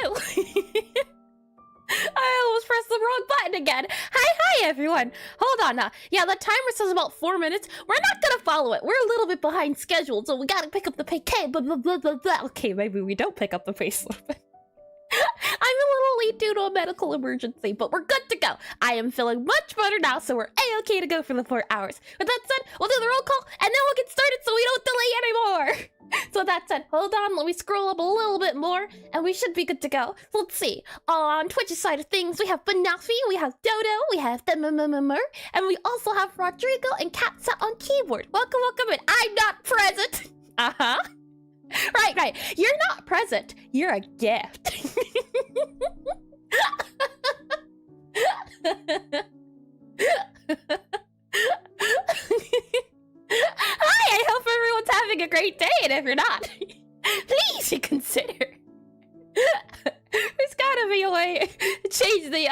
Hello. I almost pressed the wrong button again. Hi, everyone. Hold on now. Yeah, the timer says about 4 minutes. We're not gonna follow it. We're a little bit behind schedule, so we gotta pick up the pace. Blah, blah, blah, blah, blah. Okay, maybe we don't pick up the pace a little bit. I'm a little late due to a medical emergency, but we're good to go. I am feeling much better now, so we're a-okay to go for the 4 hours. With that said, we'll do the roll call, and then we'll get started so we don't delay anymore. So that said, hold on, let me scroll up a little bit more, and we should be good to go. So let's see. On Twitch's side of things, we have Banafi, we have Dodo, we have Demamamamur, and we also have Rodrigo and Katsa on keyboard. Welcome in. I'm not present. Uh-huh. Right. You're not present. You're a gift. Hi, I hope everyone's having a great day, and if you're not, please consider. There's gotta be a way to change the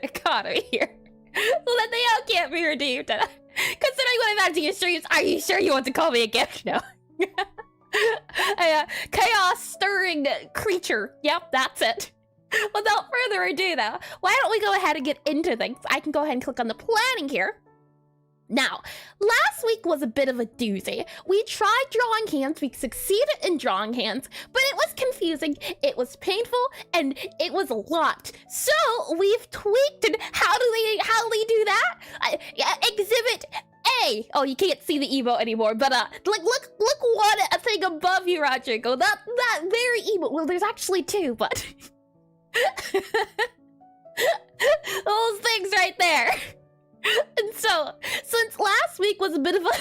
economy here so that they all can't be redeemed. Considering what I've had to your streams, are you sure you want to call me a gift? No. A chaos-stirring creature. Yep, that's it. Without further ado, though, why don't we go ahead and get into things? I can go ahead and click on the planning here. Now, last week was a bit of a doozy. We tried drawing hands, we succeeded in drawing hands, but it was confusing, it was painful, and it was a lot. So, we've tweaked it. How do they do that? Exhibit A. Oh, you can't see the emote anymore, but look one thing above you, Rodrigo. That very emote. Well, there's actually 2, but those things right there. And so, since last week was a bit of a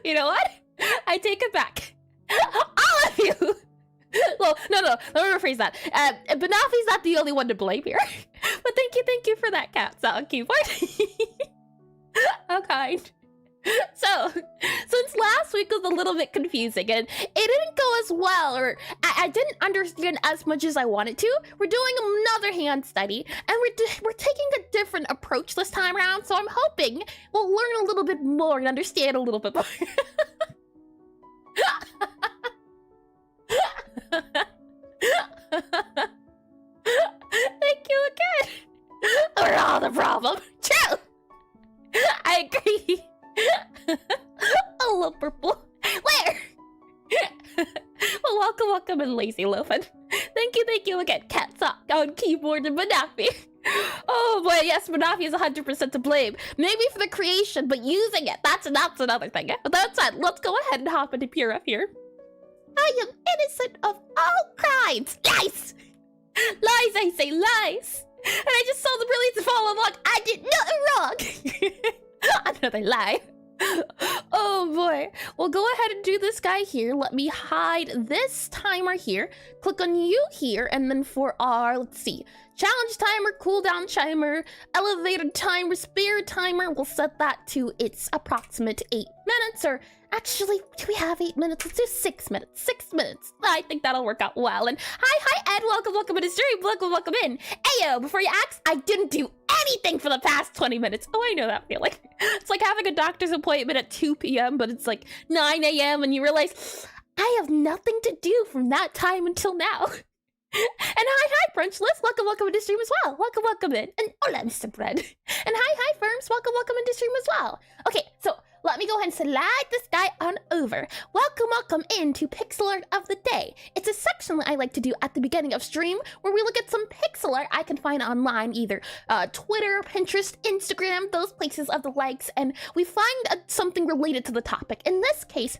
you know what? I take it back. All of you. Well, no, let me rephrase that. Banafi's not the only one to blame here. But thank you for that, Cat on keyboard. How kind. So, since last week was a little bit confusing and it didn't go as well, or I didn't understand as much as I wanted to, we're doing another hand study, and we're taking a different approach this time around, so I'm hoping we'll learn a little bit more and understand a little bit more. Thank you again. We're all the problem. True. I agree. A little purple. Where? Well, welcome in, Lazy Loafin. Thank you again, Catsock on keyboard and Manafi. Oh boy, yes, Manafi is 100% to blame. Maybe for the creation, but using it, that's another thing. But that said, let's go ahead and hop into Pura here. I am innocent of all crimes. Lies! Lies, I say lies. And I just saw the brilliance follow along. I did nothing wrong. Another lie. Oh boy. Well, go ahead and do this guy here. Let me hide this timer here. Click on you here, and then for our, let's see, challenge timer, cooldown timer, elevated timer, spare timer, we'll set that to its approximate 8 minutes, or actually, do we have 8 minutes? Let's do 6 minutes. 6 minutes. I think that'll work out well. And hi, Ed. Welcome to the stream. Welcome in. Ayo, before you ask, I didn't do anything for the past 20 minutes. Oh, I know that feeling. It's like having a doctor's appointment at 2 p.m., but it's like 9 a.m. and you realize, I have nothing to do from that time until now. And hi, Brunchless. Welcome to the stream as well. Welcome in. And hola, Mr. Bread. And hi, Firms. Welcome into stream as well. Okay, so let me go ahead and slide this guy on over. Welcome into Pixel Art of the Day. It's a section that I like to do at the beginning of stream where we look at some pixel art I can find online, either Twitter, Pinterest, Instagram, those places of the likes, and we find something related to the topic. In this case,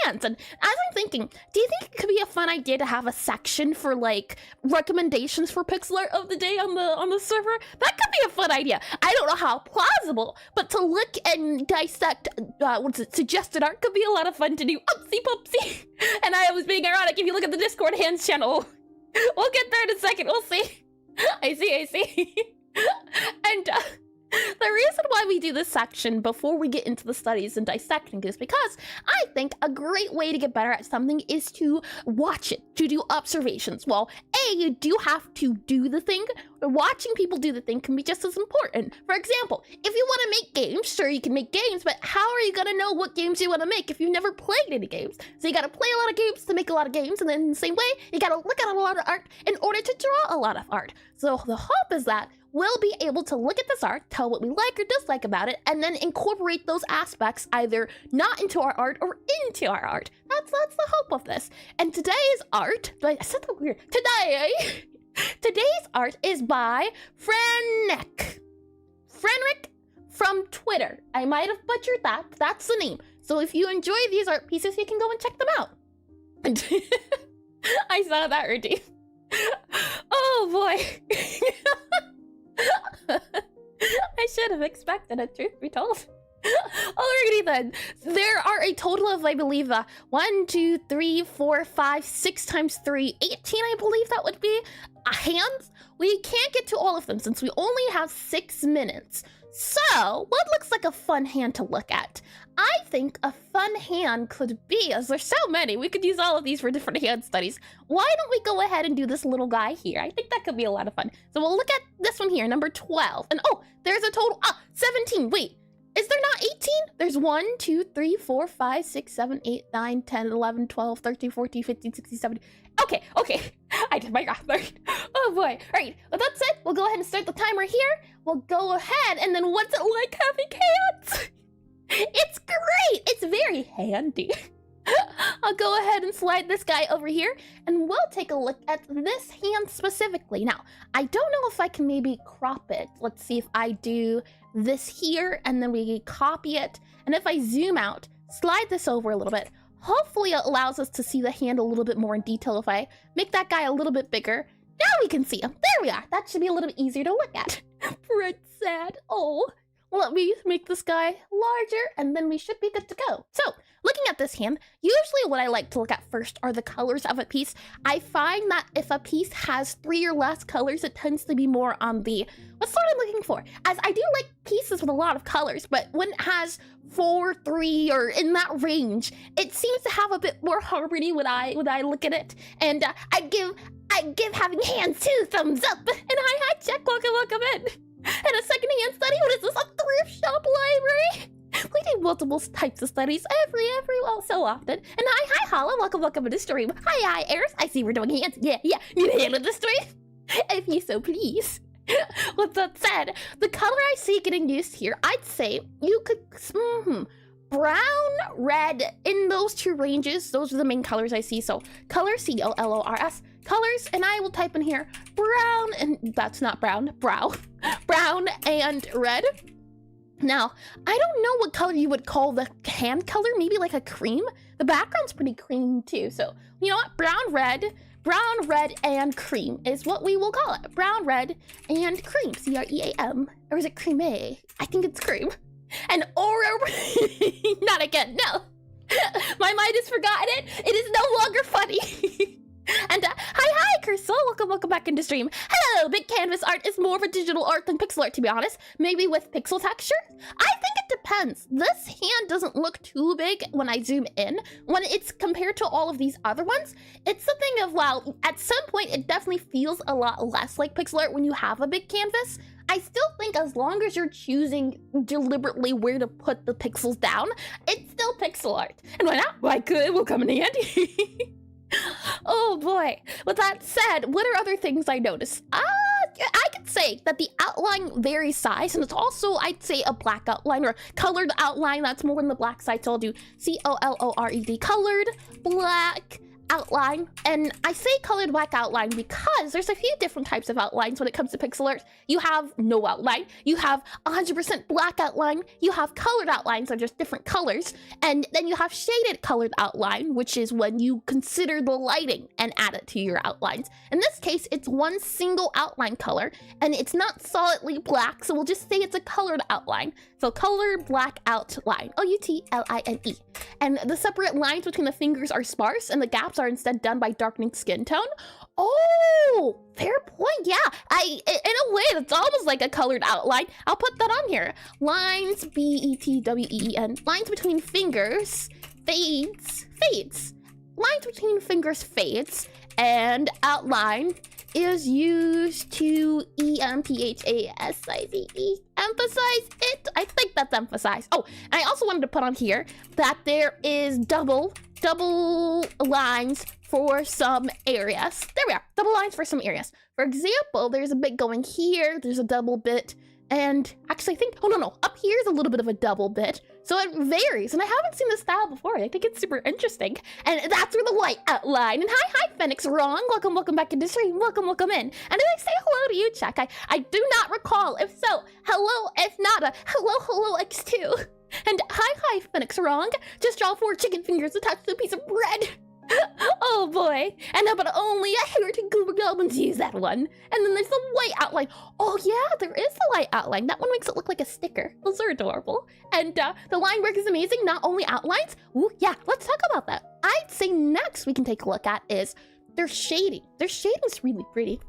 hands. And as I'm thinking, do you think it could be a fun idea to have a section for like recommendations for pixel art of the day on the server? That could be a fun idea. I don't know how plausible, but to look and dissect suggested art could be a lot of fun to do. Oopsie poopsie. And I was being ironic. If you look at the Discord hands channel, we'll get there in a second. We'll see. I see. And the reason why we do this section before we get into the studies and dissecting is because I think a great way to get better at something is to watch it, to do observations. Well, A, you do have to do the thing, watching people do the thing can be just as important. For example, if you want to make games, sure, you can make games, but how are you going to know what games you want to make if you've never played any games? So you got to play a lot of games to make a lot of games, and then in the same way, you got to look at a lot of art in order to draw a lot of art. So the hope is that we'll be able to look at this art, tell what we like or dislike about it, and then incorporate those aspects either not into our art or into our art. That's the hope of this. And today's art, I said that weird. Today's art is by Frenric from Twitter. I might have butchered that, but that's the name. So if you enjoy these art pieces, you can go and check them out. I saw that, Rudy. Oh boy. I should have expected it, truth be told. Alrighty then. There are a total of, I believe, 1, 2, 3, 4, 5, 6 times 3, 18, I believe that would be, hands. We can't get to all of them since we only have 6 minutes. So, what looks like a fun hand to look at? I think a fun hand could be, as there's so many, we could use all of these for different hand studies. Why don't we go ahead and do this little guy here? I think that could be a lot of fun. So we'll look at this one here, number 12. And oh, there's a total, 17, wait. Is there not 18? There's 1, 2, 3, 4, 5, 6, 7, 8, 9, 10, 11, 12, 13, 14, 15, 16, 17. Okay. I did my math right. Oh boy. All right, with that said, we'll go ahead and start the timer here. We'll go ahead, and then what's it like having hands? It's great. It's very handy. I'll go ahead and slide this guy over here, and we'll take a look at this hand specifically. Now, I don't know if I can maybe crop it. Let's see if I do this here, and then we copy it. And if I zoom out, slide this over a little bit, hopefully it allows us to see the hand a little bit more in detail. If I make that guy a little bit bigger, now we can see him. There we are. That should be a little bit easier to look at. Fred's sad. Oh. Let me make this guy larger, and then we should be good to go. So, looking at this hand, usually what I like to look at first are the colors of a piece. I find that if a piece has 3 or less colors, it tends to be more on the, what's what I'm looking for? As I do like pieces with a lot of colors, but when it has 4, 3, or in that range, it seems to have a bit more harmony when I look at it. And I give having hands 2 thumbs up. And hi, check, welcome in. And a secondhand study? What is this, a thrift shop library? We do multiple types of studies every so often. And hi, Holla, welcome to the stream. Hi, Eris, I see we're doing hands. Yeah, need a hand in the stream? If you so please. With that said, the color I see getting used here, I'd say you could, brown, red, in those 2 ranges, those are the main colors I see. So color, C-O-L-O-R-S, colors, and I will type in here brown, and that's not brown, brown and red. Now, I don't know what color you would call the hand color, maybe like a cream. The background's pretty cream too, so you know what, brown, red, and cream is what we will call it. Brown, red, and cream, C-R-E-A-M, or is it cream? I think it's cream. And not again, no. My mind has forgotten it. It is no longer funny. And hi, Cursor, welcome back into stream. Hello, big canvas art is more of a digital art than pixel art, to be honest. Maybe with pixel texture? I think it depends. This hand doesn't look too big when I zoom in. When it's compared to all of these other ones, it's the thing of, well, at some point it definitely feels a lot less like pixel art when you have a big canvas. I still think as long as you're choosing deliberately where to put the pixels down, it's still pixel art. And why not? Why could it will come in handy. Oh boy. With that said, what are other things I noticed? I could say that the outline varies size, and it's also, I'd say, a black outline or colored outline. That's more on the black side, so I'll do C-O-L-O-R-E-D, colored, black, outline. And I say colored black outline because there's a few different types of outlines when it comes to pixel art. You have no outline, you have 100% black outline, you have colored outlines that are just different colors, and then you have shaded colored outline, which is when you consider the lighting and add it to your outlines. In this case, it's one single outline color, and it's not solidly black, so we'll just say it's a colored outline. So colored black outline, O-U-T-L-I-N-E. And the separate lines between the fingers are sparse, and the gaps are instead done by darkening skin tone. Oh, fair point. Yeah, in a way, that's almost like a colored outline. I'll put that on here. Lines, B-E-T-W-E-E-N. Lines between fingers, fades. Lines between fingers fades, and outline is used to emphasize emphasize it. I think that's emphasize. Oh, and I also wanted to put on here that there is double lines for some areas. There we are, double lines for some areas. For example, there's a bit going here, there's a double bit, and actually I think, oh no, up here is a little bit of a double bit. So it varies, and I haven't seen this style before. I think it's super interesting. And that's where the white outline. And hi, Phoenix Wrong. Welcome back into the stream. Welcome in. And did I say hello to you, Chuck? I do not recall. If so, hello. If not, hello, X2. And hi, Phoenix Wrong. Just draw 4 chicken fingers attached to a piece of bread. Oh boy. And but only a hair to Goober Goblins use that one. And then there's the white outline. Oh yeah, there is the white outline. That one makes it look like a sticker. Those are adorable. And the line work is amazing. Not only outlines. Ooh, yeah, let's talk about that. I'd say next we can take a look at is their shading. Their shading is really pretty.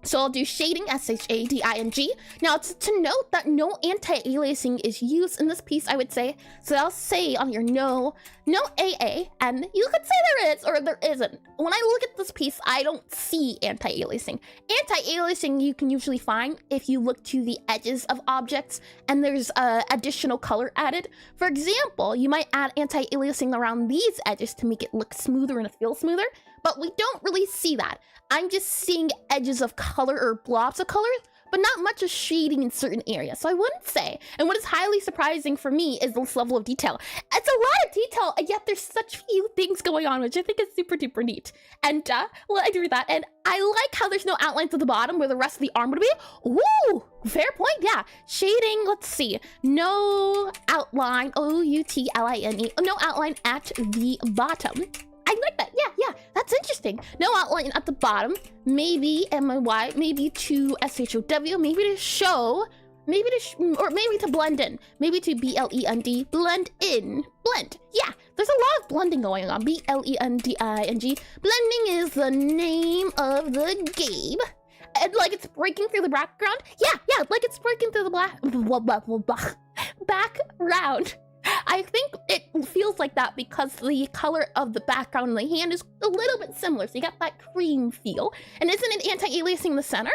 So I'll do shading, S-H-A-D-I-N-G. Now it's to note that no anti-aliasing is used in this piece, I would say. So I'll say on your no AA, and you could say there is or there isn't. When I look at this piece, I don't see anti-aliasing. Anti-aliasing you can usually find if you look to the edges of objects and there's additional color added. For example, you might add anti-aliasing around these edges to make it look smoother and feel smoother, but we don't really see that. I'm just seeing edges of color or blobs of color, but not much of shading in certain areas. So I wouldn't say. And what is highly surprising for me is this level of detail. It's a lot of detail, and yet there's such few things going on, which I think is super duper neat. And well, I agree with that. And I like how there's no outlines at the bottom where the rest of the arm would be. Ooh, fair point, yeah. Shading, let's see. No outline, O-U-T-L-I-N-E, no outline at the bottom. I like that. Yeah, that's interesting. No outline at the bottom. Maybe M-Y, maybe to S-H-O-W, maybe to show, maybe to, or maybe to blend in. Maybe to B-L-E-N-D, blend in. Blend. Yeah, there's a lot of blending going on. B-L-E-N-D-I-N-G. Blending is the name of the game. And like it's breaking through the background. Yeah, like it's breaking through the background. I think it feels like that because the color of the background in the hand is a little bit similar, so you got that cream feel. And isn't it anti-aliasing in the center?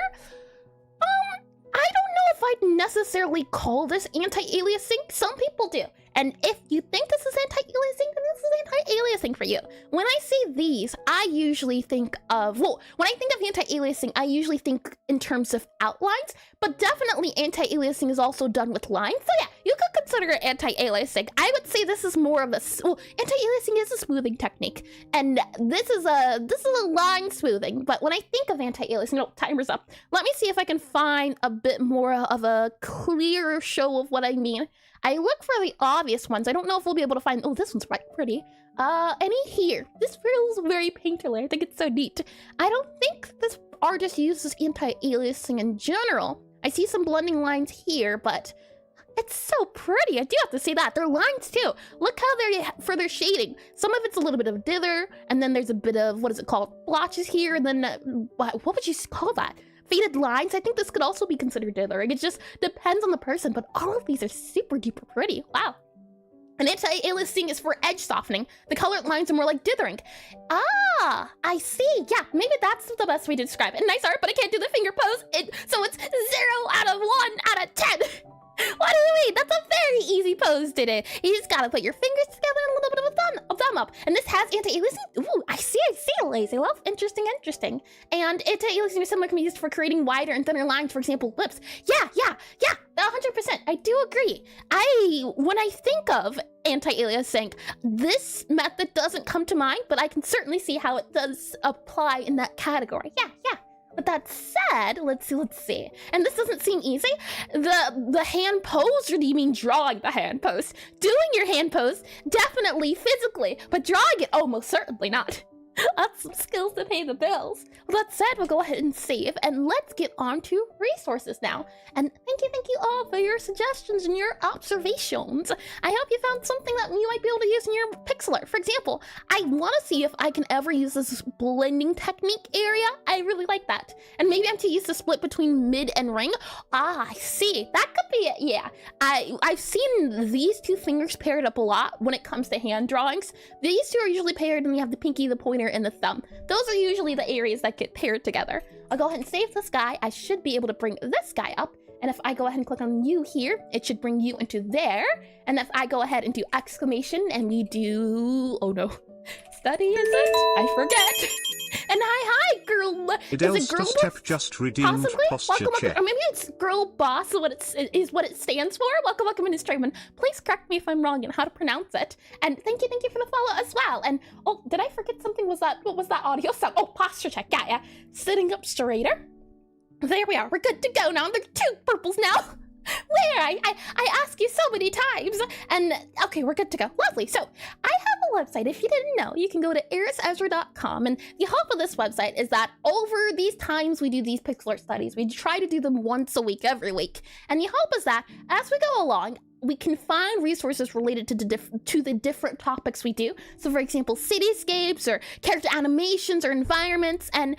I don't know if I'd necessarily call this anti-aliasing. Some people do. And if you think this is anti-aliasing, then this is anti-aliasing for you. When I see these, I usually think of, well, when I think of anti-aliasing, I usually think in terms of outlines, but definitely anti-aliasing is also done with lines. So yeah, you could consider it anti-aliasing. I would say this is more of a, well, anti-aliasing is a smoothing technique, and this is a line smoothing. But when I think of anti-aliasing, no, timer's up. Let me see if I can find a bit more of a clearer show of what I mean. I look for the obvious ones. I don't know if we'll be able to find, oh, this one's right pretty. Any here. This feels very painterly. I think it's so neat. I don't think this artist uses anti-aliasing in general. I see some blending lines here, but it's so pretty. I do have to say that. They're lines too. Look how they're for their shading. Some of it's a little bit of dither, and then there's a bit of, what is it called? Blotches here, and then, what would you call that? Faded lines. I think this could also be considered dithering. It just depends on the person, but all of these are super duper pretty. Wow. And anti-aliasing is for edge softening. The colored lines are more like dithering. Ah, I see. Yeah, maybe that's the best way to describe it. Nice art, but I can't do the finger pose. So it's 0 out of 1 out of 10. What do you mean? That's a very easy pose today. You just gotta put your fingers together and a little bit of a thumb up. And this has anti-aliasing. Ooh, I see, Lazy Love. Interesting. And anti-aliasing is similar can be used for creating wider and thinner lines, for example, lips. Yeah, 100%. I do agree. When I think of anti-aliasing, this method doesn't come to mind, but I can certainly see how it does apply in that category. Yeah. With that said, let's see. And this doesn't seem easy. The hand pose, or do you mean drawing the hand pose? Doing your hand pose, definitely physically, but drawing it, oh, most certainly not. That's some skills to pay the bills. With that said, we'll go ahead and save, and let's get on to resources now. And thank you all for your suggestions and your observations. I hope you found something that you might be able to use in your Pixelart. For example, I want to see if I can ever use this blending technique area. I really like that. And maybe I'm to use the split between mid and ring. Ah, I see. That could be it, yeah. I've seen these two fingers paired up a lot when it comes to hand drawings. These two are usually paired, and you have the pinky, the pointer, and the thumb. Those are usually the areas that get paired together. I'll go ahead and save this guy. I should be able to bring this guy up. And if I go ahead and click on you here, it should bring you into there. And if I go ahead and do exclamation and we do, oh no, study is it? I forget. And hi, girl. Is it girl boss? Just redeemed Possibly? posture Welcome, check. or maybe it's girl boss is what it stands for. Welcome into streaming. Please correct me if I'm wrong in how to pronounce it. And thank you for the follow as well. And oh, did I forget something? What was that audio sound? Oh, posture check. Yeah. Sitting up straighter. There we are. We're good to go now. There's 2 purples now. Where? I ask you so many times. And okay, we're good to go. Lovely. So I have a website. If you didn't know, you can go to irisezra.com. And the hope of this website is that over these times we do these Pixelart studies, we try to do them once a week, every week. And the hope is that as we go along, we can find resources related to the different topics we do. So for example, cityscapes or character animations or environments. And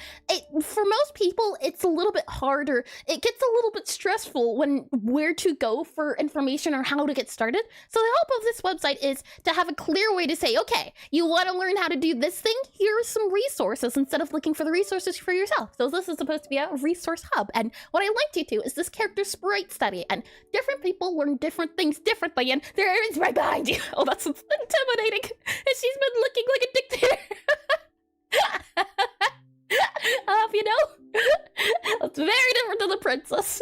for most people, it's a little bit harder. It gets a little bit stressful when where to go for information or how to get started. So the hope of this website is to have a clear way to say, okay, you want to learn how to do this thing? Here are some resources instead of looking for the resources for yourself. So this is supposed to be a resource hub. And what I like to do is this character sprite study, and different people learn different things differently, and there is right behind you. Oh, that's intimidating. And she's been looking like a dictator. You know, it's very different than the princess.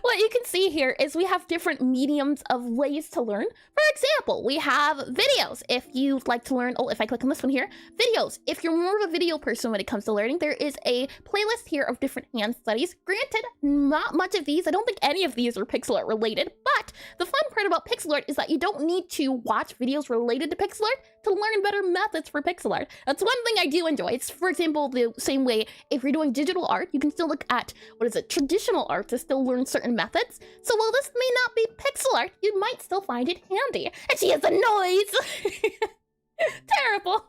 What you can see here is we have different mediums of ways to learn. For example, we have videos. If you'd like to learn, oh, if I click on this one here, videos. If you're more of a video person when it comes to learning, there is a playlist here of different hand studies. Granted, not much of these, I don't think any of these are pixel art related, but the fun part about pixel art is that you don't need to watch videos related to pixel art to learn better methods for pixel art. That's one thing I do enjoy. It's, for example, the same way if you're doing digital art, you can still look at, traditional art to still learn certain methods. So while this may not be pixel art, you might still find it handy. And she has a noise! Terrible.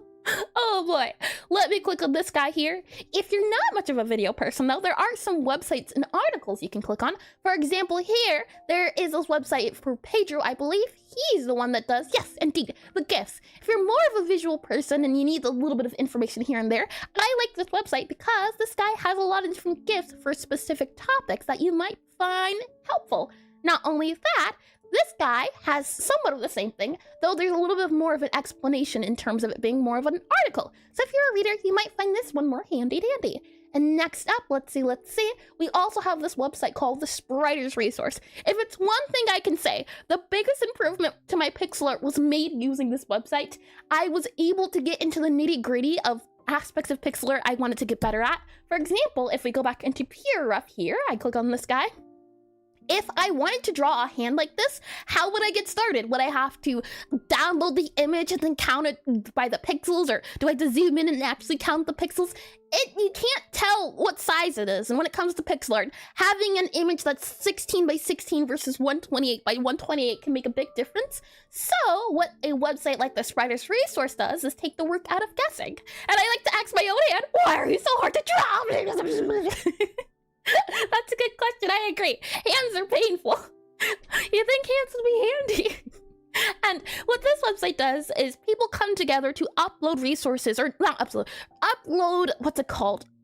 Oh boy. Let me click on this guy here. If you're not much of a video person though, there are some websites and articles you can click on. For example, here, there is this website for Pedro, I believe. He's the one that does, yes, indeed, the GIFs. If you're more of a visual person and you need a little bit of information here and there, I like this website because this guy has a lot of different GIFs for specific topics that you might find helpful. Not only that, this guy has somewhat of the same thing, though there's a little bit more of an explanation in terms of it being more of an article. So if you're a reader, you might find this one more handy dandy. And next up, let's see, we also have this website called the Spriters Resource. If it's one thing I can say, the biggest improvement to my pixel art was made using this website. I was able to get into the nitty-gritty of aspects of pixel art I wanted to get better at. For example, if we go back into Pure Rough here, I click on this guy. If I wanted to draw a hand like this, how would I get started? Would I have to download the image and then count it by the pixels? Or do I have to zoom in and actually count the pixels? You can't tell what size it is. And when it comes to pixel art, having an image that's 16 by 16 versus 128 by 128 can make a big difference. So what a website like the Spriters Resource does is take the work out of guessing. And I like to ask my own hand, why are you so hard to draw? That's a good question, I agree. Hands are painful. You think hands would be handy? And what this website does is people come together to upload resources, or not upload,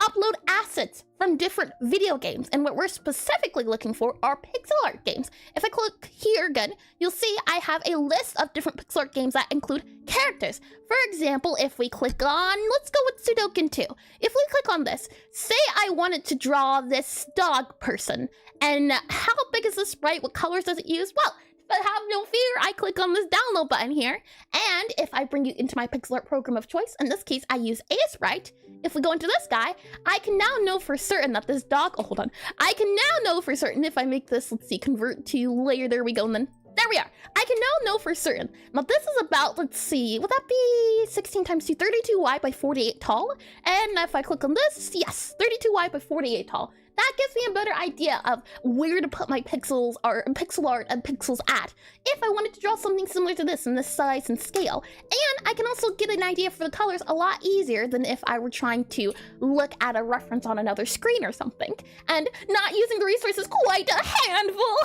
upload assets from different video games. And what we're specifically looking for are pixel art games. If I click here again, you'll see I have a list of different pixel art games that include characters. For example, if we click on, let's go with Sudoku 2. If we click on this, say I wanted to draw this dog person. And how big is the sprite? What colors does it use? Well, but have no fear, I click on this download button here, and if I bring you into my pixel art program of choice, in this case I use Aseprite, if we go into this guy, I can now know for certain that this dog, oh hold on, I can now know for certain if I make this, let's see, convert to layer, there we go, and then there we are. I can now know for certain. Now this is about, let's see, would that be 16 times 2, 32 wide by 48 tall? And if I click on this, yes, 32 wide by 48 tall. That gives me a better idea of where to put my pixels or pixel art and pixels at if I wanted to draw something similar to this in this size and scale. And I can also get an idea for the colors a lot easier than if I were trying to look at a reference on another screen or something. And not using the resources quite a handful.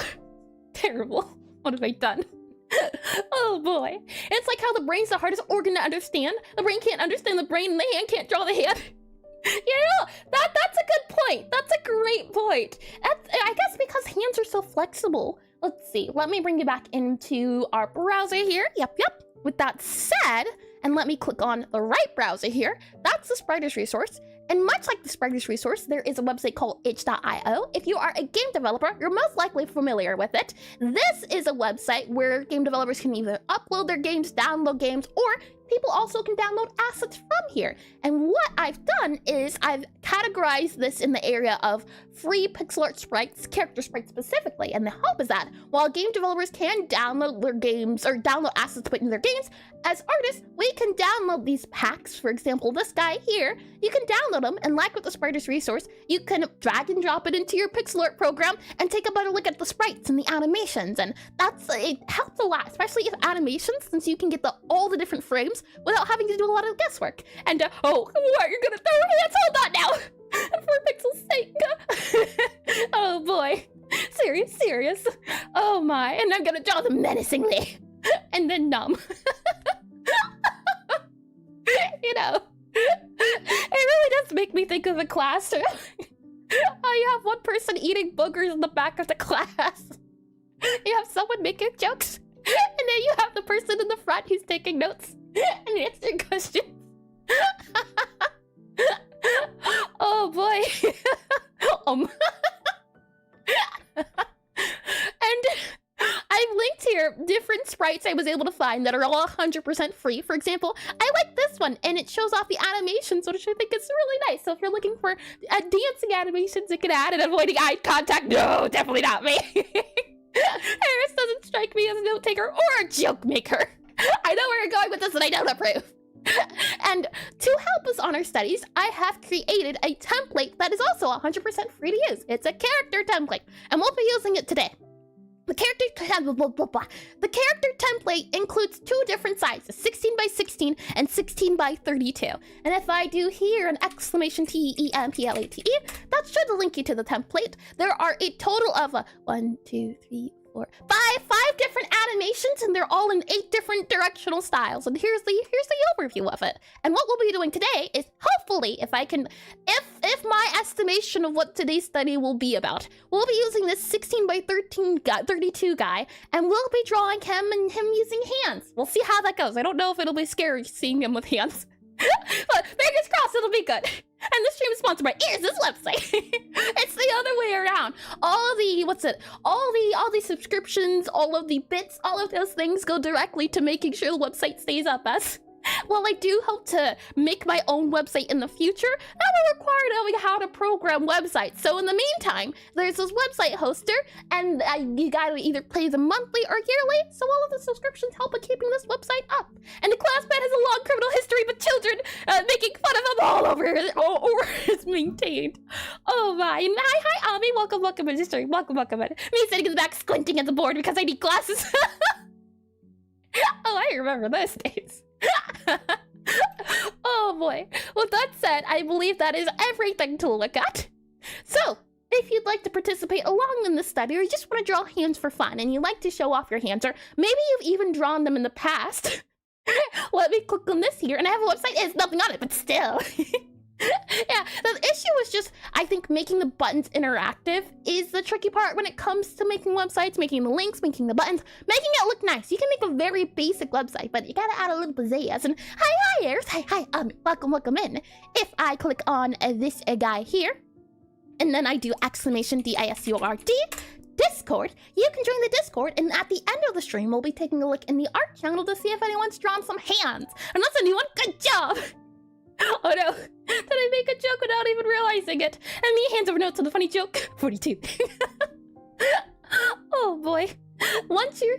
Terrible. What have I done? Oh boy. It's like how the brain's the hardest organ to understand. The brain can't understand the brain and the hand can't draw the hand. That's a good point. That's a great point. I guess because hands are so flexible. Let's see. Let me bring you back into our browser here. Yep. With that said, and let me click on the right browser here. That's the Spriter's resource. And much like the Spriter's resource, there is a website called itch.io. If you are a game developer, you're most likely familiar with it. This is a website where game developers can either upload their games, download games, or people also can download assets from here. And what I've done is I've categorized this in the area of free pixel art sprites, character sprites specifically. And the hope is that while game developers can download their games or download assets to put in their games, as artists, we can download these packs. For example, this guy here, you can download them, and like with the Spriter's resource, you can drag and drop it into your pixel art program and take a better look at the sprites and the animations. And it helps a lot, especially with animations, since you can get all the different frames without having to do a lot of guesswork. And what, you're gonna throw your hands? Hold on now. For Pixel's sake. Oh boy. Serious. Oh my. And I'm gonna draw them menacingly. And then numb. You know, it really does make me think of a classroom. You have one person eating boogers in the back of the class. You have someone making jokes. And then you have the person in the front who's taking notes and answering questions. Oh boy. And I've linked here different sprites I was able to find that are all 100% free. For example, I like this one, and it shows off the animations, which I think is really nice. So if you're looking for dancing animations you can add and avoiding eye contact, no, definitely not me. Harris doesn't strike me as a note taker or a joke maker. I know where you're going with this, and I don't approve. And to help us on our studies, I have created a template that is also 100% free to use. It's a character template, and we'll be using it today. The character template includes two different sizes, 16 by 16 and 16 by 32. And if I do here an exclamation TEMPLATE, that should link you to the template. There are a total of 5 different animations, and they're all in 8 different directional styles. And here's the overview of it. And what we'll be doing today is, hopefully, if my estimation of what today's study will be about, we'll be using this 16 by 32 guy, and we'll be drawing him and him using hands. We'll see how that goes. I don't know if it'll be scary seeing him with hands. But fingers crossed, it'll be good. And this stream is sponsored by this website. It's the other way around. All the subscriptions, all of the bits, all of those things go directly to making sure the website stays up as. While I do hope to make my own website in the future, that will require knowing how to program websites. So in the meantime, there's this website hoster, and you gotta either pay them monthly or yearly, so all of the subscriptions help with keeping this website up. And the classmate has a long criminal history with children making fun of him all over it's maintained. Oh my. And hi, Ami. Welcome in the stream. Welcome in. Me sitting in the back squinting at the board because I need glasses. Oh, I remember those days. Oh boy. With that said, I believe that is everything to look at. So, if you'd like to participate along in this study, or you just want to draw hands for fun, and you like to show off your hands, or maybe you've even drawn them in the past, let me click on this here, and I have a website. There's nothing on it, but still. Yeah, the issue is just, I think making the buttons interactive is the tricky part when it comes to making websites, making the links, making the buttons, making it look nice. You can make a very basic website, but you gotta add a little pizzazz. And hi, Ayers. Hi, welcome in. If I click on this guy here, and then I do exclamation DISCORD, Discord, you can join the Discord, and at the end of the stream, we'll be taking a look in the art channel to see if anyone's drawn some hands. And that's a new one. Good job. Oh no, did I make a joke without even realizing it? And me hands over notes on the funny joke. 42. Oh boy. Once you're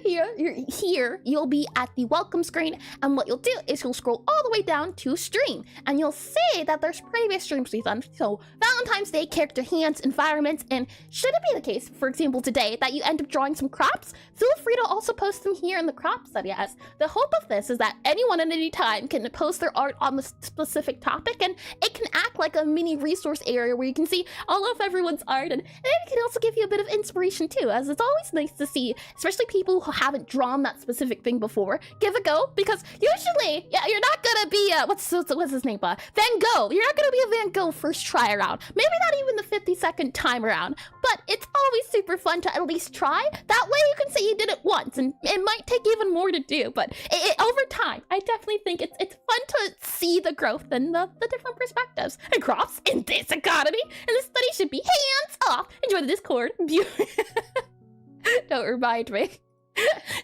here, you'll be at the welcome screen, and what you'll do is you'll scroll all the way down to stream, and you'll see that there's previous streams we've done. So Valentine's Day, character hands, environments, and should it be the case, for example today, that you end up drawing some crops, feel free to also post them here in the crop study. As the hope of this is that anyone at any time can post their art on the specific topic, and it can act like a mini resource area where you can see all of everyone's art, and it can also give you a bit of inspiration too, as it's always nice to see, especially people people who haven't drawn that specific thing before, give a go, because usually, yeah, you're not gonna be what's his name? Van Gogh. You're not gonna be a Van Gogh first try around. Maybe not even the 50-second time around, but it's always super fun to at least try. That way you can say you did it once, and it might take even more to do, but over time, I definitely think it's fun to see the growth and the different perspectives and crops in this economy, and this study should be hands off. Enjoy the Discord. Don't remind me.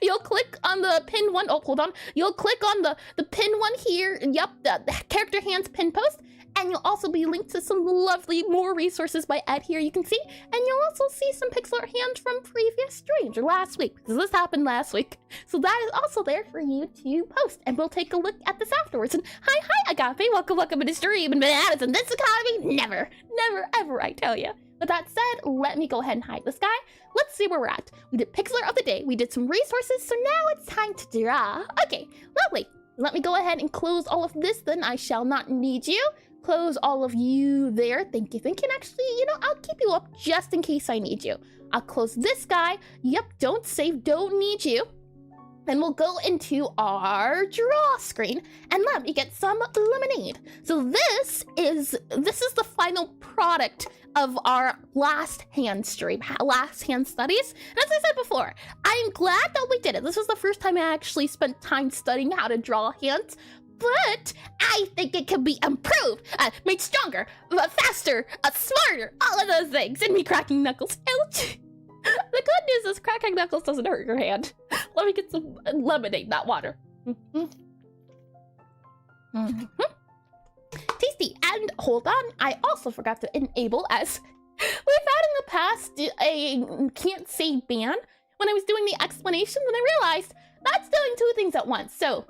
You'll click on the pin one. Oh, hold on. You'll click on the pin one here. Yep, the character hands pin post. And you'll also be linked to some lovely more resources by Ed here you can see. And you'll also see some Pixelart hands from previous streams or last week, because this happened last week. So that is also there for you to post. And we'll take a look at this afterwards. And hi, Agape. Welcome to the stream. And bananas in this economy. Never, ever, I tell you. With that said, let me go ahead and hide this guy. Let's see where we're at. We did Pixelart of the day. We did some resources. So now it's time to draw. Okay, lovely. Let me go ahead and close all of this. Then I shall not need you. Close all of you there. Thank you. And actually, you know, I'll keep you up just in case I need you. I'll close this guy. Yep, don't save, don't need you. Then we'll go into our draw screen and let me get some lemonade. So this is the final product of our last hand stream, last hand studies. And as I said before, I'm glad that we did it. This was the first time I actually spent time studying how to draw hands. But I think it can be improved, made stronger, faster, smarter, all of those things. And me cracking knuckles. Ouch. The good news is cracking knuckles doesn't hurt your hand. Let me get some lemonade, not water. Tasty. And hold on, I also forgot to enable, as we've had in the past, a can't say ban when I was doing the explanations, and I realized that's doing two things at once. So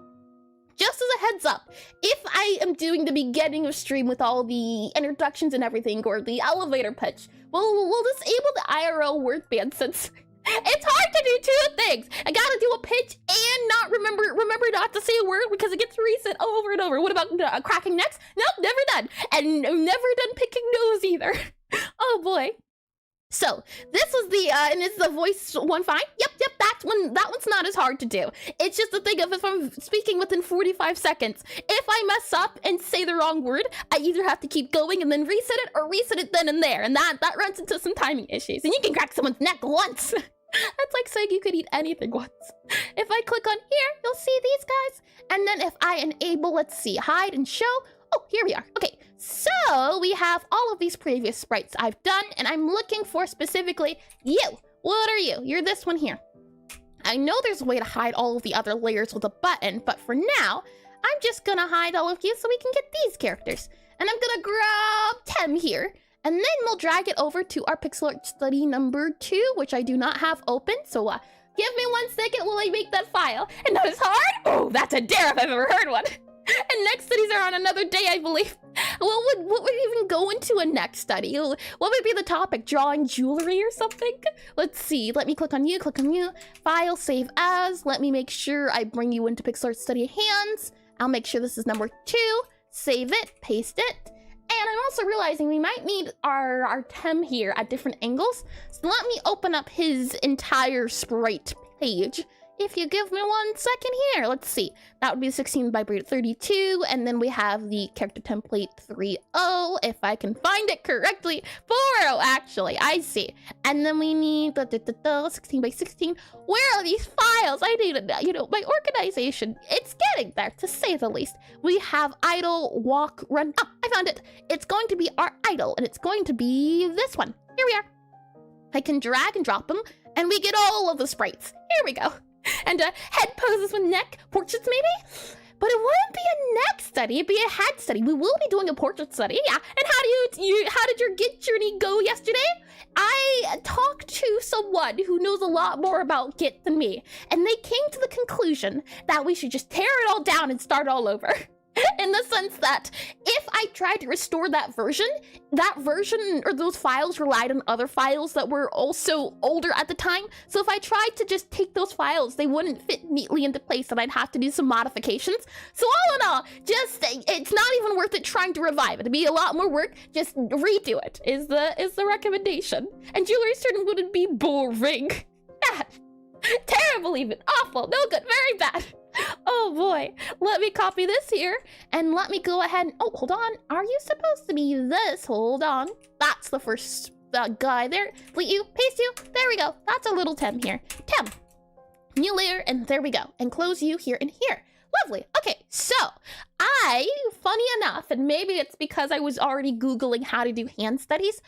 just as a heads up, if I am doing the beginning of stream with all the introductions and everything, or the elevator pitch, we'll disable the IRL word ban, since it's hard to do two things. I gotta do a pitch and not remember not to say a word because it gets reset over and over. What about cracking necks? Nope, never done. And never done picking nose either. Oh boy. So this was the and is the voice one fine? Yep, that one's not as hard to do. It's just the thing of if I'm speaking within 45 seconds, if I mess up and say the wrong word, I either have to keep going and then reset it, or reset it then and there, and that runs into some timing issues. And you can crack someone's neck once. That's like saying you could eat anything once. If I click on here, you'll see these guys, and then if I enable, let's see, hide and show. Oh, here we are. Okay, so we have all of these previous sprites I've done, and I'm looking for specifically you. What are you? You're this one here. I know there's a way to hide all of the other layers with a button, but for now, I'm just gonna hide all of you so we can get these characters. And I'm gonna grab Tem here, and then we'll drag it over to our Pixelart study number 2, which I do not have open, so give me 1 second while I make that file. And that is hard? Oh, that's a dare if I've ever heard one. And next studies are on another day, I believe. What would even go into a next study? What would be the topic? Drawing jewelry or something? Let's see. Let me click on you, File, save as. Let me make sure I bring you into Pixelart study hands. I'll make sure this is number 2. Save it, paste it. And I'm also realizing we might need our Tem here at different angles. So let me open up his entire sprite page. If you give me 1 second here, let's see. That would be 16 by 32, and then we have the character template 3.0, if I can find it correctly. 4.0, actually, I see. And then we need the 16 by 16. Where are these files? I need it, you know, my organization. It's getting there, to say the least. We have idle, walk, run. Oh, I found it. It's going to be our idle, and it's going to be this one. Here we are. I can drag and drop them, and we get all of the sprites. Here we go. And head poses with neck portraits, maybe? But it wouldn't be a neck study, it'd be a head study. We will be doing a portrait study, yeah. And how did your Git journey go yesterday? I talked to someone who knows a lot more about Git than me, and they came to the conclusion that we should just tear it all down and start all over. In the sense that if I tried to restore that version or those files relied on other files that were also older at the time. So if I tried to just take those files, they wouldn't fit neatly into place and I'd have to do some modifications. So all in all, it's not even worth it trying to revive it. It'd be a lot more work. Just redo it is the recommendation. And jewelry certain wouldn't be boring. Terrible even. Awful. No good. Very bad. Oh boy. Let me copy this here and let me go ahead and... Oh, hold on. Are you supposed to be this? Hold on. That's the first guy there. Delete you. Paste you. There we go. That's a little Tem here. Tem. New layer, and there we go. And close you here and here. Lovely. Okay, so funny enough, and maybe it's because I was already Googling how to do hand studies,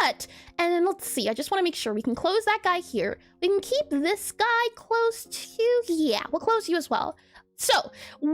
but, and then let's see, I just want to make sure we can close that guy here. We can keep this guy close to, yeah, we'll close you as well. So, the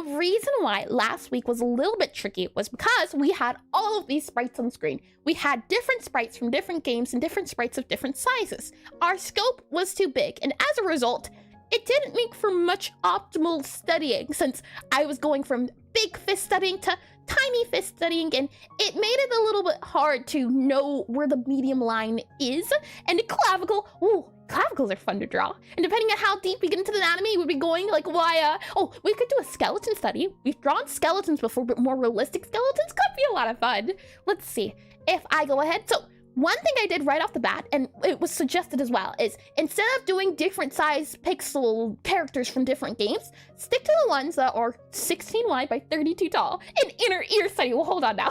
reason why last week was a little bit tricky was because we had all of these sprites on screen. We had different sprites from different games and different sprites of different sizes. Our scope was too big, and as a result, it didn't make for much optimal studying since I was going from big fist studying to tiny fist studying, and it made it a little bit hard to know where the medium line is. And the clavicle, ooh, clavicles are fun to draw. And depending on how deep we get into the anatomy, we'd be going like via, oh, we could do a skeleton study. We've drawn skeletons before, but more realistic skeletons could be a lot of fun. Let's see if I go ahead. So one thing I did right off the bat, and it was suggested as well, is instead of doing different size pixel characters from different games, stick to the ones that are 16 wide by 32 tall. An inner ear study. Well, hold on now.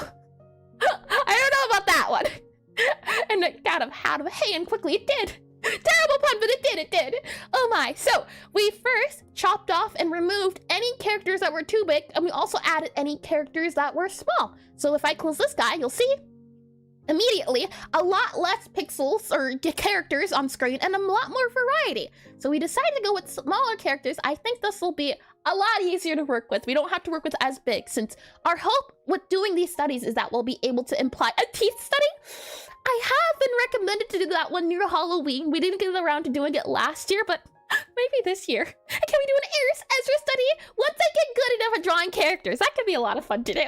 I don't know about that one. And it got out of hand quickly. It did. Terrible pun, but it did. Oh my. So we first chopped off and removed any characters that were too big, and we also added any characters that were small. So if I close this guy, you'll see immediately a lot less pixels or characters on screen and a lot more variety. So we decided to go with smaller characters. I think this will be a lot easier to work with. We don't have to work with as big, since our hope with doing these studies is that we'll be able to imply a teeth study. I have been recommended to do that one near Halloween. We didn't get around to doing it last year, but maybe this year. Can we do an Ezra study? Once I get good enough at drawing characters, that could be a lot of fun to do.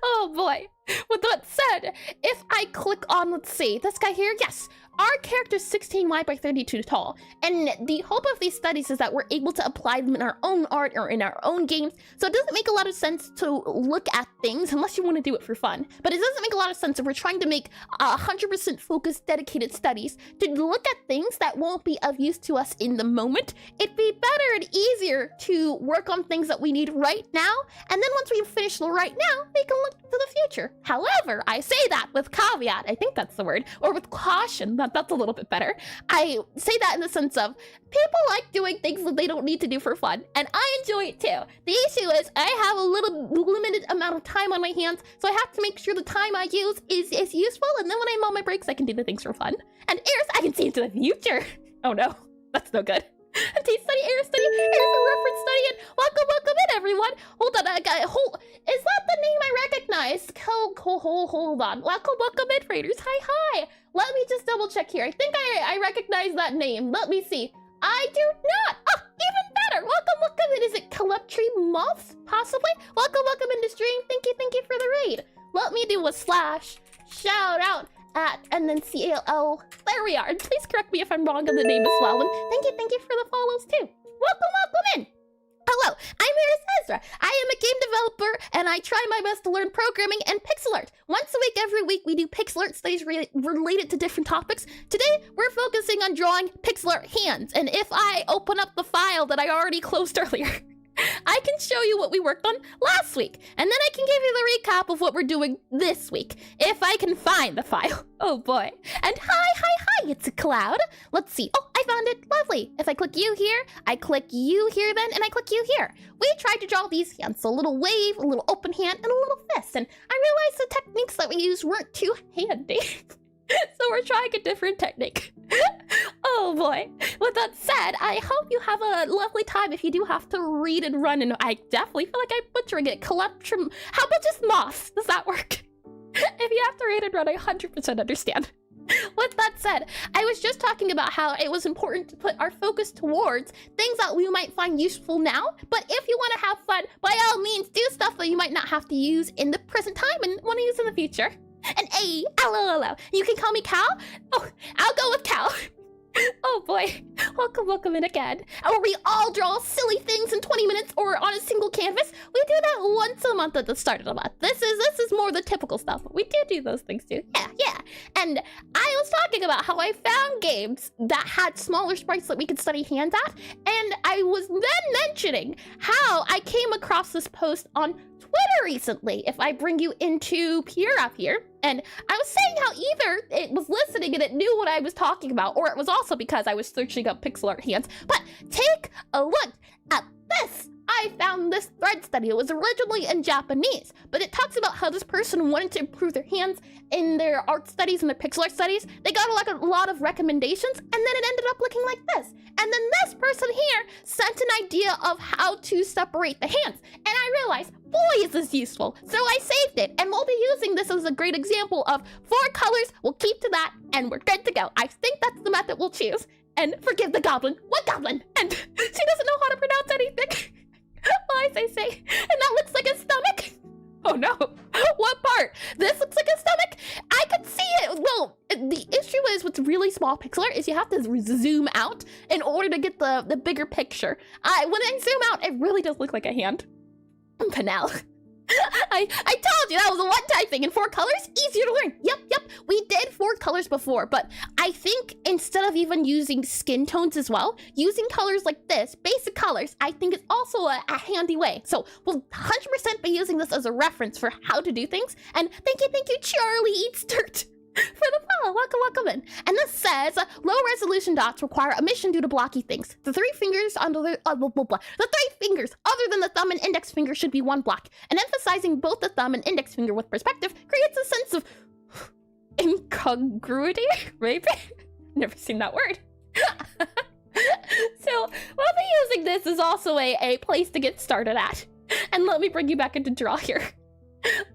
Oh boy. With that said, if I click on, let's see, this guy here, yes, our character's 16 wide by 32 tall. And the hope of these studies is that we're able to apply them in our own art or in our own games. So it doesn't make a lot of sense to look at things unless you want to do it for fun. But it doesn't make a lot of sense if we're trying to make 100% focused, dedicated studies to look at things that won't be of use to us in the moment. It'd be better and easier to work on things that we need right now. And then once we've finished the right now, we can look to the future. However, I say that with caveat, I think that's the word, or with caution, that's a little bit better. I say that in the sense of people like doing things that they don't need to do for fun, and I enjoy it too. The issue is I have a little limited amount of time on my hands, so I have to make sure the time I use is useful, and then when I'm on my breaks, I can do the things for fun. And I can see into the future. Oh no, that's no good. A teeth study, air study, here's a reference study, and welcome in, everyone. Hold on, is that the name I recognize? Hold on. Welcome in, Raiders. Hi. Let me just double check here. I think I recognize that name. Let me see. I do not. Oh, even better. Welcome in. Is it Calyptree Moths? Possibly. Welcome into stream. Thank you for the raid. Let me do a slash shout out at, and then CLL. There we are. And please correct me if I'm wrong on the name as well. And thank you for the follows too. Welcome in. Hello, I'm Ezra. I am a game developer, and I try my best to learn programming and Pixelart. Once a week, every week, we do Pixelart studies related to different topics. Today, we're focusing on drawing Pixelart hands, and if I open up the file that I already closed earlier, I can show you what we worked on last week, and then I can give you the recap of what we're doing this week, if I can find the file. Oh boy. And hi, it's a Cloud. Let's see. Oh, I found it. Lovely. If I click you here, I click you here then, and I click you here. We tried to draw these hands, so a little wave, a little open hand, and a little fist, and I realized the techniques that we used weren't too handy. So we're trying a different technique. Oh boy. With that said, I hope you have a lovely time if you do have to read and run, and I definitely feel like I'm butchering it. Collectrum. How about just moss? Does that work? If you have to read and run, I 100% understand. With that said, I was just talking about how it was important to put our focus towards things that we might find useful now, but if you want to have fun, by all means, do stuff that you might not have to use in the present time and want to use in the future. And hey, hello. You can call me Cal. Oh, I'll go with Cal. Oh boy, welcome in again. And where we all draw silly things in 20 minutes or on a single canvas. We do that once a month at the start of the month. This is more the typical stuff, but we do those things too. Yeah. And I was talking about how I found games that had smaller sprites that we could study hands at, and I was then mentioning how I came across this post on Twitter recently. If I bring you into PRF here, and I was saying how either it was listening and it knew what I was talking about, or it was also because I was searching up Pixelart hands. But take a look at this. I found this thread study. It was originally in Japanese, but it talks about how this person wanted to improve their hands in their art studies and their pixel art studies. They got like a lot of recommendations, and then it ended up looking like this. And then this person here sent an idea of how to separate the hands. And I realized, boy, is this useful. So I saved it, and we'll be using this as a great example of 4 colors. We'll keep to that, and we're good to go. I think that's the method we'll choose. And forgive the goblin. What goblin? And she doesn't know how to pronounce anything. Well, I say. And that looks like a stomach. Oh no. What part? This looks like a stomach? I could see it. Well, the issue is with really small pixel art is you have to zoom out in order to get the bigger picture. When I zoom out, it really does look like a hand. Canal. I told you that was a one-time thing, and 4 colors, easier to learn. Yep, we did 4 colors before, but I think instead of even using skin tones as well, using colors like this, basic colors, I think is also a handy way. So we'll 100% be using this as a reference for how to do things, and thank you, Charlie Eats Dirt, for the follow. Welcome in. And this says, low resolution dots require omission due to blocky things. The 3 fingers under the 3 fingers other than the thumb and index finger should be 1 block. And emphasizing both the thumb and index finger with perspective creates a sense of incongruity, maybe? Never seen that word. So we'll be using this as also a place to get started at. And let me bring you back into draw here.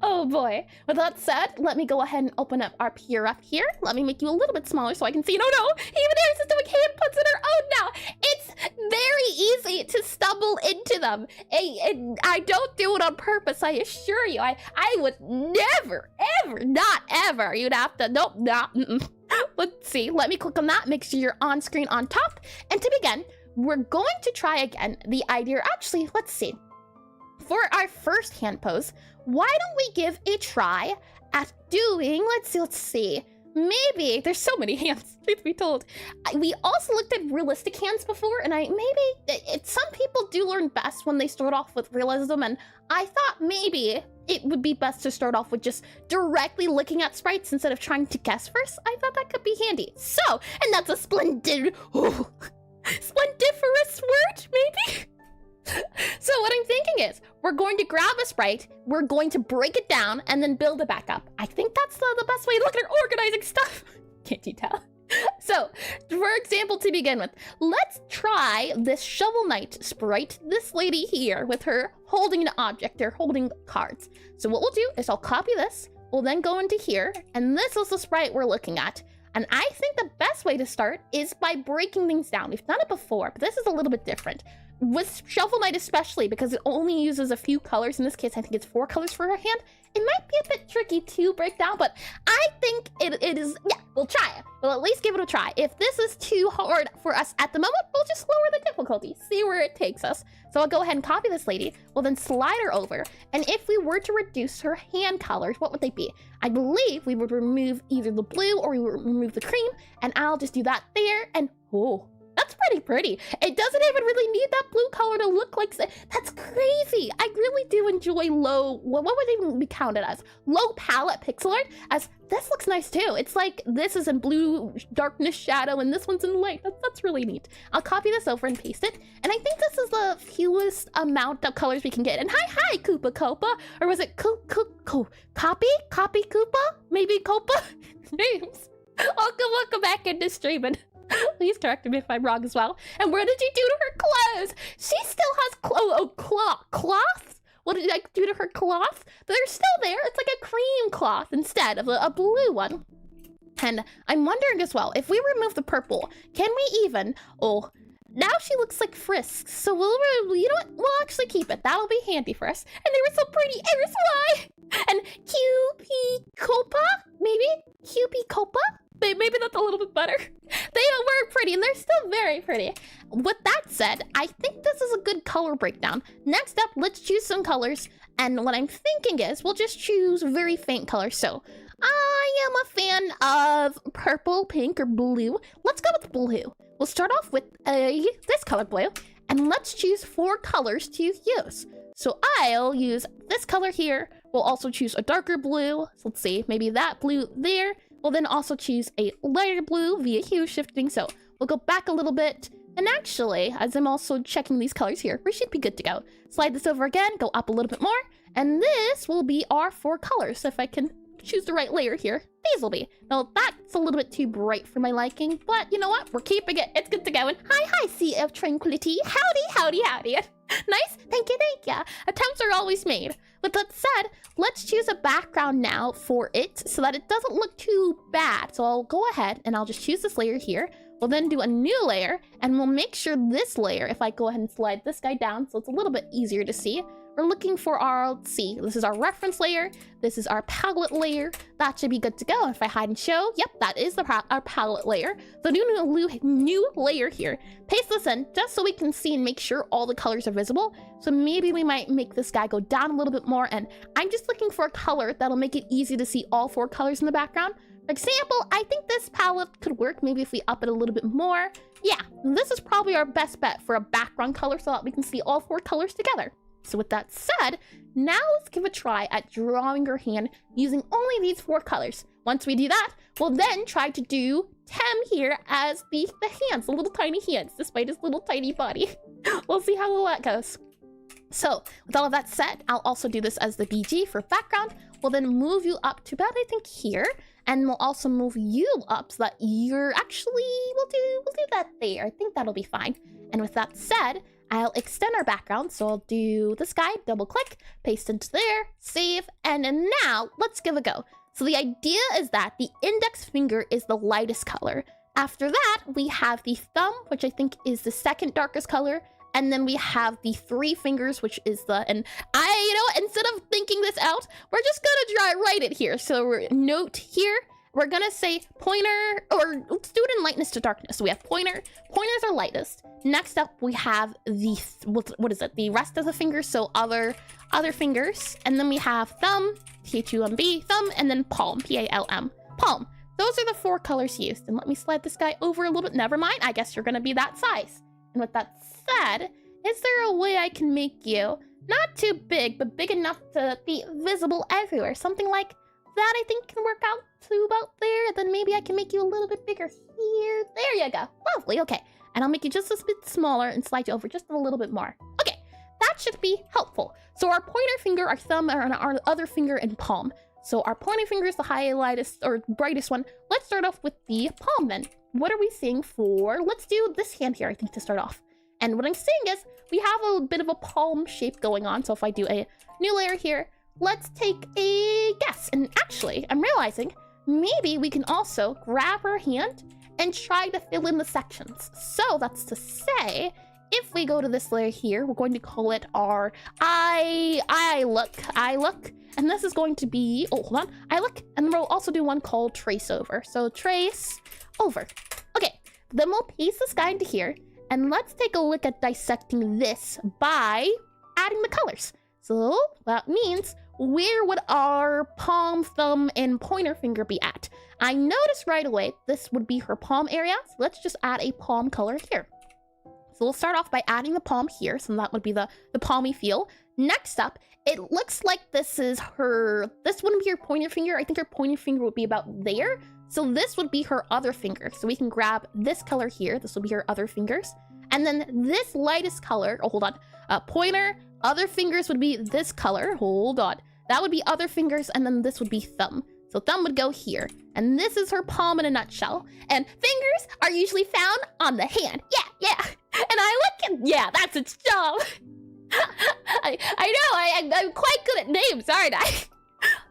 Oh boy. With that said, let me go ahead and open up our PRF here. Let me make you a little bit smaller so I can see. No, even Iris is doing hand puts in her own now. It's very easy to stumble into them. I don't do it on purpose, I assure you. I would never, ever, not ever. You'd have to, nope, not, Let's see, let me click on that, make sure you're on screen on top. And to begin, we're going to try again the idea, actually, let's see. For our first hand pose, why don't we give a try at doing, let's see, maybe, there's so many hands, truth be told. We also looked at realistic hands before, and some people do learn best when they start off with realism, and I thought maybe it would be best to start off with just directly looking at sprites instead of trying to guess first. I thought that could be handy. So, and that's a splendiferous word, maybe? So what I'm thinking is, we're going to grab a sprite, we're going to break it down, and then build it back up. I think that's the best way. Look at her organizing stuff. Can't you tell? So, for example, to begin with, let's try this Shovel Knight sprite, this lady here, with her holding an object, or holding cards. So what we'll do is I'll copy this, we'll then go into here, and this is the sprite we're looking at. And I think the best way to start is by breaking things down. We've done it before, but this is a little bit different. With Shovel Knight especially, because it only uses a few colors. In this case, I think it's 4 colors for her hand. It might be a bit tricky to break down, but I think it is, yeah, we'll try it. We'll at least give it a try. If this is too hard for us at the moment, we'll just lower the difficulty, see where it takes us. So I'll go ahead and copy this lady. We'll then slide her over. And if we were to reduce her hand colors, what would they be? I believe we would remove either the blue or we would remove the cream. And I'll just do that there. And oh, that's pretty. It doesn't even really need that blue color to look like, that's crazy. I really do enjoy low, what would they even be counted as? Low palette pixel art, as this looks nice too. It's like this is in blue, darkness, shadow, and this one's in light. That's really neat. I'll copy this over and paste it. And I think this is the fewest amount of colors we can get. And hi, Koopa Koopa. Or was it Copy Koopa? Maybe Koopa? Names. Welcome back into streaming. Please correct me if I'm wrong as well. And what did you do to her clothes? She still has cloth? What did I do to her cloth? They're still there. It's like a cream cloth instead of a blue one. And I'm wondering as well, if we remove the purple, can we even, now she looks like Frisk. So you know what? We'll actually keep it. That'll be handy for us. And they were so pretty. Iris, why? And Cupie Copa? Maybe? Cupie Copa? Maybe that's a little bit better. They were pretty, and they're still very pretty. With that said, I think this is a good color breakdown. Next up, let's choose some colors. And what I'm thinking is we'll just choose very faint colors. So I am a fan of purple, pink, or blue. Let's go with blue. We'll start off with this color blue, and let's choose 4 colors to use. So I'll use this color here. We'll also choose a darker blue. So let's see, maybe that blue there. We'll then also choose a lighter blue via hue shifting. So we'll go back a little bit. And actually, as I'm also checking these colors here, we should be good to go. Slide this over again, go up a little bit more. And this will be our 4 colors. So if I can choose the right layer here, these will be. Now that's a little bit too bright for my liking, but you know what? We're keeping it. It's good to go. And hi, Sea of Tranquility. Howdy. Nice. Thank you. Attempts are always made. With that said, let's choose a background now for it so that it doesn't look too bad. So I'll go ahead and I'll just choose this layer here. We'll then do a new layer, and we'll make sure this layer, if I go ahead and slide this guy down so it's a little bit easier to see, we're looking for our, let's see, this is our reference layer, this is our palette layer. That should be good to go. If I hide and show, yep, that is our palette layer. So new layer here. Paste this in just so we can see and make sure all the colors are visible. So maybe we might make this guy go down a little bit more, and I'm just looking for a color that'll make it easy to see all 4 colors in the background. For example, I think this palette could work maybe if we up it a little bit more. Yeah, this is probably our best bet for a background color so that we can see all 4 colors together. So with that said, now let's give a try at drawing our hand using only these 4 colors. Once we do that, we'll then try to do Tem here as the hands, the little tiny hands, despite his little tiny body. We'll see how well that goes. So with all of that said, I'll also do this as the BG for background. We'll then move you up to about, I think, here. And we'll also move you up so that you're actually, we'll do that there. I think that'll be fine. And with that said, I'll extend our background. So I'll do this guy, double click, paste into there, save. And now let's give a go. So the idea is that the index finger is the lightest color. After that, we have the thumb, which I think is the second darkest color. And then we have the 3 fingers, which is the, and instead of thinking this out, we're just gonna write it here. So we're note here, we're gonna say pointer, or let's do it in lightness to darkness. So we have pointer, pointers are lightest. Next up, we have the, what is it? The rest of the fingers, so other fingers. And then we have thumb, T-H-U-M-B, thumb, and then palm, P-A-L-M, palm. Those are the 4 colors used. And let me slide this guy over a little bit. Never mind, I guess you're gonna be that size. And with that said, is there a way I can make you not too big, but big enough to be visible everywhere? Something like that I think can work out to about there. Then maybe I can make you a little bit bigger here. There you go. Lovely. Okay. And I'll make you just a bit smaller and slide you over just a little bit more. Okay. That should be helpful. So our pointer finger, our thumb, and our other finger and palm. So our pointer finger is the highlightest or brightest one. Let's start off with the palm then. What are we seeing for? Let's do this hand here, I think, to start off. And what I'm seeing is we have a bit of a palm shape going on. So if I do a new layer here, let's take a guess. And actually, I'm realizing maybe we can also grab our hand and try to fill in the sections. So that's to say, if we go to this layer here, we're going to call it our eye look. And this is going to be, oh, hold on, eye look. And then we'll also do one called trace over. So trace over. Okay, then we'll paste this guy into here. And let's take a look at dissecting this by adding the colors. So that means, where would our palm, thumb, and pointer finger be at? I noticed right away this would be her palm area. So let's just add a palm color here. So we'll start off by adding the palm here. So that would be the palmy feel. Next up, it looks like this is her, this wouldn't be her pointer finger. I think her pointer finger would be about there. So this would be her other finger. So we can grab this color here. This will be her other fingers. And then this lightest color, oh, hold on, pointer, other fingers would be this color. Hold on. That would be other fingers, and then this would be thumb. So thumb would go here. And this is her palm in a nutshell. And fingers are usually found on the hand. Yeah. And I look at, yeah, that's its job. I know, I'm quite good at names, aren't I?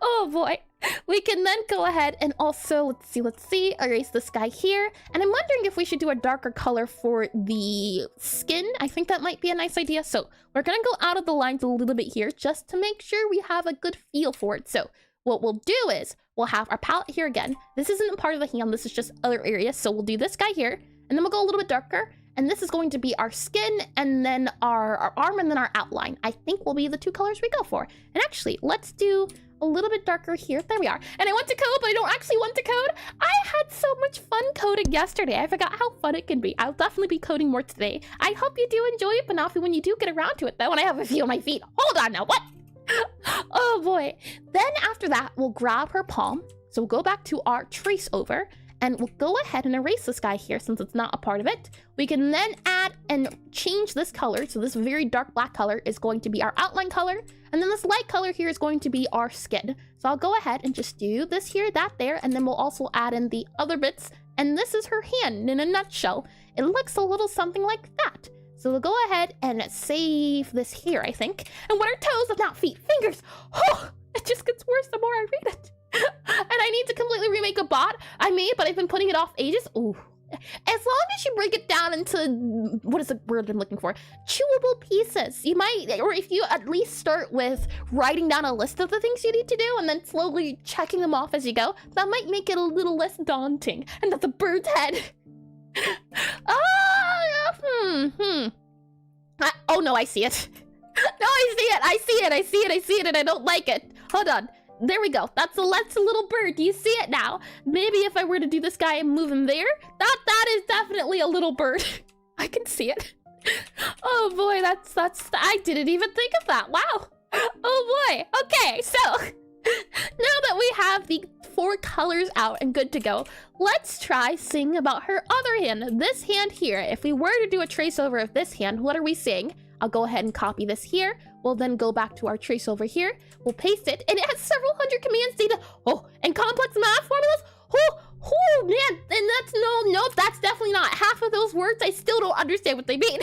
Oh boy. We can then go ahead and also, let's see, erase this guy here. And I'm wondering if we should do a darker color for the skin. I think that might be a nice idea. So we're gonna go out of the lines a little bit here just to make sure we have a good feel for it. So what we'll do is we'll have our palette here again. This isn't part of the hand, this is just other areas. So we'll do this guy here, and then we'll go a little bit darker. And this is going to be our skin, and then our arm, and then our outline. I think will be the 2 colors we go for. And actually, let's do a little bit darker here. There we are. And I want to code, but I don't actually want to code. I had so much fun coding yesterday. I forgot how fun it can be. I'll definitely be coding more today. I hope you do enjoy it, Banafi, when you do get around to it, though. And I have a few on my feet. Hold on now, what? Oh boy. Then after that, we'll grab her palm. So we'll go back to our trace over, and we'll go ahead and erase this guy here since it's not a part of it. We can then add and change this color. So this very dark black color is going to be our outline color. And then this light color here is going to be our skin. So I'll go ahead and just do this here, that there, and then we'll also add in the other bits. And this is her hand in a nutshell. It looks a little something like that. So we'll go ahead and save this here, I think. And what are toes if not feet? Fingers! Oh, it just gets worse the more I read it. And I need to completely remake a bot I made, but I've been putting it off ages. Ooh. As long as you break it down into, what is the word I'm looking for? Chewable pieces. You might, or if you at least start with writing down a list of the things you need to do and then slowly checking them off as you go, that might make it a little less daunting. And that's a bird's head. Oh no, I see it. No, I see it, and I don't like it. Hold on. There we go. That's a little bird. Do you see it now? Maybe if I were to do this guy and move him there, that is definitely a little bird. I can see it. Oh boy, I didn't even think of that. Wow. Oh boy. Okay, so now that we have the 4 colors out and good to go, let's try seeing about her other hand. This hand here, if we were to do a trace over of this hand, what are we seeing? I'll go ahead and copy this here. We'll then go back to our trace over here. We'll paste it, and it has several hundred commands, data, and complex math formulas. Oh man, and that's nope, that's definitely not. Half of those words, I still don't understand what they mean.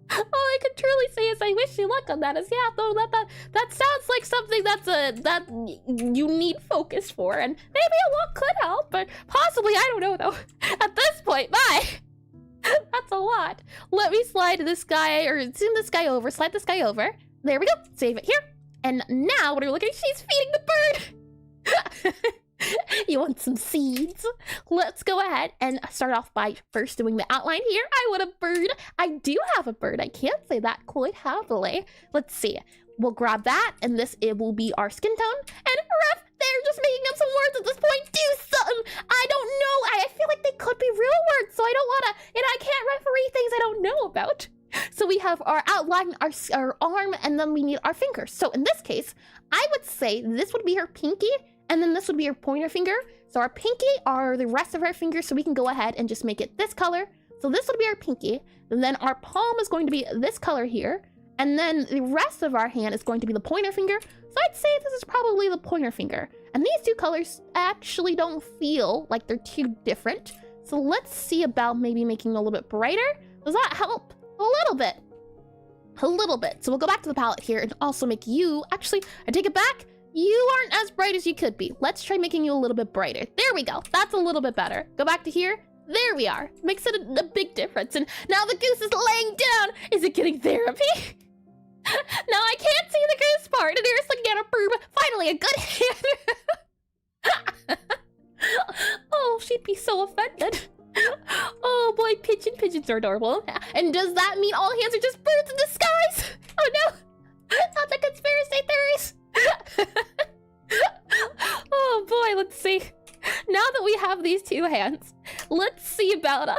All I can truly say is I wish you luck on that. Though that sounds like something that you need focus for, and maybe a lot could help, but possibly, I don't know though. At this point, bye. That's a lot. Let me slide this guy, or zoom this guy over, slide this guy over. There we go. Save it here. And now, what are we looking at? She's feeding the bird. You want some seeds? Let's go ahead and start off by first doing the outline here. I want a bird. I do have a bird. I can't say that quite happily. Let's see. We'll grab that, and it will be our skin tone. And ref, they're just making up some words at this point. Do something. I don't know. I feel like they could be real words, so I don't want to, and I can't referee things I don't know about. So we have our outline, our arm, and then we need our fingers. So in this case, I would say this would be her pinky, and then this would be her pointer finger. So our pinky are the rest of our fingers, so we can go ahead and just make it this color. So this would be our pinky, and then our palm is going to be this color here, and then the rest of our hand is going to be the pointer finger. So I'd say this is probably the pointer finger. And these 2 colors actually don't feel like they're too different. So let's see about maybe making it a little bit brighter. Does that help? A little bit. A little bit. So we'll go back to the palette here and also make you, actually, I take it back. You aren't as bright as you could be. Let's try making you a little bit brighter. There we go. That's a little bit better. Go back to here. There we are. Makes it a big difference. And now the goose is laying down. Is it getting therapy? Now I can't see the goose part, and there's looking at a bird. Finally, a good hand. Oh, she'd be so offended. Oh boy, pigeons are adorable. And does that mean all hands are just birds in disguise? Oh no, not the conspiracy theories. Oh boy, let's see. Now that we have these 2 hands, let's see about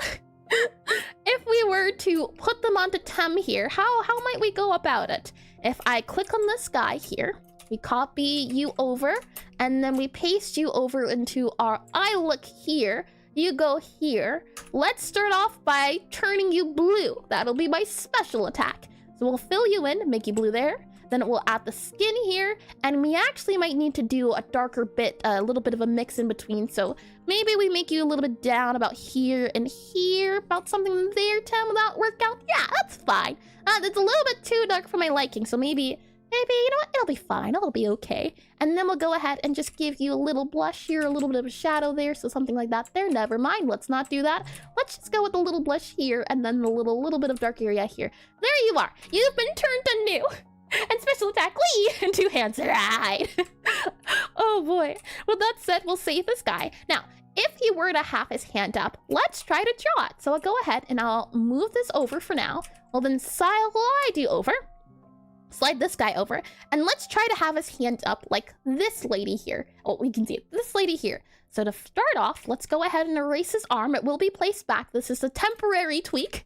if we were to put them onto Tem here, how might we go about it? If I click on this guy here, we copy you over, and then we paste you over into our eye look here. You go here. Let's start off by turning you blue. That'll be my special attack. So we'll fill you in, make you blue there. Then we'll add the skin here, and we actually might need to do a darker bit, a little bit of a mix in between. So maybe we make you a little bit down about here and here, about something there, Tim. Will that work out? Yeah, that's fine. It's a little bit too dark for my liking, so maybe, you know what? It'll be fine. It'll be okay. And then we'll go ahead and just give you a little blush here, a little bit of a shadow there, so something like that there. Never mind. Let's not do that. Let's just go with a little blush here, and then a little bit of dark area here. There you are. You've been turned anew. And special attack, Lee, and 2 hands, right? Oh Oh boy. With that said, we'll save this guy. Now, if he were to have his hand up, let's try to draw it. So I'll go ahead and I'll move this over for now. We'll then slide you over. Slide this guy over. And let's try to have his hand up like this lady here. Oh, we can see it. This lady here. So to start off, let's go ahead and erase his arm. It will be placed back. This is a temporary tweak.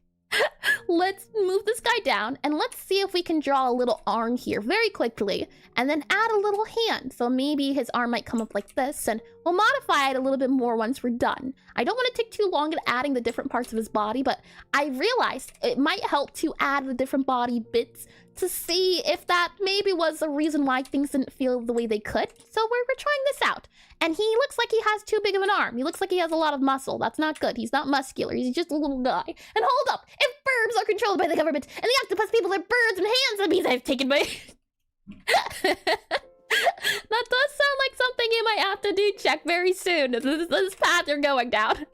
Let's move this guy down and let's see if we can draw a little arm here very quickly and then add a little hand. So maybe his arm might come up like this and we'll modify it a little bit more once we're done. I don't want to take too long in adding the different parts of his body, but I realized it might help to add the different body bits to see if that maybe was the reason why things didn't feel the way they could. So we're trying this out. And he looks like he has too big of an arm. He looks like he has a lot of muscle. That's not good. He's not muscular. He's just a little guy. And hold up! If birds are controlled by the government and the octopus people are birds and hands, that means I've taken my... That does sound like something you might have to do check very soon. This path you're going down.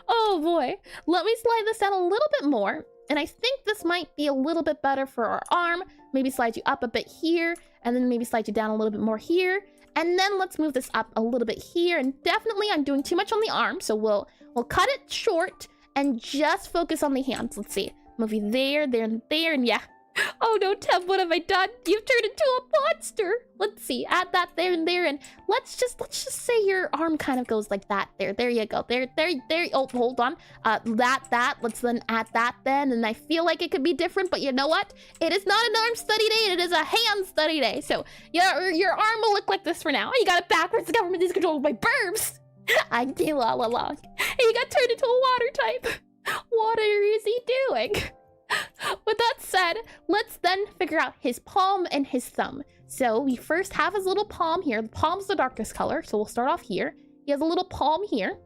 Oh boy. Let me slide this down a little bit more. And I think this might be a little bit better for our arm. Maybe slide you up a bit here. And then maybe slide you down a little bit more here. And then let's move this up a little bit here. And definitely I'm doing too much on the arm. So we'll cut it short and just focus on the hands. Let's see. Move you there, there, and there. And yeah. Oh no, Teb, what have I done? You've turned into a monster. Let's see. Add that there and there. And let's just say your arm kind of goes like that. There you go. There. Oh, hold on. That. Let's then add that then. And I feel like it could be different, but you know what? It is not an arm study day. It is a hand study day. So yeah, your arm will look like this for now. You got it backwards. The government is controlled by burbs. I knew all along. And you got turned into a water type. What is he doing? With that said, let's then figure out his palm and his thumb. So we first have his little palm here. The palm's the darkest color, so we'll start off here. He has a little palm here.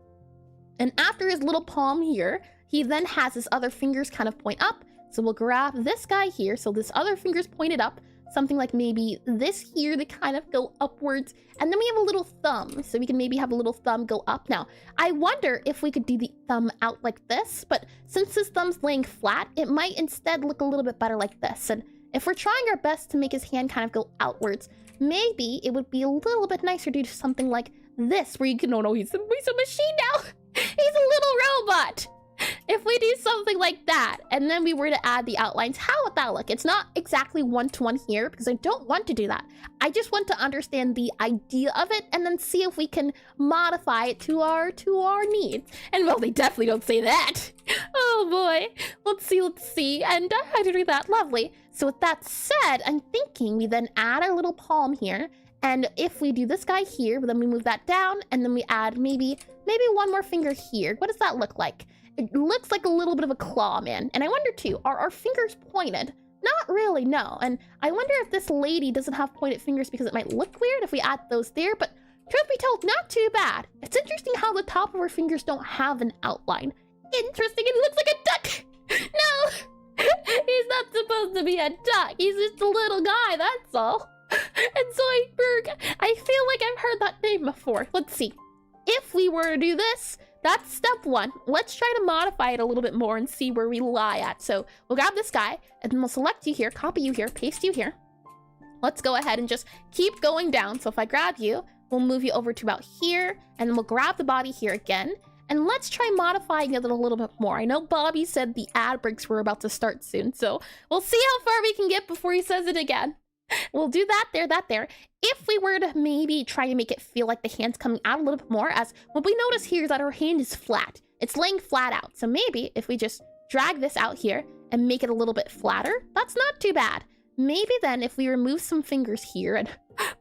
And after his little palm here, he then has his other fingers kind of point up. So we'll grab this guy here. So this other finger's pointed up. Something like maybe this here, they kind of go upwards. And then we have a little thumb. So we can maybe have a little thumb go up. Now, I wonder if we could do the thumb out like this. But since his thumb's laying flat, it might instead look a little bit better like this. And if we're trying our best to make his hand kind of go outwards, maybe it would be a little bit nicer to do something like this. Where you can, oh no, he's a machine now. He's a little robot. If we do something like that, and then we were to add the outlines, how would that look? It's not exactly one-to-one here, because I don't want to do that. I just want to understand the idea of it, and then see if we can modify it to our needs. And well, they definitely don't say that. Oh boy. Let's see. And I did that. Lovely. So with that said, I'm thinking we then add our little palm here. And if we do this guy here, then we move that down, and then we add maybe one more finger here. What does that look like? It looks like a little bit of a claw, man. And I wonder too, are our fingers pointed? Not really, no. And I wonder if this lady doesn't have pointed fingers because it might look weird if we add those there, but truth be told, not too bad. It's interesting how the top of her fingers don't have an outline. Interesting, it looks like a duck. No, he's not supposed to be a duck. He's just a little guy, that's all. And Zoidberg, I feel like I've heard that name before. Let's see. If we were to do this, that's step one. Let's try to modify it a little bit more and see where we lie at. So we'll grab this guy and then we'll select you here, copy you here, paste you here. Let's go ahead and just keep going down. So if I grab you, we'll move you over to about here and then we'll grab the body here again. And let's try modifying it a little bit more. I know Bobby said the ad breaks were about to start soon, so we'll see how far we can get before he says it again. We'll do that there. If we were to maybe try to make it feel like the hand's coming out a little bit more, as what we notice here is that her hand is flat. It's laying flat out. So maybe if we just drag this out here and make it a little bit flatter, that's not too bad. Maybe then if we remove some fingers here, and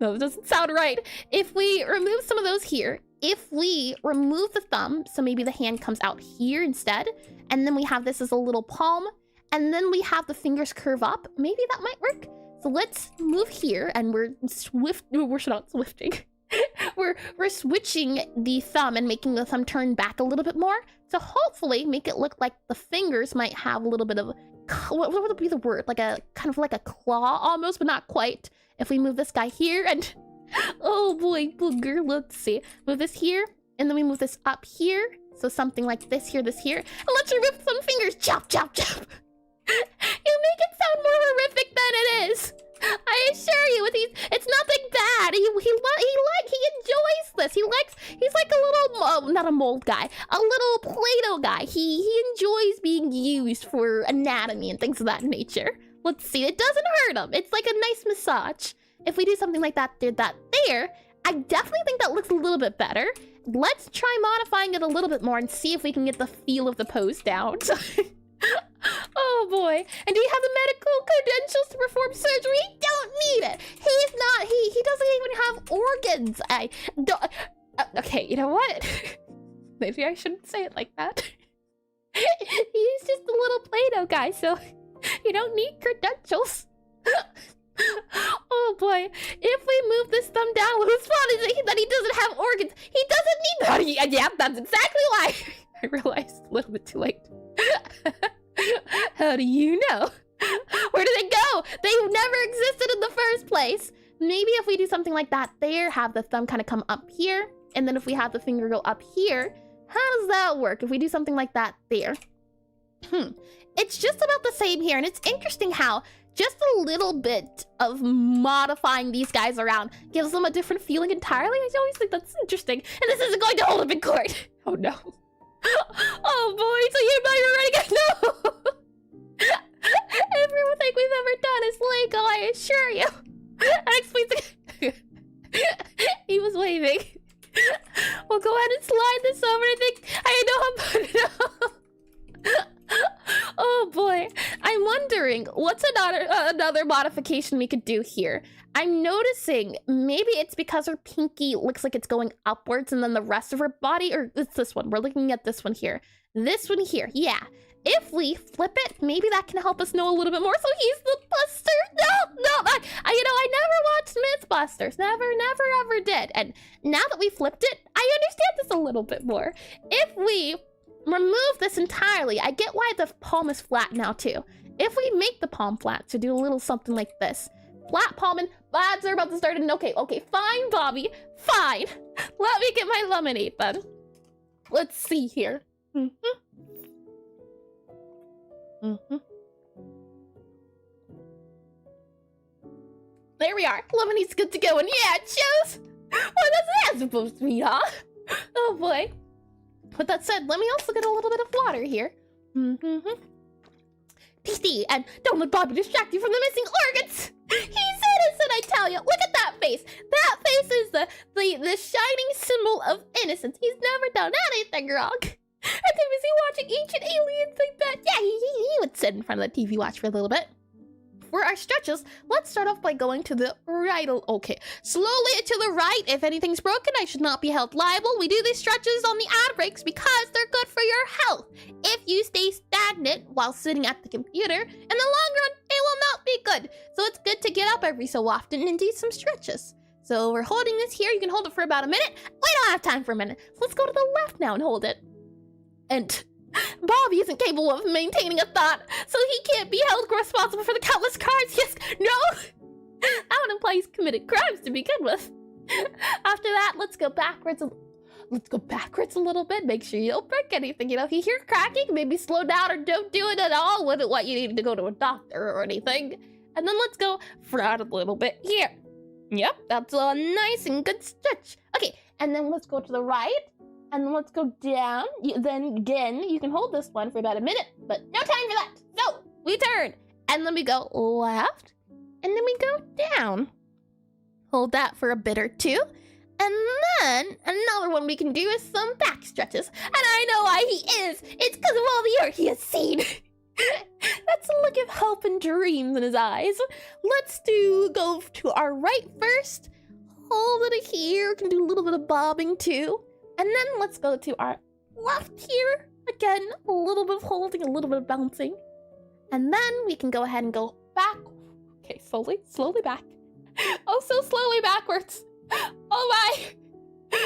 no, it doesn't sound right. If we remove some of those here, if we remove the thumb, so maybe the hand comes out here instead, and then we have this as a little palm, and then we have the fingers curve up, maybe that might work. So let's move here, and we're not swifting. we're switching the thumb and making the thumb turn back a little bit more to hopefully make it look like the fingers might have a little bit of, what would be the word? Like a kind of like a claw almost, but not quite. If we move this guy here and oh boy, booger, let's see. Move this here, and then we move this up here. So something like this here, and let's remove some fingers. Chop, chop, chop. You make it sound more horrific than it is. I assure you, it's nothing bad. He not a mold guy, a little Play-Doh guy. He enjoys being used for anatomy and things of that nature. Let's see, it doesn't hurt him. It's like a nice massage. If we do something like that, there, I definitely think that looks a little bit better. Let's try modifying it a little bit more and see if we can get the feel of the pose down. Oh boy. And do you have the medical credentials to perform surgery? You don't need it. He doesn't even have organs. I don't, okay, you know what? Maybe I shouldn't say it like that. He's just a little Play-Doh guy, so you don't need credentials. Oh boy. If we move this thumb down, whose fault is it that he doesn't have organs? He doesn't need that. Yeah, that's exactly why. I realized a little bit too late. How do you know? Where did they go? They never existed in the first place. Maybe if we do something like that there, have the thumb kind of come up here, and then if we have the finger go up here, how does that work? If we do something like that there. It's just about the same here, and it's interesting how just a little bit of modifying these guys around gives them a different feeling entirely. I always think that's interesting. And this isn't going to hold up in court. Oh no. Oh boy, so you know you're ready to go. Everything we've ever done is legal, I assure you. That explains He was waving. We'll go ahead and slide this over. I think I know how to put it up. Oh boy, I'm wondering what's another modification we could do here. I'm noticing maybe it's because her pinky looks like it's going upwards and then the rest of her body, or it's this one. We're looking at this one here. This one here, yeah. If we flip it, maybe that can help us know a little bit more. So he's the Buster. No, I never watched Mythbusters. Never, ever did. And now that we flipped it, I understand this a little bit more. If we remove this entirely, I get why the palm is flat now too. If we make the palm flat, so do a little something like this. Flat palm and ads are about to start and okay, fine, Bobby, fine. Let me get my lemonade then. Let's see here. There we are. Lemonade's good to go, and yeah, it shows. Well, that's that supposed to be, huh? Oh boy. With that said, let me also get a little bit of water here. Tasty, and don't let Bobby distract you from the missing organs. He's innocent, I tell you. Look at that face. That face is the shining symbol of innocence. He's never done anything wrong. I'm too busy watching Ancient Aliens like that. Yeah, he would sit in front of the TV watch for a little bit. For our stretches, let's start off by going to the right. Okay, slowly to the right. If anything's broken, I should not be held liable. We do these stretches on the ad breaks because they're good for your health. If you stay stagnant while sitting at the computer, in the long run, it will not be good. So it's good to get up every so often and do some stretches. So we're holding this here. You can hold it for about a minute. We don't have time for a minute. So let's go to the left now and hold it. And Bobby isn't capable of maintaining a thought, so he can't be held responsible for the countless crimes. Yes, no! That would imply he's committed crimes to begin with. After that, let's go backwards a little bit. Make sure you don't break anything. You know, if you hear cracking, maybe slow down or don't do it at all. Wouldn't want you need to go to a doctor or anything. And then let's go front a little bit here. Yep, that's a nice and good stretch. Okay, and then let's go to the right. And then let's go down. Then again, you can hold this one for about a minute, but no time for that. So we turn, and then we go left, and then we go down. Hold that for a bit or two. And then another one we can do is some back stretches. And I know why he is. It's because of all the art he has seen. That's a look of hope and dreams in his eyes. Let's go to our right first. Hold it here. Can do a little bit of bobbing too. And then let's go to our left here. Again, a little bit of holding, a little bit of bouncing. And then we can go ahead and go back. Okay, slowly back. Oh, so slowly backwards. Oh my. And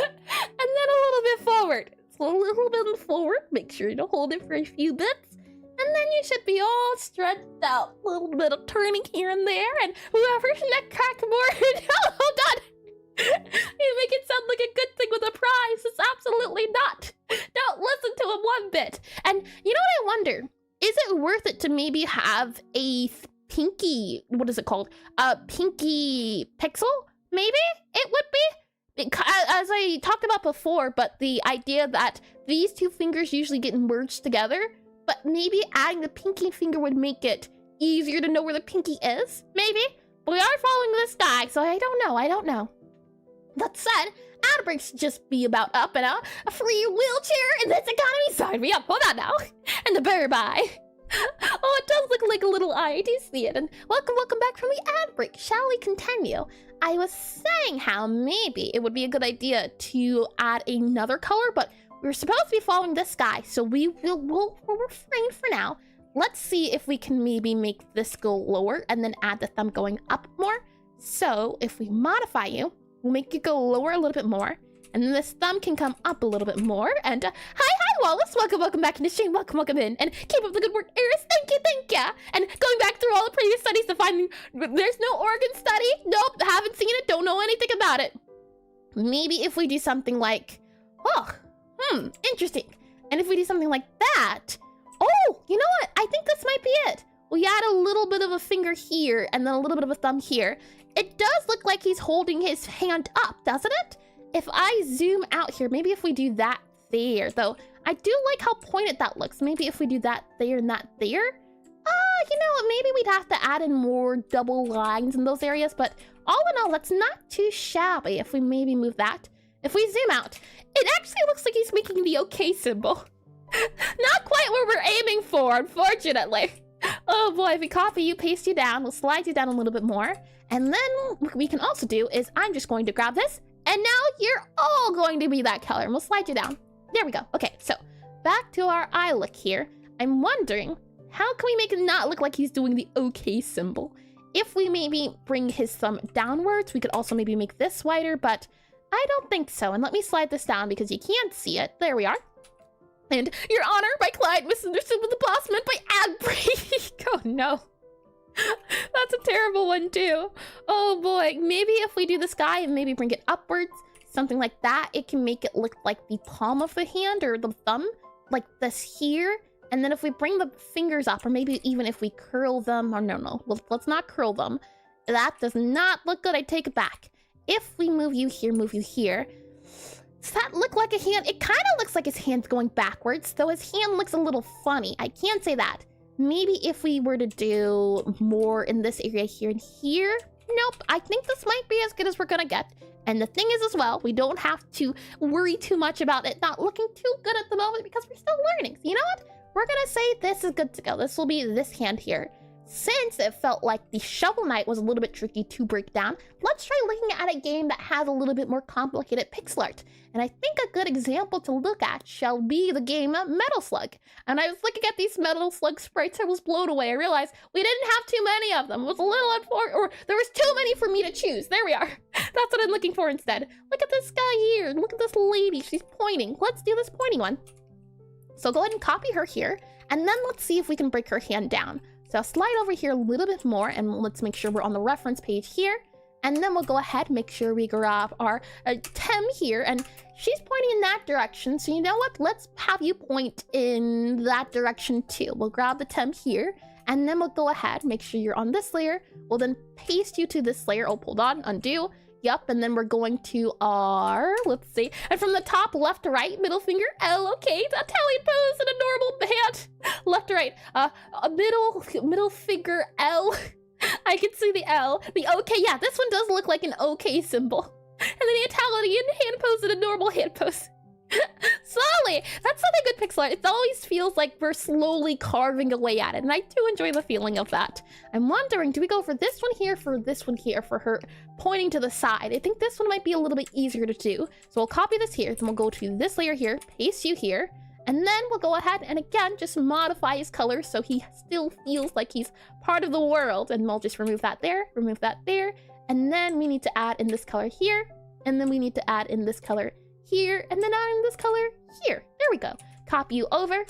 then a little bit forward. So a little bit forward. Make sure you don't hold it for a few bits. And then you should be all stretched out. A little bit of turning here and there. And whoever's neck crack more. Oh, hold on. You make it sound like a good thing with a prize. It's absolutely not. Don't listen to him one bit. And you know what I wonder? Is it worth it to maybe have a pinky, what is it called? A pinky pixel? Maybe it would be. Because as I talked about before, but the idea that these two fingers usually get merged together, but maybe adding the pinky finger would make it easier to know where the pinky is, maybe? But we are following this guy, so I don't know. That said, Aseprite should just be about up and out, a free wheelchair in this economy. Sign me up, hold on now. And the bear bye. Oh, it does look like a little eye. I do see it. And welcome back from the ad break. Shall we continue? I was saying how maybe it would be a good idea to add another color, but we're supposed to be following this guy, so we'll refrain for now. Let's see if we can maybe make this go lower and then add the thumb going up more. So if we modify you, we'll make you go lower a little bit more, and then this thumb can come up a little bit more. And hi Wallace, welcome back in the stream, welcome in, and keep up the good work, Eris, thank you. And going back through all the previous studies to find there's no organ study. Nope, haven't seen it, don't know anything about it. Maybe if we do something like, interesting. And if we do something like that, oh, you know what? I think this might be it. We add a little bit of a finger here and then a little bit of a thumb here. It does look like he's holding his hand up, doesn't it? If I zoom out here, maybe if we do that there, though, I do like how pointed that looks. Maybe if we do that there and that there. You know what? Maybe we'd have to add in more double lines in those areas, but all in all, that's not too shabby if we maybe move that. If we zoom out, it actually looks like he's making the OK symbol. Not quite what we're aiming for, unfortunately. Oh boy, if we copy you, paste you down, we'll slide you down a little bit more. And then what we can also do is I'm just going to grab this, and now you're all going to be that color, and we'll slide you down. There we go. Okay, so back to our eye look here. I'm wondering, how can we make it not look like he's doing the OK symbol? If we maybe bring his thumb downwards, we could also maybe make this wider, but I don't think so. And let me slide this down because you can't see it. There we are. And Your Honor, my client misunderstood what the boss meant by ad break. Oh no. That's a terrible one too. Oh boy, maybe if we do this guy and maybe bring it upwards, something like that, it can make it look like the palm of the hand or the thumb, like this here. And then if we bring the fingers up, or maybe even if we curl them, or no, let's not curl them. That does not look good, I take it back. If we move you here, does that look like a hand? It kind of looks like his hand's going backwards, though his hand looks a little funny. I can't say that. Maybe if we were to do more in this area here and here. Nope, I think this might be as good as we're gonna get. And the thing is as well, we don't have to worry too much about it not looking too good at the moment because we're still learning. So you know what? We're gonna say this is good to go. This will be this hand here. Since it felt like the Shovel Knight was a little bit tricky to break down, let's try looking at a game that has a little bit more complicated pixel art. And I think a good example to look at shall be the game Metal Slug. And I was looking at these Metal Slug sprites, I was blown away. I realized we didn't have too many of them. It was a little unfortunate, or there was too many for me to choose. There we are. That's what I'm looking for instead. Look at this guy here. Look at this lady. She's pointing. Let's do this pointing one. So go ahead and copy her here. And then let's see if we can break her hand down. So I'll slide over here a little bit more, and let's make sure we're on the reference page here. And then we'll go ahead, make sure we grab our Tem here, and she's pointing in that direction. So you know what? Let's have you point in that direction too. We'll grab the Tem here, and then we'll go ahead, make sure you're on this layer. We'll then paste you to this layer. Oh, hold on, undo. Yup, and then we're going to our, let's see, and from the top, left to right, middle finger, L, okay, Italian pose in a normal hand, left to right, a middle finger, L, I can see the L, the okay, yeah, this one does look like an okay symbol, and then the Italian hand pose in a normal hand pose. Slowly, that's something good pixel art. It always feels like we're slowly carving away at it, and I do enjoy the feeling of that. I'm wondering, do we go for this one here, for this one here, for her pointing to the side? I think this one might be a little bit easier to do. So we'll copy this here, then we'll go to this layer here, paste you here, and then we'll go ahead and again, just modify his color so he still feels like he's part of the world. And we'll just remove that there, and then we need to add in this color here, and then we need to add in this color here, and then add in this color here. There we go. Copy you over,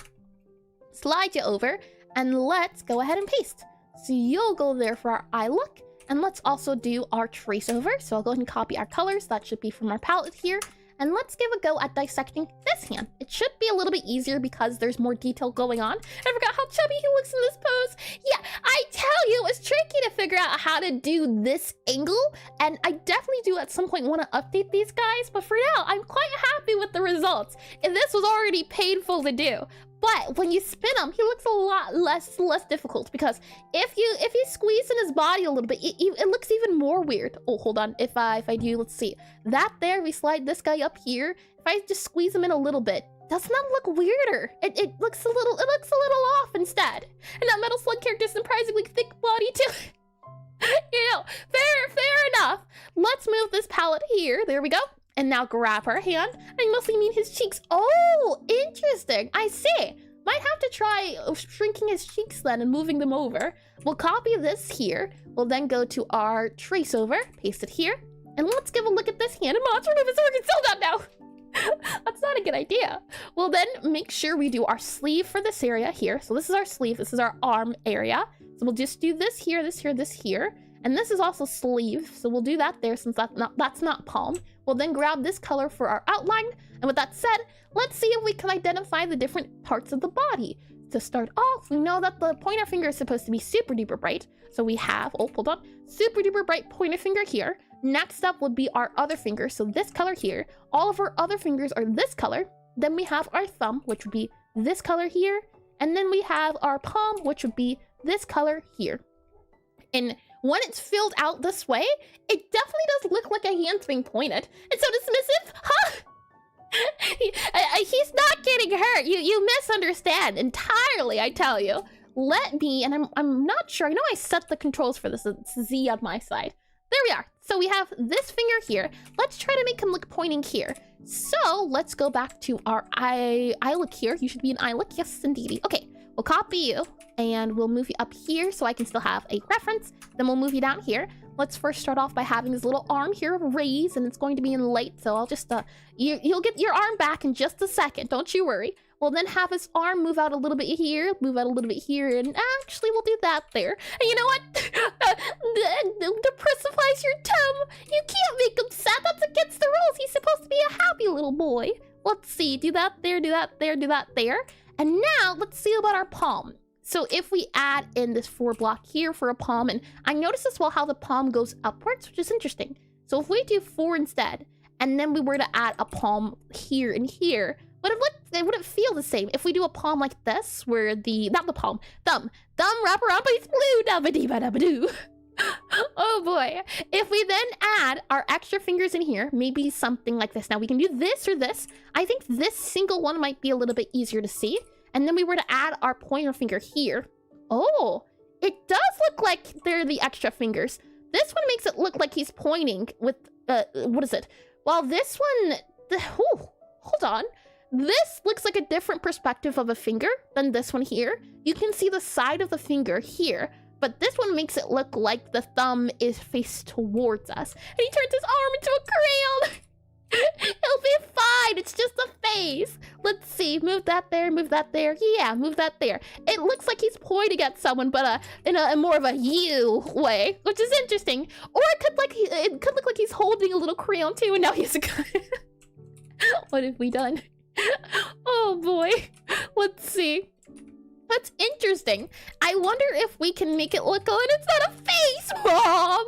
slide you over, and let's go ahead and paste. So you'll go there for our eye look, and let's also do our trace over. So I'll go ahead and copy our colors. That should be from our palette here. And let's give a go at dissecting this hand. It should be a little bit easier because there's more detail going on. I forgot how chubby he looks in this pose. Yeah, I tell you, it was tricky to figure out how to do this angle. And I definitely do at some point want to update these guys. But for now, I'm quite happy with the results. And this was already painful to do. But when you spin him, he looks a lot less difficult because if you squeeze in his body a little bit, it looks even more weird. Oh, hold on. If I do, let's see. That there, we slide this guy up here. If I just squeeze him in a little bit, doesn't that look weirder? It looks a little off instead. And that Metal Slug character is surprisingly thick body too. You know, fair enough. Let's move this palette here. There we go. And now grab her hand. I mostly mean his cheeks. Oh, interesting. I see. Might have to try shrinking his cheeks then and moving them over. We'll copy this here. We'll then go to our trace over, paste it here. And let's give a look at this hand. And let's remove his organ cell down now. That's not a good idea. We'll then make sure we do our sleeve for this area here. So this is our sleeve. This is our arm area. So we'll just do this here, this here, this here. And this is also sleeve, so we'll do that there since that's not palm. We'll then grab this color for our outline. And with that said, let's see if we can identify the different parts of the body. To start off, we know that the pointer finger is supposed to be super duper bright. So we have, oh, hold on, super duper bright pointer finger here. Next up would be our other finger, so this color here. All of our other fingers are this color. Then we have our thumb, which would be this color here. And then we have our palm, which would be this color here. And when it's filled out this way, it definitely does look like a hand's being pointed. It's so dismissive, huh? He's not getting hurt. You misunderstand entirely, I tell you. Let me, and I'm not sure. I know I set the controls for this. It's Z on my side. There we are. So we have this finger here. Let's try to make him look pointing here. So let's go back to our eye look here. You should be an eye look. Yes, indeedy. Okay. We'll copy you and we'll move you up here so I can still have a reference. Then we'll move you down here. Let's first start off by having his little arm here raised, and it's going to be in light. So I'll just, you'll get your arm back in just a second. Don't you worry. We'll then have his arm move out a little bit here, move out a little bit here, and actually we'll do that there. And you know what? Depressifies your tongue. You can't make him sad. That's against the rules. He's supposed to be a happy little boy. Let's see. Do that there, do that there, do that there. And now let's see about our palm. So if we add in this 4 block here for a palm, and I noticed as well how the palm goes upwards, which is interesting. So if we do 4 instead, and then we were to add a palm here and here, it wouldn't feel the same. If we do a palm like this, where not the palm, thumb wrap around, but it's blue, dabba-dee-ba-dabba-doo. Oh boy. If we then add our extra fingers in here, maybe something like this. Now we can do this or this. I think this single one might be a little bit easier to see. And then we were to add our pointer finger here. Oh, it does look like they're the extra fingers. This one makes it look like he's pointing with, what is it? While this one, hold on. This looks like a different perspective of a finger than this one here. You can see the side of the finger here. But this one makes it look like the thumb is faced towards us. And he turns his arm into a crayon. He'll be fine. It's just a face. Let's see. Move that there. Move that there. Yeah, move that there. It looks like he's pointing at someone, but in a more of a you way, which is interesting. Or it could look like he's holding a little crayon too, and now he has a gun. What have we done? Oh boy. Let's see. That's interesting. I wonder if we can make it look, oh, and it's not a face, Mom!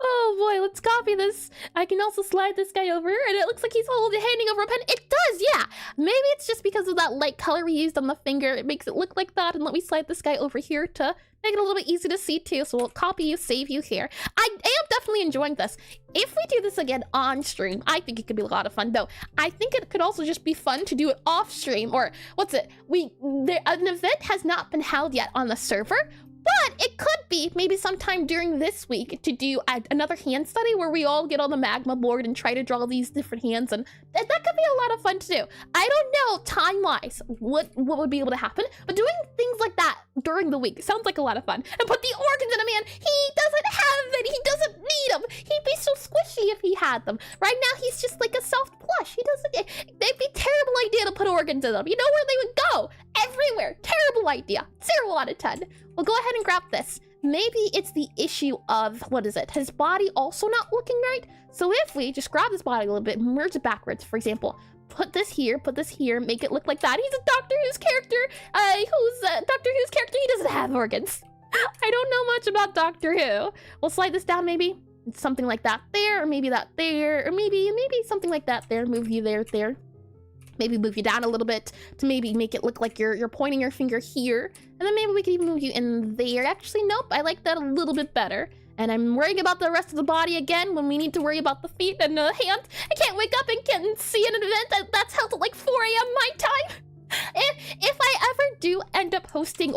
Oh boy, let's copy this. I can also slide this guy over, and it looks like he's handing over a pen. It does, yeah! Maybe it's just because of that light color we used on the finger. It makes it look like that, and let me slide this guy over here to make it a little bit easy to see too. So we'll copy you, save you here. I am definitely enjoying this. If we do this again on stream, I think it could be a lot of fun though. I think it could also just be fun to do it off stream, or what's it? An event has not been held yet on the server, but it could be maybe sometime during this week to do another hand study where we all get on the magma board and try to draw these different hands, and that could be a lot of fun to do. I don't know time-wise what would be able to happen, but doing things like that during the week sounds like a lot of fun. And put the organs in a man. He doesn't have any. He doesn't need them. He'd be so squishy if he had them. Right now, he's just like a soft plush. He doesn't. They'd be a terrible idea to put organs in them. You know where they would go? Everywhere. Terrible idea. 0 out of 10. We'll go ahead and grab this. maybe it's the issue of, what is it? His body also not looking right? So if we just grab this body a little bit, merge it backwards, for example, put this here, make it look like that. He's a Doctor Who's character, Doctor Who's character, he doesn't have organs. I don't know much about Doctor Who. We'll slide this down maybe. Something like that there, or maybe that there, or maybe something like that there. Move you there. Maybe move you down a little bit to maybe make it look like you're pointing your finger here. And then maybe we can even move you in there. Actually, nope, I like that a little bit better. And I'm worrying about the rest of the body again when we need to worry about the feet and the hand. I can't wake up and can see an event that's held at like 4 a.m. my time. If I ever do end up hosting,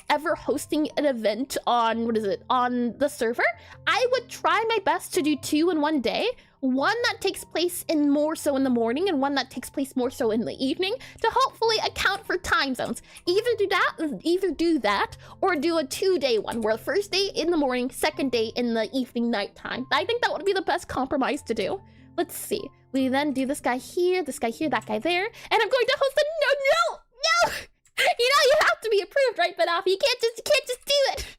ever hosting an event on, on the server, I would try my best to do 2 in one day. One that takes place more so in the morning and one that takes place more so in the evening to hopefully account for time zones. Either do that or do a 2-day one where the first day in the morning, second day in the evening nighttime. I think that would be the best compromise to do. Let's see. We then do this guy here, that guy there, and I'm going to host a no! You know you have to be approved, right, Banafi? You can't just do it.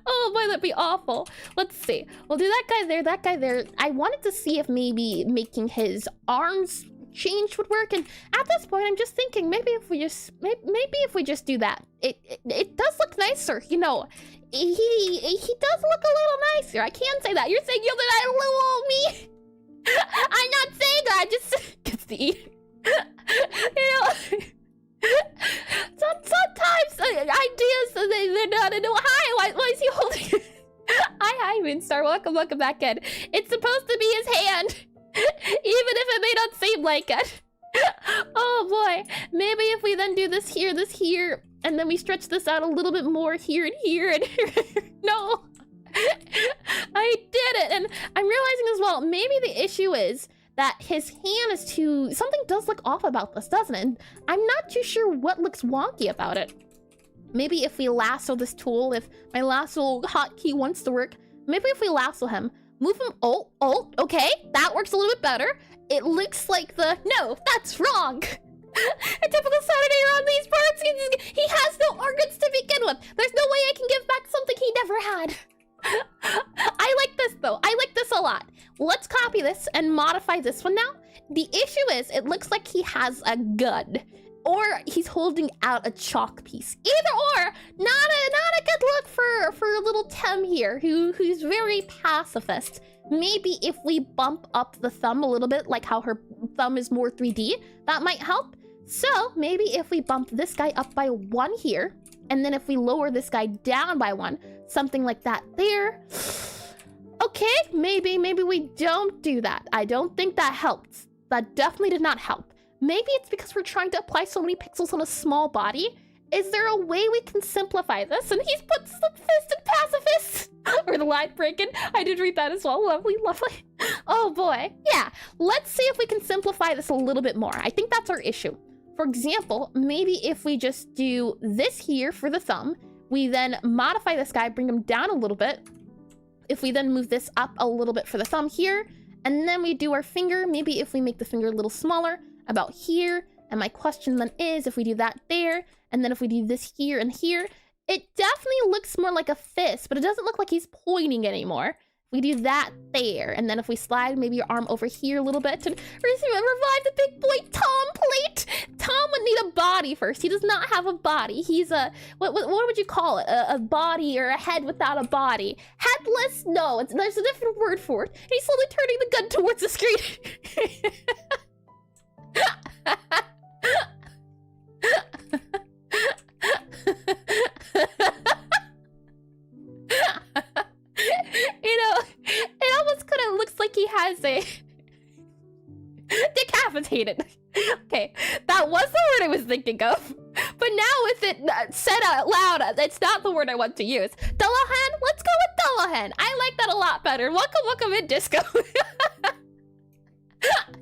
Oh boy, that'd be awful. Let's see. We'll do that guy there. I wanted to see if maybe making his arms change would work, and at this point, I'm just thinking maybe if we just do that, it does look nicer. You know, he does look a little nicer. I can say that. You're saying you're that little me. I'm not saying that. I just gets to eat. You know. Sometimes ideas they're not in. Hi, why is he holding? Hi, Moonstar. Welcome back in. It's supposed to be his hand, even if it may not seem like it. Oh boy. Maybe if we then do this here, and then we stretch this out a little bit more here and here. No. I did it, and I'm realizing as well, maybe the issue is that his hand is too... Something does look off about this, doesn't it? And I'm not too sure what looks wonky about it. Maybe if we lasso this tool, if my lasso hotkey wants to work, maybe if we lasso him, move him... Oh, okay, that works a little bit better. It looks like the... No, that's wrong. A typical Saturday around these parts, he has no organs to begin with. There's no way I can give back something he never had. I like this though. I like this a lot. Let's copy this and modify this one now. The issue is it looks like he has a gun or he's holding out a chalk piece. Either or, not a good look for little Tem here who's very pacifist. Maybe if we bump up the thumb a little bit, like how her thumb is more 3D, that might help. So maybe if we bump this guy up by 1 here, and then if we lower this guy down by 1, something like that there. Okay, maybe we don't do that. I don't think that helped. That definitely did not help. Maybe it's because we're trying to apply so many pixels on a small body. Is there a way we can simplify this? And he's put some fist and pacifist. Or the line breaking. I did read that as well. Lovely. Oh boy. Yeah, let's see if we can simplify this a little bit more. I think that's our issue. For example, maybe if we just do this here for the thumb, we then modify this guy, bring him down a little bit. If we then move this up a little bit for the thumb here, and then we do our finger, maybe if we make the finger a little smaller, about here. And my question then is, if we do that there, and then if we do this here and here, it definitely looks more like a fist, but it doesn't look like he's pointing anymore. We do that there, and then if we slide maybe your arm over here a little bit and revive the big boy Tom plate. Tom would need a body first. He does not have a body. He's a what would you call it? A body or a head without a body. Headless? No, there's a different word for it. And he's slowly turning the gun towards the screen. You know, it almost kind of looks like he has a decapitated. Okay, that was the word I was thinking of, but now with it said out loud, it's not the word I want to use. Dullahan? Let's go with Dullahan. I like that a lot better. Welcome in, Disco.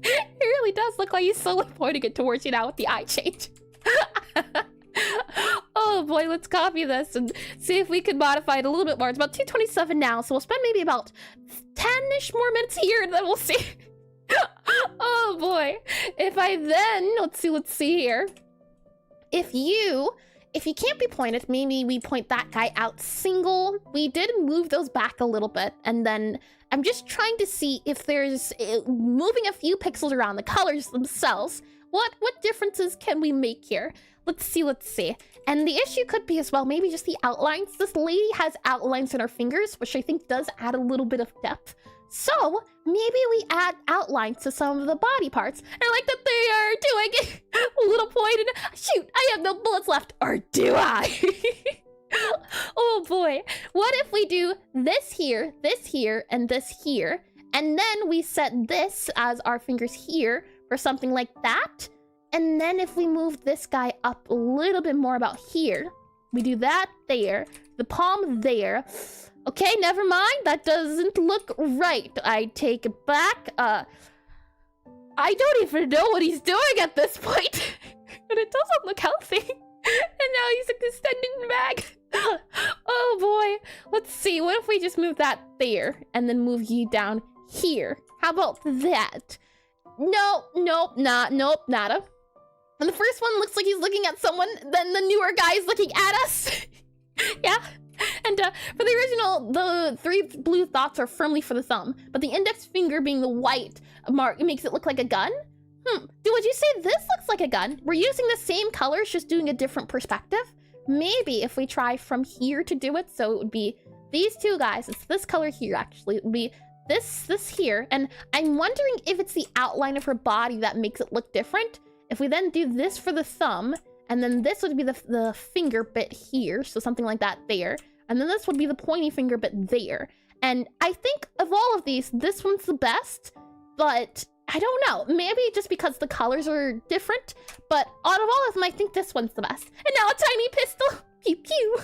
It really does look like he's slowly pointing it towards you now with the eye change. Oh boy, let's copy this and see if we can modify it a little bit more. It's about 2:27 now, so we'll spend maybe about 10-ish more minutes here and then we'll see. Oh boy. If I then, let's see here. If you if he can't be pointed, maybe we point that guy out single. We did move those back a little bit, and then I'm just trying to see if there's moving a few pixels around the colors themselves. What differences can we make here? Let's see. And the issue could be as well, maybe just the outlines. This lady has outlines in her fingers, which I think does add a little bit of depth. So maybe we add outlines to some of the body parts. I like that they are doing a little point and shoot, I have no bullets left. Or do I? Oh boy. What if we do this here, and this here, and then we set this as our fingers here for something like that? And then if we move this guy up a little bit more about here, we do that there, the palm there. Okay, never mind. That doesn't look right. I take it back. I don't even know what he's doing at this point. But it doesn't look healthy. And now he's extending back. Oh boy. Let's see. What if we just move that there and then move you down here? How about that? Nope, nada. And the first one looks like he's looking at someone, then the newer guy is looking at us. Yeah. And for the original, the 3 blue dots are firmly for the thumb, but the index finger being the white mark, it makes it look like a gun. Would you say this looks like a gun? We're using the same colors, just doing a different perspective. Maybe if we try from here to do it, so it would be these 2 guys. It's this color here, actually. It would be this here. And I'm wondering if it's the outline of her body that makes it look different. If we then do this for the thumb, and then this would be the finger bit here, so something like that there. And then this would be the pointy finger bit there. And I think of all of these, this one's the best, but I don't know. Maybe just because the colors are different, but out of all of them, I think this one's the best. And now a tiny pistol. Pew pew.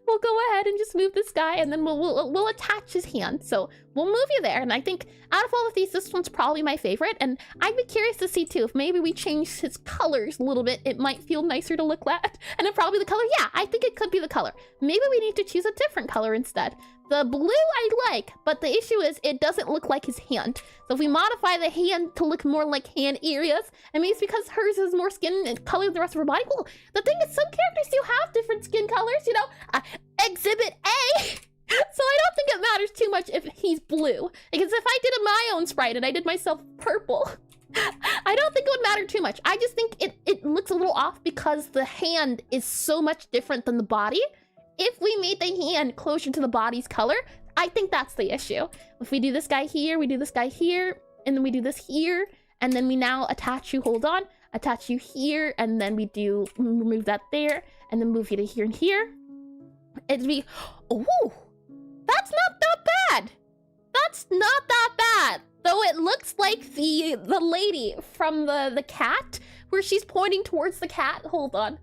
We'll go ahead and just move this guy, and then we'll attach his hand. So we'll move you there. And I think out of all of these, this one's probably my favorite. And I'd be curious to see too, if maybe we change his colors a little bit, it might feel nicer to look at. And then probably the color. Yeah, I think it could be the color. Maybe we need to choose a different color instead. The blue I like, but the issue is it doesn't look like his hand. So if we modify the hand to look more like hand areas, and maybe it's because hers is more skin and color than the rest of her body. Well, the thing is, some characters do have different skin colors, you know? Exhibit A! So I don't think it matters too much if he's blue. Because if I did my own sprite and I did myself purple, I don't think it would matter too much. I just think it looks a little off because the hand is so much different than the body. If we made the hand closer to the body's color, I think that's the issue. If we do this guy here, we do this guy here, and then we do this here, and then we now attach you, hold on, attach you here, and then we do remove that there, and then move you to here and here. It'd be, oh, that's not that bad. That's not that bad. Though it looks like the lady from the cat, where she's pointing towards the cat. Hold on.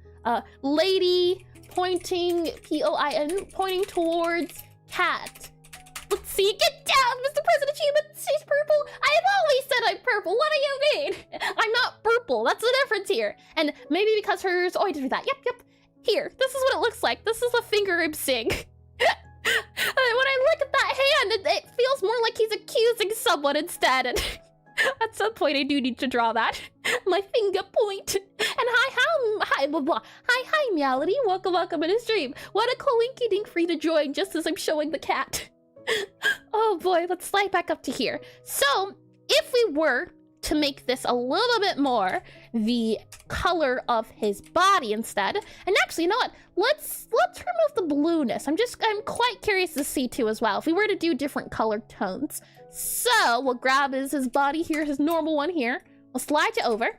Lady pointing, P-O-I-N, pointing towards cat. Let's see. Get down, Mr. President Human. She's purple. I have always said I'm purple. What do you mean? I'm not purple. That's the difference here. And maybe because hers, oh, I did that. Yep. Here, this is what it looks like. This is the finger I'm seeing. When I look at that hand, it feels more like he's accusing someone instead. And at some point, I do need to draw that. My finger point. And hi, blah, blah. Hi, Meowlity. Welcome in the stream. What a coinky dink for you to join just as I'm showing the cat. Oh boy, let's slide back up to here. So, if we were to make this a little bit more the color of his body instead, and actually, you know what? Let's remove the blueness. I'm quite curious to see too as well. If we were to do different color tones. So, we'll grab his body here, his normal one here. We'll slide you over.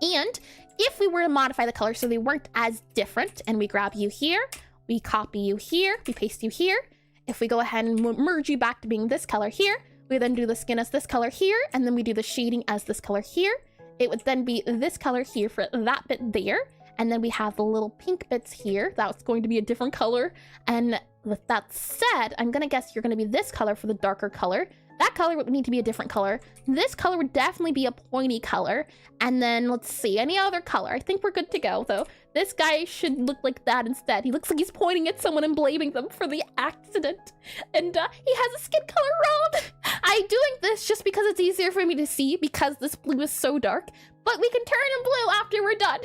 And if we were to modify the color so they weren't as different, and we grab you here, we copy you here, we paste you here. If we go ahead and merge you back to being this color here, we then do the skin as this color here, and then we do the shading as this color here. It would then be this color here for that bit there. And then we have the little pink bits here. That's going to be a different color. And with that said, I'm gonna guess you're gonna be this color for the darker color. That color would need to be a different color. This color would definitely be a pointy color. And then let's see, any other color. I think we're good to go though. This guy should look like that instead. He looks like he's pointing at someone and blaming them for the accident. And he has a skin color wrong. I'm doing this just because it's easier for me to see because this blue is so dark. But we can turn him blue after we're done.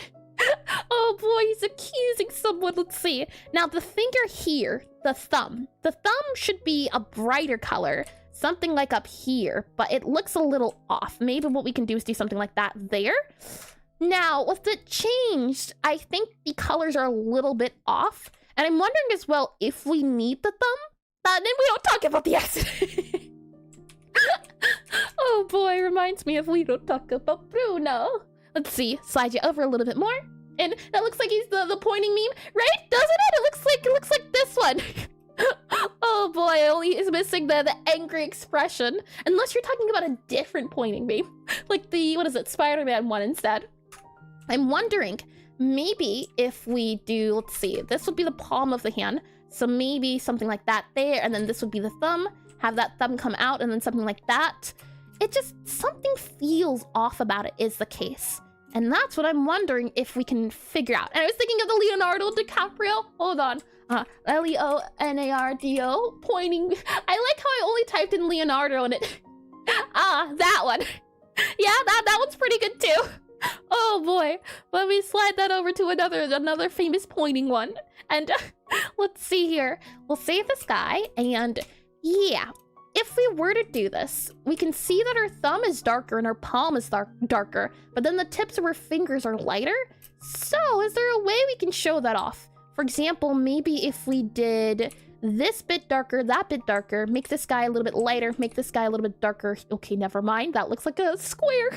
Oh boy, he's accusing someone. Let's see. Now the finger here, the thumb. The thumb should be a brighter color. Something like up here, but it looks a little off. Maybe what we can do is do something like that there. Now, with it changed, I think the colors are a little bit off. And I'm wondering as well if we need the thumb. Then we don't talk about the accident. Oh boy, reminds me of we don't talk about Bruno. Let's see, slide you over a little bit more. And that looks like he's the pointing meme, right? Doesn't it? It looks like this one. Oh boy, only is missing the angry expression. Unless you're talking about a different pointing meme. Like the, what is it, Spider-Man one instead. I'm wondering, maybe if we do, let's see, this would be the palm of the hand. So maybe something like that there, and then this would be the thumb. Have that thumb come out, and then something like that. It just, something feels off about it is the case. And that's what I'm wondering if we can figure out. And I was thinking of the Leonardo DiCaprio. Hold on. Leonardo pointing. I like how I only typed in Leonardo and it... that one. Yeah, that one's pretty good too. Oh boy. Let me slide that over to another famous pointing one. And let's see here. We'll save this guy and yeah. If we were to do this, we can see that our thumb is darker and our palm is darker, but then the tips of our fingers are lighter. So is there a way we can show that off? For example, maybe if we did this bit darker, that bit darker, make this guy a little bit lighter, make this guy a little bit darker. Okay, never mind. That looks like a square.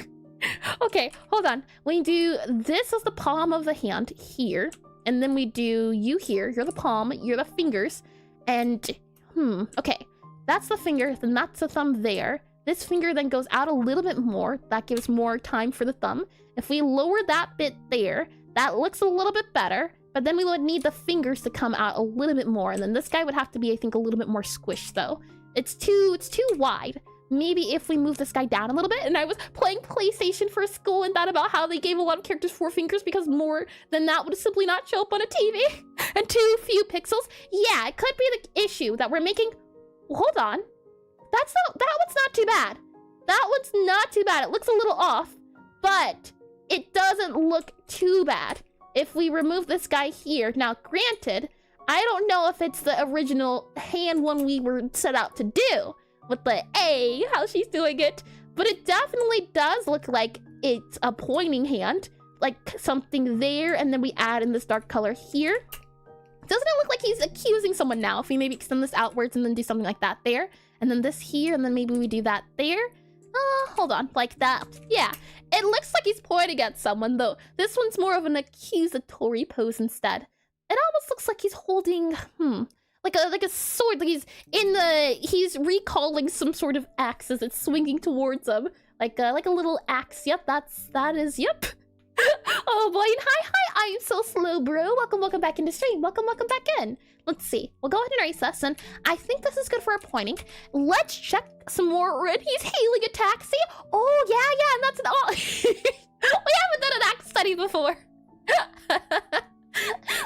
Okay, hold on. We do this as the palm of the hand here, and then we do you here. You're the palm, you're the fingers, and okay. That's the finger, then that's the thumb there. This finger then goes out a little bit more. That gives more time for the thumb. If we lower that bit there, that looks a little bit better. But then we would need the fingers to come out a little bit more. And then this guy would have to be, I think, a little bit more squished though. It's too wide. Maybe if we move this guy down a little bit. And I was playing PlayStation for school and thought about how they gave a lot of characters 4 fingers because more than that would simply not show up on a TV. And too few pixels. Yeah, it could be the issue that we're making... Hold on. That one's not too bad. That one's not too bad. It looks a little off, but it doesn't look too bad. If we remove this guy here, now granted, I don't know if it's the original hand one we were set out to do with the A, how she's doing it, but it definitely does look like it's a pointing hand, like something there, and then we add in this dark color here. Doesn't it look like he's accusing someone now? If we maybe extend this outwards and then do something like that there, and then this here, and then maybe we do that there. Hold on, like that. Yeah, it looks like he's pointing at someone though. This one's more of an accusatory pose instead. It almost looks like he's holding, like a sword. Like he's recalling some sort of axe as it's swinging towards him, like a little axe. Yep, that is. Yep. Oh boy, and hi, I'm so slow, bro. Welcome back into stream. Welcome back in. Let's see. We'll go ahead and erase this, and I think this is good for our pointing. Let's check some more. And he's hailing a taxi. Oh yeah, and that's an all. We haven't done an act study before.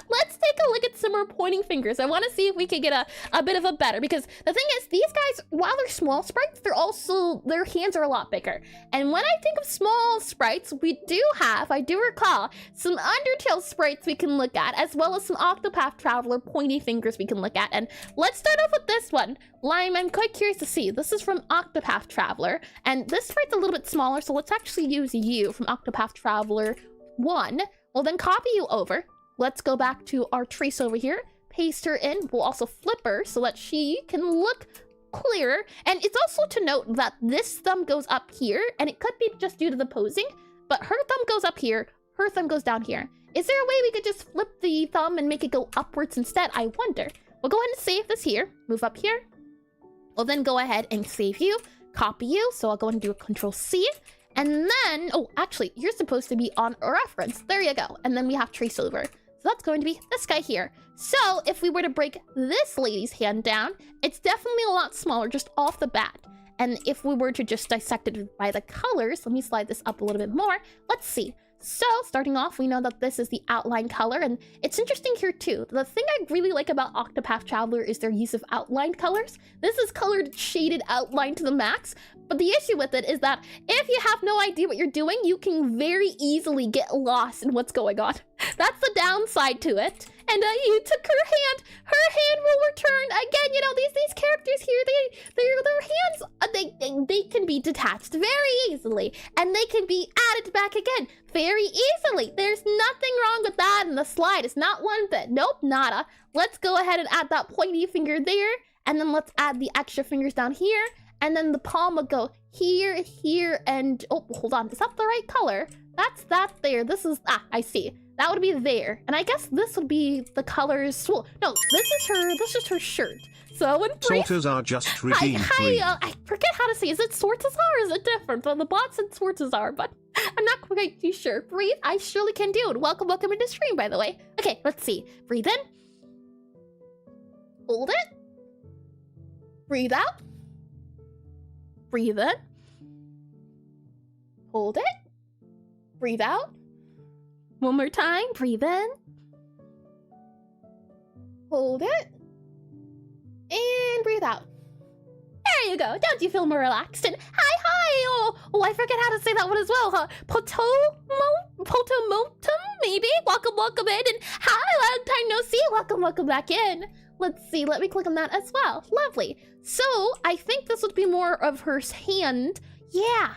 Let's take a look at some more pointing fingers. I want to see if we can get a bit of a better, because the thing is, these guys, while they're small sprites, their hands are a lot bigger. And when I think of small sprites, I do recall some Undertale sprites we can look at, as well as some Octopath Traveler pointy fingers we can look at. And let's start off with this one. Lime, I'm quite curious to see. This is from Octopath Traveler, and this sprite's a little bit smaller, so let's actually use you from Octopath Traveler 1. We'll then copy you over. Let's go back to our trace over here, paste her in. We'll also flip her so that she can look clearer. And it's also to note that this thumb goes up here, and it could be just due to the posing, but her thumb goes up here, her thumb goes down here. Is there a way we could just flip the thumb and make it go upwards instead? I wonder. We'll go ahead and save this here, move up here. We'll then go ahead and save you, copy you. So I'll go ahead and do a Control-C. And then, oh, actually, you're supposed to be on a reference. There you go. And then we have trace over. So that's going to be this guy here. So if we were to break this lady's hand down, it's definitely a lot smaller just off the bat. And if we were to just dissect it by the colors, let me slide this up a little bit more. Let's see. So starting off, we know that this is the outline color, and it's interesting here too. The thing I really like about Octopath Traveler is their use of outlined colors. This is colored shaded outline to the max, but the issue with it is that if you have no idea what you're doing, you can very easily get lost in what's going on. That's the downside to it. And you took her hand. Her hand will return again. You know, these characters here, their hands, they can be detached very easily, and they can be added back again very easily. There's nothing wrong with that in the slide. It's not one bit. Nope, nada. Let's go ahead and add that pointy finger there, and then let's add the extra fingers down here, and then the palm will go here, here, and oh, hold on. Is that the right color? That's that there. This is I see. That would be there, and I guess this would be the colors. Well, no, this is her shirt. So when Sorters are just redeemed. I forget how to say. Is it Sortazar or is it different? Well, the bot said Sortazar, but I'm not quite too sure. Breathe. I surely can do it. Welcome into stream, by the way. Okay, let's see. Breathe in. Hold it. Breathe out. Breathe in. Hold it. Breathe out. One more time. Breathe in. Hold it. And breathe out. There you go. Don't you feel more relaxed? And hi. Oh, I forget how to say that one as well, huh? Potomotum, maybe? Welcome in. And hi, long time no see. Welcome back in. Let's see. Let me click on that as well. Lovely. So I think this would be more of her hand. Yeah.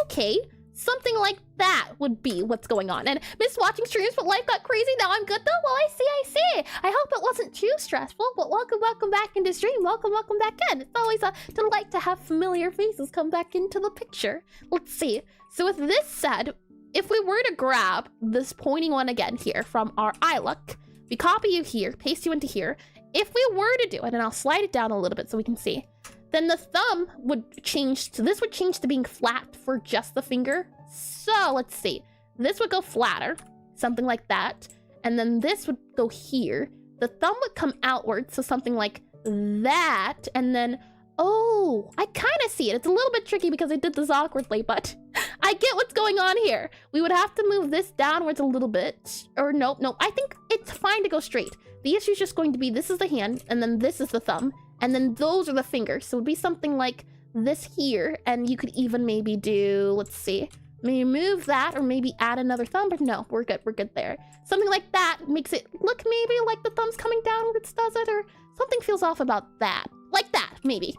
Okay. Something like that would be what's going on. And missed watching streams, but life got crazy. Now I'm good though. Well, I see. I hope it wasn't too stressful, but welcome back into stream. Welcome back in. It's always a delight to have familiar faces come back into the picture. Let's see. So with this said, if we were to grab this pointing one again here from our iLook, we copy you here, paste you into here. If we were to do it, and I'll slide it down a little bit so we can see, then the thumb would change to, this would change to being flat for just the finger. So let's see, this would go flatter, something like that. And then this would go here. The thumb would come outward, so something like that. And then, oh, I kind of see it. It's a little bit tricky because I did this awkwardly, but I get what's going on here. We would have to move this downwards a little bit. Or no, I think it's fine to go straight. The issue is just going to be, this is the hand, and then this is the thumb. And then those are the fingers. So it would be something like this here. And you could even maybe do, let's see, maybe move that or maybe add another thumb. But no, we're good there. Something like that makes it look maybe like the thumb's coming downwards, does it? Or something feels off about that. Like that, maybe.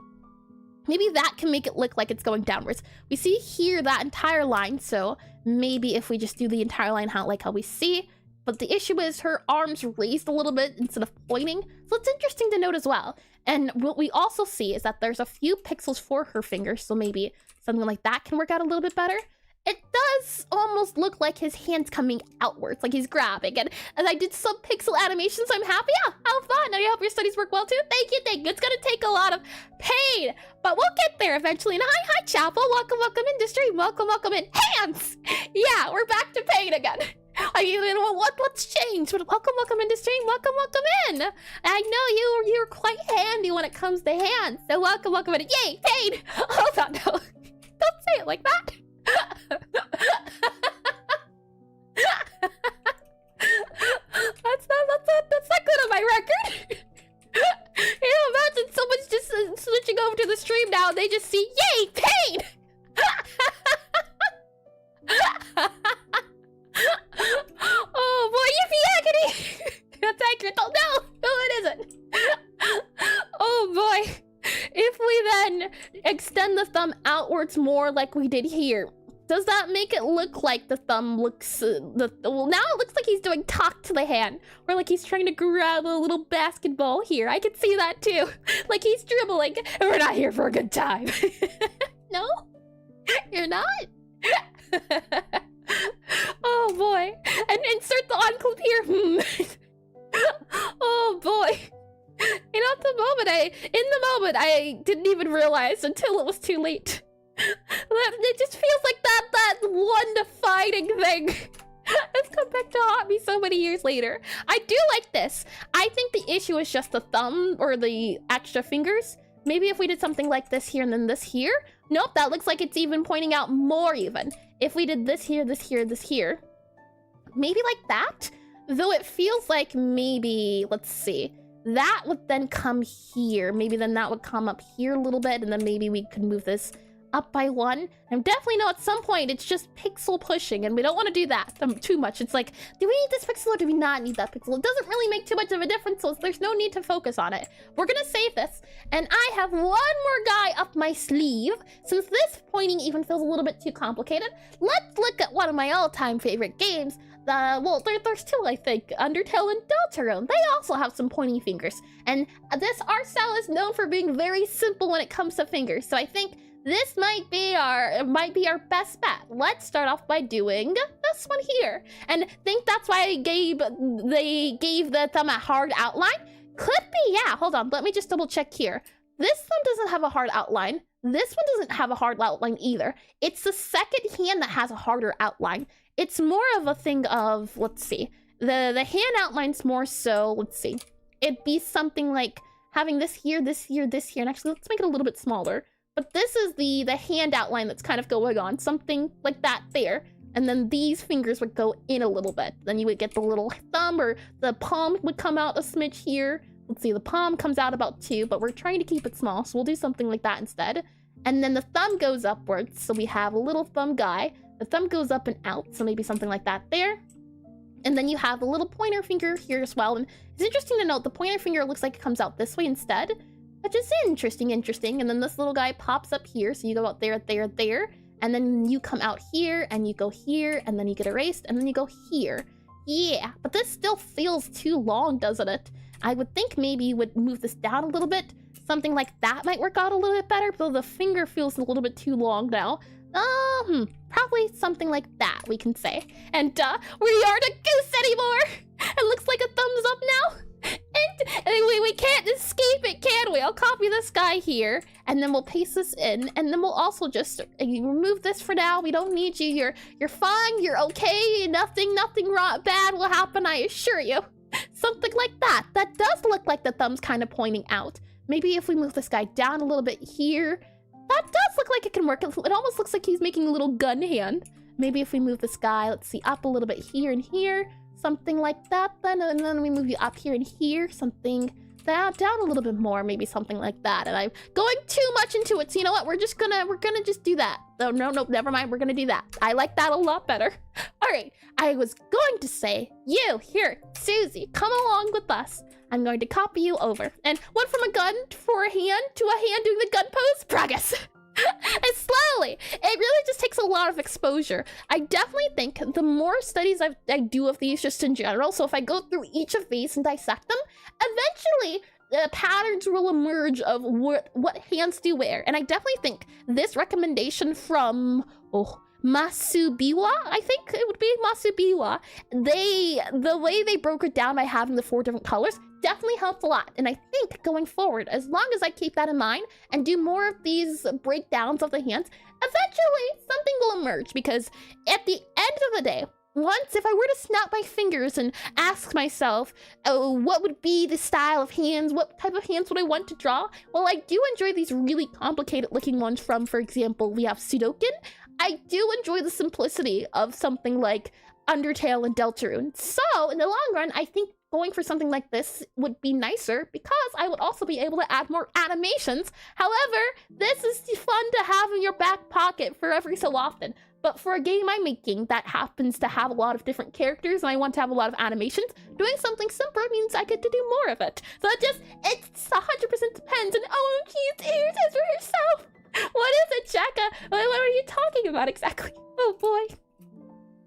Maybe that can make it look like it's going downwards. We see here that entire line. So maybe if we just do the entire line like how we see. But the issue is her arms raised a little bit instead of pointing. So it's interesting to note as well. And what we also see is that there's a few pixels for her fingers. So maybe something like that can work out a little bit better. It does almost look like his hand's coming outwards, like he's grabbing. And as I did some pixel animations, so I'm happy. Yeah, how fun. I hope your studies work well too. Thank you. It's gonna take a lot of pain, but we'll get there eventually. And hi, Chapel. Welcome into stream. Welcome in. Hands! Yeah, we're back to pain again. You know what's changed? But welcome into stream. Welcome in. I know you're quite handy when it comes to hands. So welcome in. Yay, pain! Hold on, no. Don't say it like that. That's not good on my record. You know, imagine someone's just switching over to the stream now and they just see, yay, pain! Oh boy, yippee agony! That's accurate. Oh no, it isn't. Oh boy. If we then extend the thumb outwards more like we did here, does that make it look like the thumb looks, well, now it looks like he's doing talk to the hand, or like he's trying to grab a little basketball here. I can see that too. Like he's dribbling, and we're not here for a good time. No? You're not? Oh boy. And insert the on clip here. Oh boy. You know, in the moment, I didn't even realize until it was too late. It just feels like that one defining thing has come back to haunt me so many years later. I do like this. I think the issue is just the thumb or the extra fingers. Maybe if we did something like this here and then this here. Nope, that looks like it's even pointing out more even. If we did this here, this here, this here. Maybe like that? Though it feels like maybe, let's see. That would then come here. Maybe then that would come up here a little bit, and then maybe we could move this up by 1. I definitely know at some point it's just pixel pushing, and we don't want to do that too much. It's like, do we need this pixel or do we not need that pixel? It doesn't really make too much of a difference, so there's no need to focus on it. We're gonna save this, and I have one more guy up my sleeve. Since this pointing even feels a little bit too complicated, let's look at one of my all-time favorite games. Well, there's two, I think. Undertale and Deltarune. They also have some pointing fingers. And this art style is known for being very simple when it comes to fingers. So I think this might be our best bet. Let's start off by doing this one here. And I think that's why they gave the thumb a hard outline. Could be, yeah. Hold on, let me just double check here. This thumb doesn't have a hard outline. This one doesn't have a hard outline either. It's the second hand that has a harder outline. It's more of a thing of, let's see, the hand outline's more so, let's see, it'd be something like having this here, this here, this here, and actually let's make it a little bit smaller. But this is the hand outline that's kind of going on, something like that there. And then these fingers would go in a little bit. Then you would get the little thumb, or the palm would come out a smidge here. Let's see, the palm comes out about 2, but we're trying to keep it small, so we'll do something like that instead. And then the thumb goes upwards, so we have a little thumb guy. The thumb goes up and out, so maybe something like that there. And then you have a little pointer finger here as well. And it's interesting to note the pointer finger looks like it comes out this way instead, which is interesting. And then this little guy pops up here, so you go out there, there, there. And then you come out here, and you go here, and then you get erased, and then you go here. Yeah, but this still feels too long, doesn't it? I would think maybe you would move this down a little bit. Something like that might work out a little bit better, though the finger feels a little bit too long now. Probably something like that, we can say. And, we aren't a goose anymore! It looks like a thumbs up now! And we can't escape it, can we? I'll copy this guy here, and then we'll paste this in, and then we'll also just remove this for now. We don't need you. You're fine, you're okay, nothing bad will happen, I assure you. Something like that. That does look like the thumb's kind of pointing out. Maybe if we move this guy down a little bit here, that does look like it can work. It almost looks like he's making a little gun hand. Maybe if we move this guy, let's see, up a little bit here and here, something like that then, and then we move you up here and here, something that, down a little bit more, maybe something like that. And I'm going too much into it, so you know what, we're gonna just do that. Oh, no, never mind, we're gonna do that. I like that a lot better. All right, I was going to say, you, here, Susie, come along with us. I'm going to copy you over. And went from a gun for a hand to a hand doing the gun pose. Progress. And slowly. It really just takes a lot of exposure. I definitely think the more studies I do of these just in general, so if I go through each of these and dissect them, eventually the patterns will emerge of what hands do where. And I definitely think this recommendation from, Masubiwa, I think it would be Masubiwa. The way they broke it down by having the 4 different colors definitely helped a lot. And I think going forward, as long as I keep that in mind and do more of these breakdowns of the hands, eventually something will emerge. Because at the end of the day, once, if I were to snap my fingers and ask myself, oh, what would be the style of hands? What type of hands would I want to draw? Well, I do enjoy these really complicated looking ones from, for example, we have Sudoku. I do enjoy the simplicity of something like Undertale and Deltarune. So, in the long run, I think going for something like this would be nicer because I would also be able to add more animations. However, this is fun to have in your back pocket for every so often. But for a game I'm making that happens to have a lot of different characters and I want to have a lot of animations, doing something simpler means I get to do more of it. So it's 100% depends. And oh, she's ears for herself. What is it, Jacka? What are you talking about exactly? Oh boy.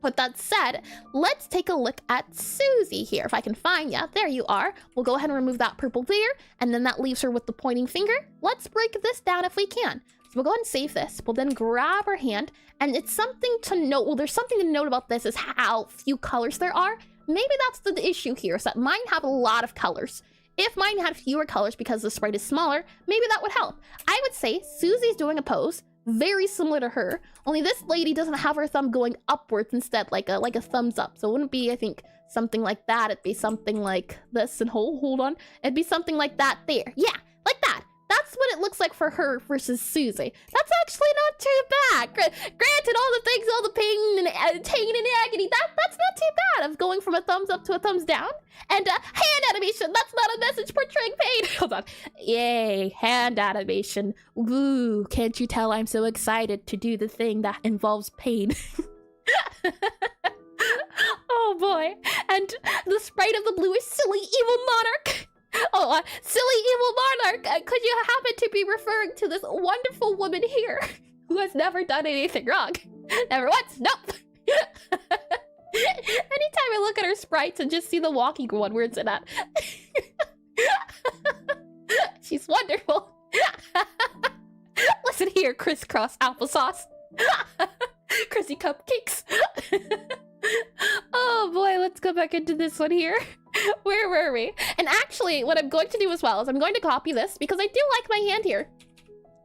With that said, let's take a look at Susie here. If I can find ya, there you are. We'll go ahead and remove that purple there, and then that leaves her with the pointing finger. Let's break this down if we can. So we'll go ahead and save this. We'll then grab her hand, and it's something to note. Well, there's something to note about this is how few colors there are. Maybe that's the issue here, is that mine have a lot of colors. If mine had fewer colors because the sprite is smaller, maybe that would help. I would say Susie's doing a pose very similar to her, only this lady doesn't have her thumb going upwards instead, like a thumbs up. So it wouldn't be, I think, something like that. It'd be something like this, and hold on. It'd be something like that there. Yeah, like that. That's what it looks like for her versus Susie. That's actually not too bad. Granted, all the things, all the pain and agony, that's not too bad of going from a thumbs up to a thumbs down. And hand animation, that's not a message portraying pain. Hold on. Yay, hand animation. Woo, can't you tell I'm so excited to do the thing that involves pain? Oh boy. And the sprite of the blue is silly evil monarch. Oh, silly evil monarch, could you happen to be referring to this wonderful woman here who has never done anything wrong? Never once, nope. Anytime I look at her sprites and just see the walking one, where's it at? She's wonderful. Listen here, crisscross applesauce. Chrissy cupcakes. Oh boy, let's go back into this one here. Where were we? And actually, what I'm going to do as well is I'm going to copy this because I do like my hand here.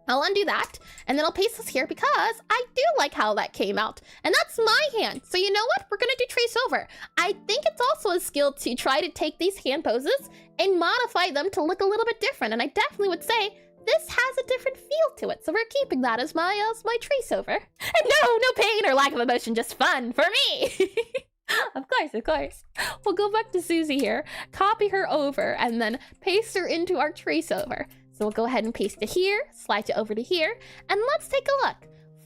I'll undo that, and then I'll paste this here because I do like how that came out. And that's my hand. So you know what? We're gonna do trace over. I think it's also a skill to try to take these hand poses and modify them to look a little bit different. And I definitely would say this has a different feel to it. So we're keeping that as my trace over. And no pain or lack of emotion, just fun for me. Of course. We'll go back to Susie here, copy her over, and then paste her into our trace over. So we'll go ahead and paste it here, slide it over to here, and let's take a look.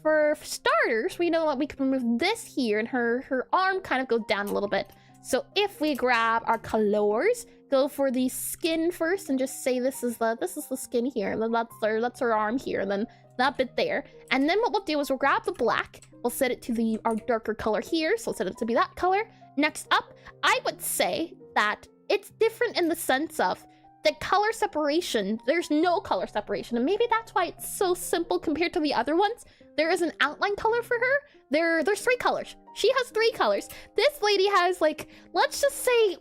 For starters, we know that we can remove this here, and her arm kind of goes down a little bit. So if we grab our colors, go for the skin first, and just say this is the skin here, and then that's her arm here, and then that bit there. And then what we'll do is we'll grab the black, we'll set it to our darker color here, so we'll set it to be that color. Next up, I would say that it's different in the sense of the color separation. There's no color separation, and maybe that's why it's so simple compared to the other ones. There is an outline color for her. There's 3 colors. She has 3 colors. This lady has, like, let's just say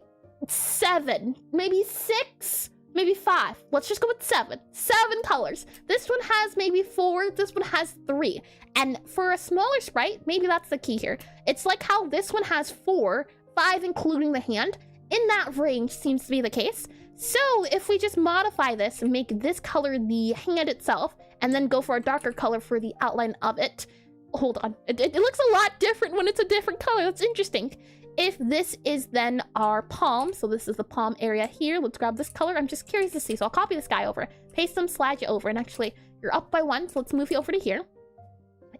7, maybe 6, maybe 5. Let's just go with 7. 7 colors. This one has maybe 4. This one has 3. And for a smaller sprite, maybe that's the key here. It's like how this one has 4, 5 including the hand. In that range seems to be the case. So if we just modify this and make this color the hand itself, and then go for a darker color for the outline of it. Hold on. It looks a lot different when it's a different color. That's interesting. If this is then our palm, so this is the palm area here. Let's grab this color. I'm just curious to see. So I'll copy this guy over, paste them, slide you over, and actually you're up by 1. So let's move you over to here.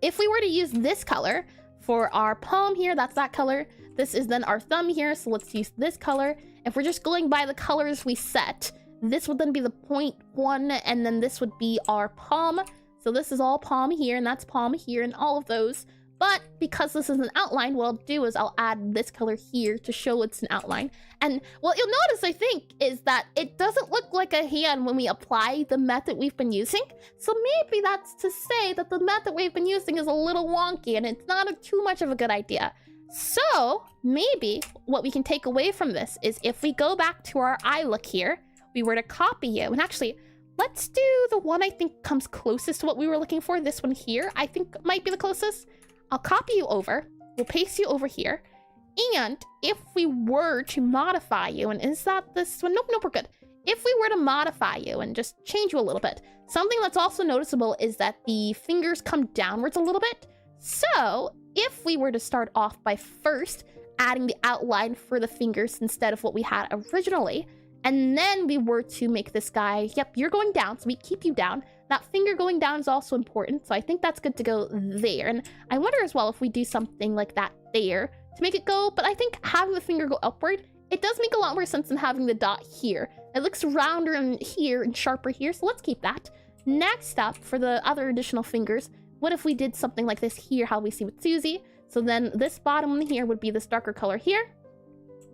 If we were to use this color for our palm here, that's that color. This is then our thumb here. So let's use this color. If we're just going by the colors we set, this would then be the 0.1, and then this would be our palm. So this is all palm here, and that's palm here, and all of those. But because this is an outline, what I'll do is I'll add this color here to show it's an outline. And what you'll notice, I think, is that it doesn't look like a hand when we apply the method we've been using. So maybe that's to say that the method we've been using is a little wonky, and it's not too much of a good idea. So maybe what we can take away from this is if we go back to our eye look here, we were to copy you, and actually, let's do the one I think comes closest to what we were looking for. This one here, I think might be the closest. I'll copy you over, we'll paste you over here, and if we were to modify you, and is that this one? Nope, we're good. If we were to modify you and just change you a little bit, something that's also noticeable is that the fingers come downwards a little bit. So if we were to start off by first adding the outline for the fingers instead of what we had originally, and then we were to make this guy, yep, you're going down, so we keep you down. That finger going down is also important, so I think that's good to go there. And I wonder as well if we do something like that there to make it go, but I think having the finger go upward, it does make a lot more sense than having the dot here. It looks rounder in here and sharper here, so let's keep that. Next up, for the other additional fingers, what if we did something like this here, how we see with Susie? So then this bottom one here would be this darker color here.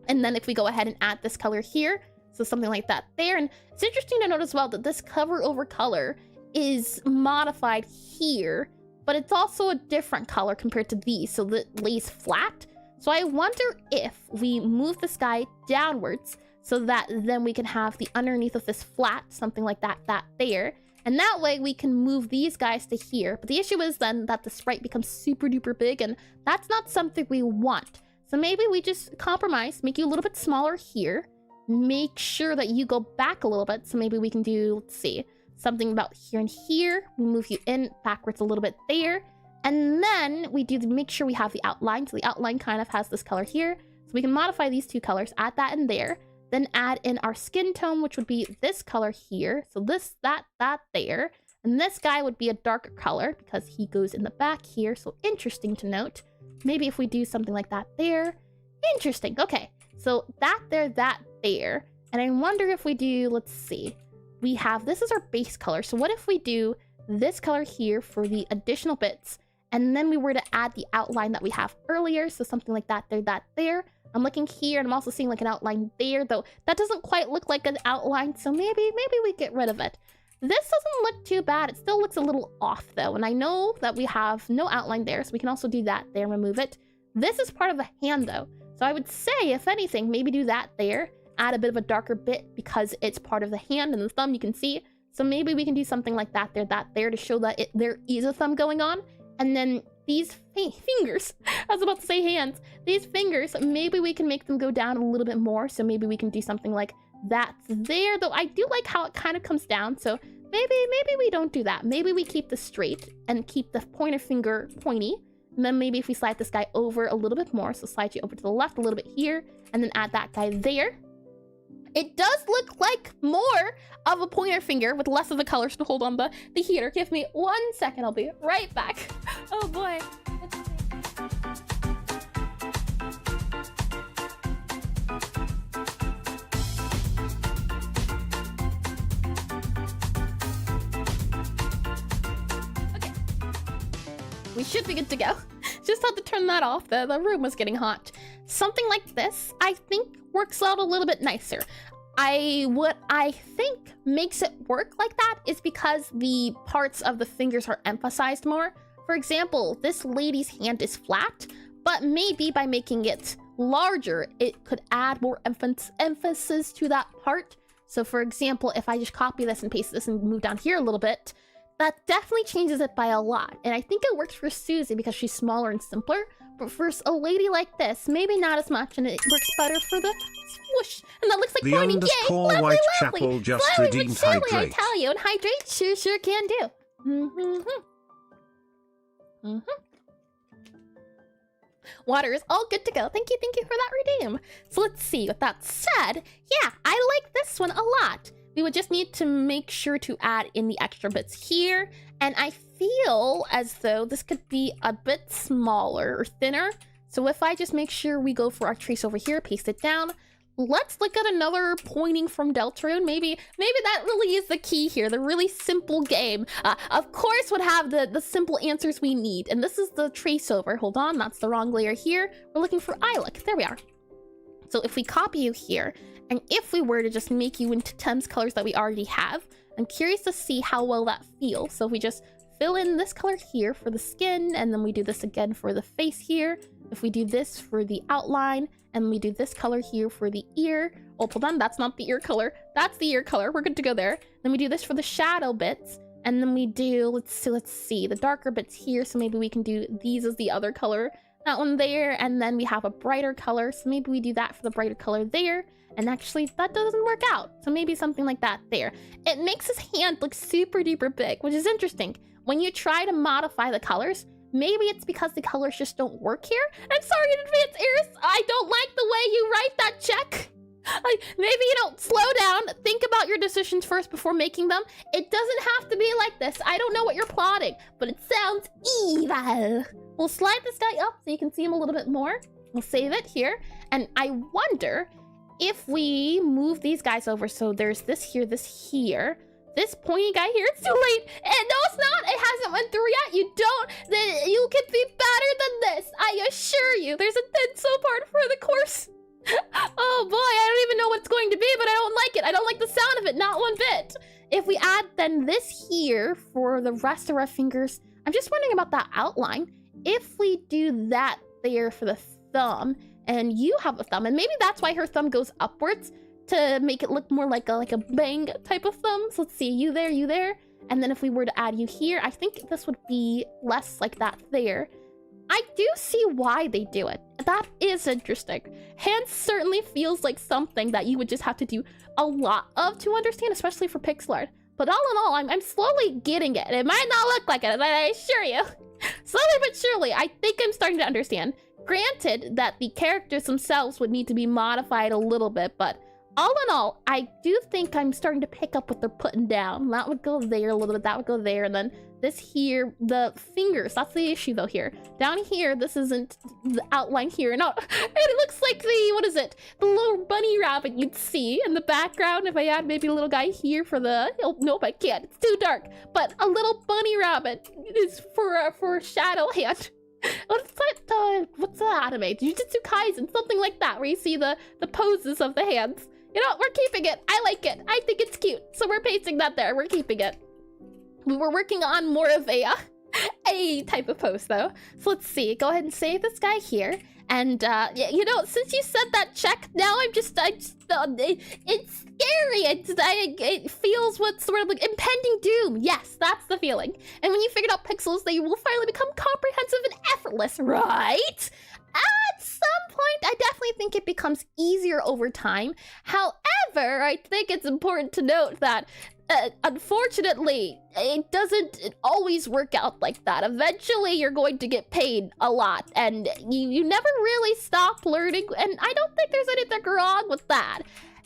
And then if we go ahead and add this color here, so something like that there. And it's interesting to note as well that this cover over color is modified here, but it's also a different color compared to these, so that lays flat. So I wonder if we move this guy downwards so that then we can have the underneath of this flat, something like that there. And that way we can move these guys to here. But the issue is then that the sprite becomes super duper big, and that's not something we want. So maybe we just compromise, make you a little bit smaller here, make sure that you go back a little bit. So maybe we can do, let's see, something about here and here. We move you in backwards a little bit there. And then we do make sure we have the outline. So the outline kind of has this color here. So we can modify these two colors, add that in there. Then add in our skin tone, which would be this color here. So this, that there. And this guy would be a darker color because he goes in the back here. So interesting to note. Maybe if we do something like that there. Interesting. Okay. So that there. And I wonder if we do, let's see. We have, this is our base color. So what if we do this color here for the additional bits? And then we were to add the outline that we have earlier. So something like that there. I'm looking here and I'm also seeing like an outline there, though that doesn't quite look like an outline. So maybe we get rid of it. This doesn't look too bad. It still looks a little off though. And I know that we have no outline there. So we can also do that there and remove it. This is part of the hand though. So I would say, if anything, maybe do that there. Add a bit of a darker bit because it's part of the hand and the thumb you can see. So maybe we can do something like that there to show that there is a thumb going on. And then these fingers, I was about to say hands, these fingers, maybe we can make them go down a little bit more. So maybe we can do something like that there, though I do like how it kind of comes down. So maybe we don't do that. Maybe we keep this straight and keep the pointer finger pointy. And then maybe if we slide this guy over a little bit more, so slide you over to the left a little bit here, and then add that guy there. It does look like more of a pointer finger with less of the colors to hold on the heater. Give me 1 second, I'll be right back. Oh boy. Okay. We should be good to go. Just had to turn that off. The room was getting hot. Something like this, I think, works out a little bit nicer. What I think makes it work like that is because the parts of the fingers are emphasized more. For example, this lady's hand is flat, but maybe by making it larger, it could add more emphasis to that part. So for example, if I just copy this and paste this and move down here a little bit, that definitely changes it by a lot. And I think it works for Susie because she's smaller and simpler. But for a lady like this, maybe not as much, and it works better for the swoosh. And that looks like pointing. Yay! Lovely, lovely. Chapel just Slowly redeemed but surely, I hydrate. tell you, and hydrate sure can do. Water is all good to go. Thank you for that redeem. So let's see. With that said, yeah, I like this one a lot. We would just need to make sure to add in the extra bits here. And I feel as though this could be a bit smaller or thinner. So if I just make sure we go for our trace over here, paste it down. Let's look at another pointing from Deltarune. Maybe that really is the key here. The really simple game. Of course would have the simple answers we need. And this is the trace over. Hold on, that's the wrong layer here. We're looking for Ilook. There we are. So if we copy you here, and if we were to just make you into Thames colors that we already have, I'm curious to see how well that feels. So if we just fill in this color here for the skin, and then we do this again for the face here. If we do this for the outline, and we do this color here for the ear. Oh, hold on, that's not the ear color. That's the ear color. We're good to go there. Then we do this for the shadow bits. And then we do, let's see, the darker bits here. So maybe we can do these as the other color. That one there, and then we have a brighter color. So maybe we do that for the brighter color there. And actually, that doesn't work out. So maybe something like that there. It makes his hand look super duper big, which is interesting. When you try to modify the colors, maybe it's because the colors just don't work here. I'm sorry in advance, Iris. I don't like the way you write that check. Maybe you don't slow down. Think about your decisions first before making them. It doesn't have to be like this. I don't know what you're plotting, but it sounds evil. We'll slide this guy up so you can see him a little bit more. We'll save it here. And I wonder if we move these guys over. So there's this here, this pointy guy here. It's too late. And no, it's not. It hasn't went through yet. You can be better than this. I assure you. There's a so part for the course. Oh boy, I don't even know what it's going to be, but I don't like it. I don't like the sound of it, not one bit. If we add then this here for the rest of our fingers, I'm just wondering about that outline. If we do that there for the thumb, and you have a thumb, and maybe that's why her thumb goes upwards to make it look more like a bang type of thumb. So let's see, you there. And then if we were to add you here, I think this would be less like that there. I do see why they do it. That is interesting. Hand certainly feels like something that you would just have to do a lot of to understand, especially for Pixelart. But all in all, I'm slowly getting it. It might not look like it, I assure you. Slowly but surely, I think I'm starting to understand. Granted that the characters themselves would need to be modified a little bit, but all in all, I do think I'm starting to pick up what they're putting down. That would go there a little bit, that would go there, and then this here, the fingers, that's the issue though here. Down here, this isn't the outline here, and it looks like the, what is it? The little bunny rabbit you'd see in the background if I had maybe a little guy here for the, oh, nope, I can't, it's too dark. But a little bunny rabbit is for a shadow hand. What's the anime? Jujutsu Kaisen, something like that, where you see the poses of the hands. You know, we're keeping it. I like it. I think it's cute. So we're pasting that there. We're keeping it. We were working on more of a type of post though. So let's see. Go ahead and save this guy here. And yeah, you know, since you said that check, now it's scary. It feels what sort of like impending doom. Yes, that's the feeling. And when you figured out pixels, they will finally become comprehensive and effortless, right? At some point, I definitely think it becomes easier over time. However, I think it's important to note that unfortunately, it doesn't always work out like that. Eventually, you're going to get paid a lot, and you never really stop learning, and I don't think there's anything wrong with that.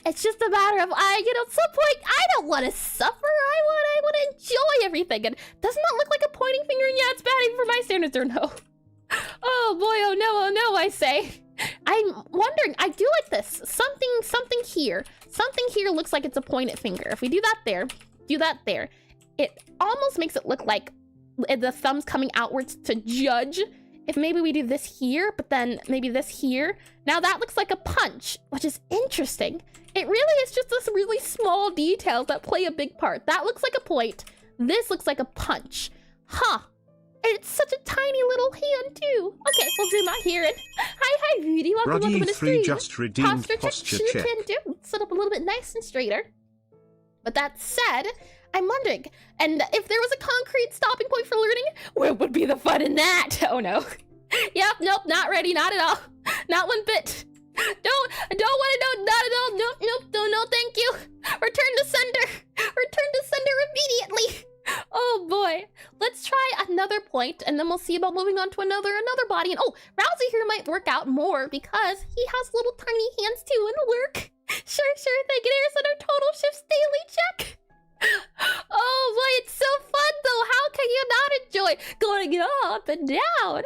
It's just a matter of, at some point, I don't want to suffer. I want to enjoy everything. And doesn't that look like a pointing finger? And yeah, it's bad even for my standards, or no? Oh boy, oh no, I say. I'm wondering, I do like this. Something here. Something here looks like it's a pointed finger. If we do that there, it almost makes it look like the thumb's coming outwards to judge. If maybe we do this here, but then maybe this here. Now that looks like a punch, which is interesting. It really is just this really small details that play a big part. That looks like a point. This looks like a punch. Huh. And it's such a tiny little hand too. Okay, we'll zoom out here and hi Rudy, welcome to the stream. Just redeemed posture check. Sit up a little bit nice and straighter. But that said, I'm wondering, and if there was a concrete stopping point for learning, where would be the fun in that? Oh no. Yep, nope, not ready, not at all. Not one bit. Don't want to know, not at all. Nope, no, thank you. Return to sender. Return to sender immediately. Oh boy, let's try another point, and then we'll see about moving on to another body. And oh, Rousey here might work out more because he has little tiny hands too, and it'll work. Sure, thank you. There's our total shifts daily check. Oh boy, it's so fun though. How can you not enjoy going up and down?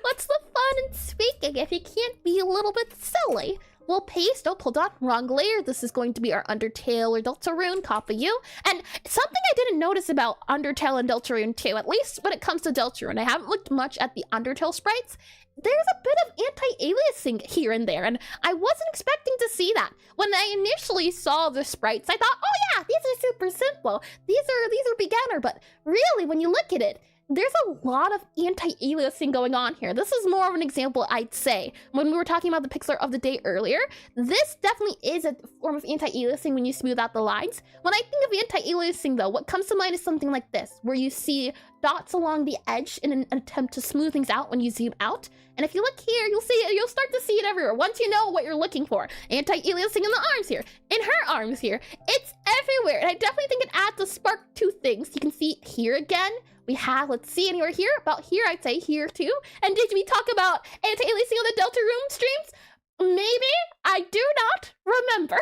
What's the fun in speaking if you can't be a little bit silly? We'll paste, oh, hold on, wrong layer. This is going to be our Undertale or Deltarune, copy you. And something I didn't notice about Undertale and Deltarune too, at least when it comes to Deltarune, I haven't looked much at the Undertale sprites. There's a bit of anti-aliasing here and there, and I wasn't expecting to see that. When I initially saw the sprites, I thought, oh yeah, these are super simple. These are beginner, but really, when you look at it, there's a lot of anti-aliasing going on here. This is more of an example, I'd say. When we were talking about the Pixelart of the day earlier, this definitely is a form of anti-aliasing when you smooth out the lines. When I think of anti-aliasing though, what comes to mind is something like this, where you see dots along the edge in an attempt to smooth things out when you zoom out. And if you look here, you'll start to see it everywhere once you know what you're looking for. Anti-aliasing in the arms here, in her arms here. It's everywhere, and I definitely think it adds a spark to things. You can see here again. We have, let's see, anywhere here, about here, I'd say here too. And did we talk about anti-aliasing on the Deltarune streams? Maybe, I do not remember.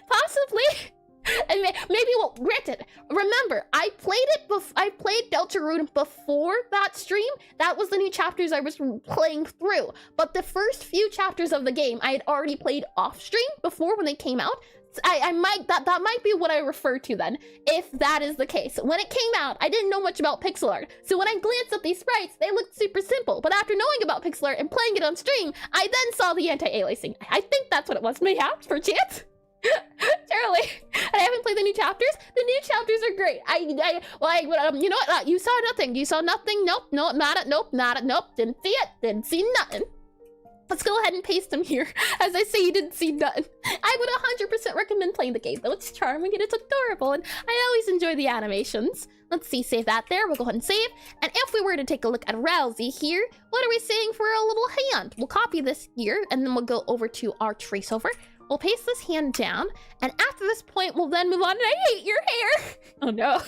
Possibly. And maybe, well, granted, remember, I played Deltarune before that stream. That was the new chapters I was playing through. But the first few chapters of the game, I had already played off stream before when they came out. That might be what I refer to then, if that is the case. When it came out, I didn't know much about pixel art, so when I glanced at these sprites, they looked super simple. But after knowing about pixel art and playing it on stream, I then saw the anti-aliasing. I think that's what it was. Mayhaps, for chance. Surely. And I haven't played the new chapters. The new chapters are great. You know what? You saw nothing. You saw nothing. Nope. Nope. Nope. Didn't see it. Didn't see nothing. Let's go ahead and paste them here. As I say, you didn't see none. I would 100% recommend playing the game, though. It's charming and it's adorable, and I always enjoy the animations. Let's see, save that there. We'll go ahead and save. And if we were to take a look at Rousey here, what are we saying for a little hand? We'll copy this here, and then we'll go over to our trace over. We'll paste this hand down, and after this point, we'll then move on. And I hate your hair. Oh no.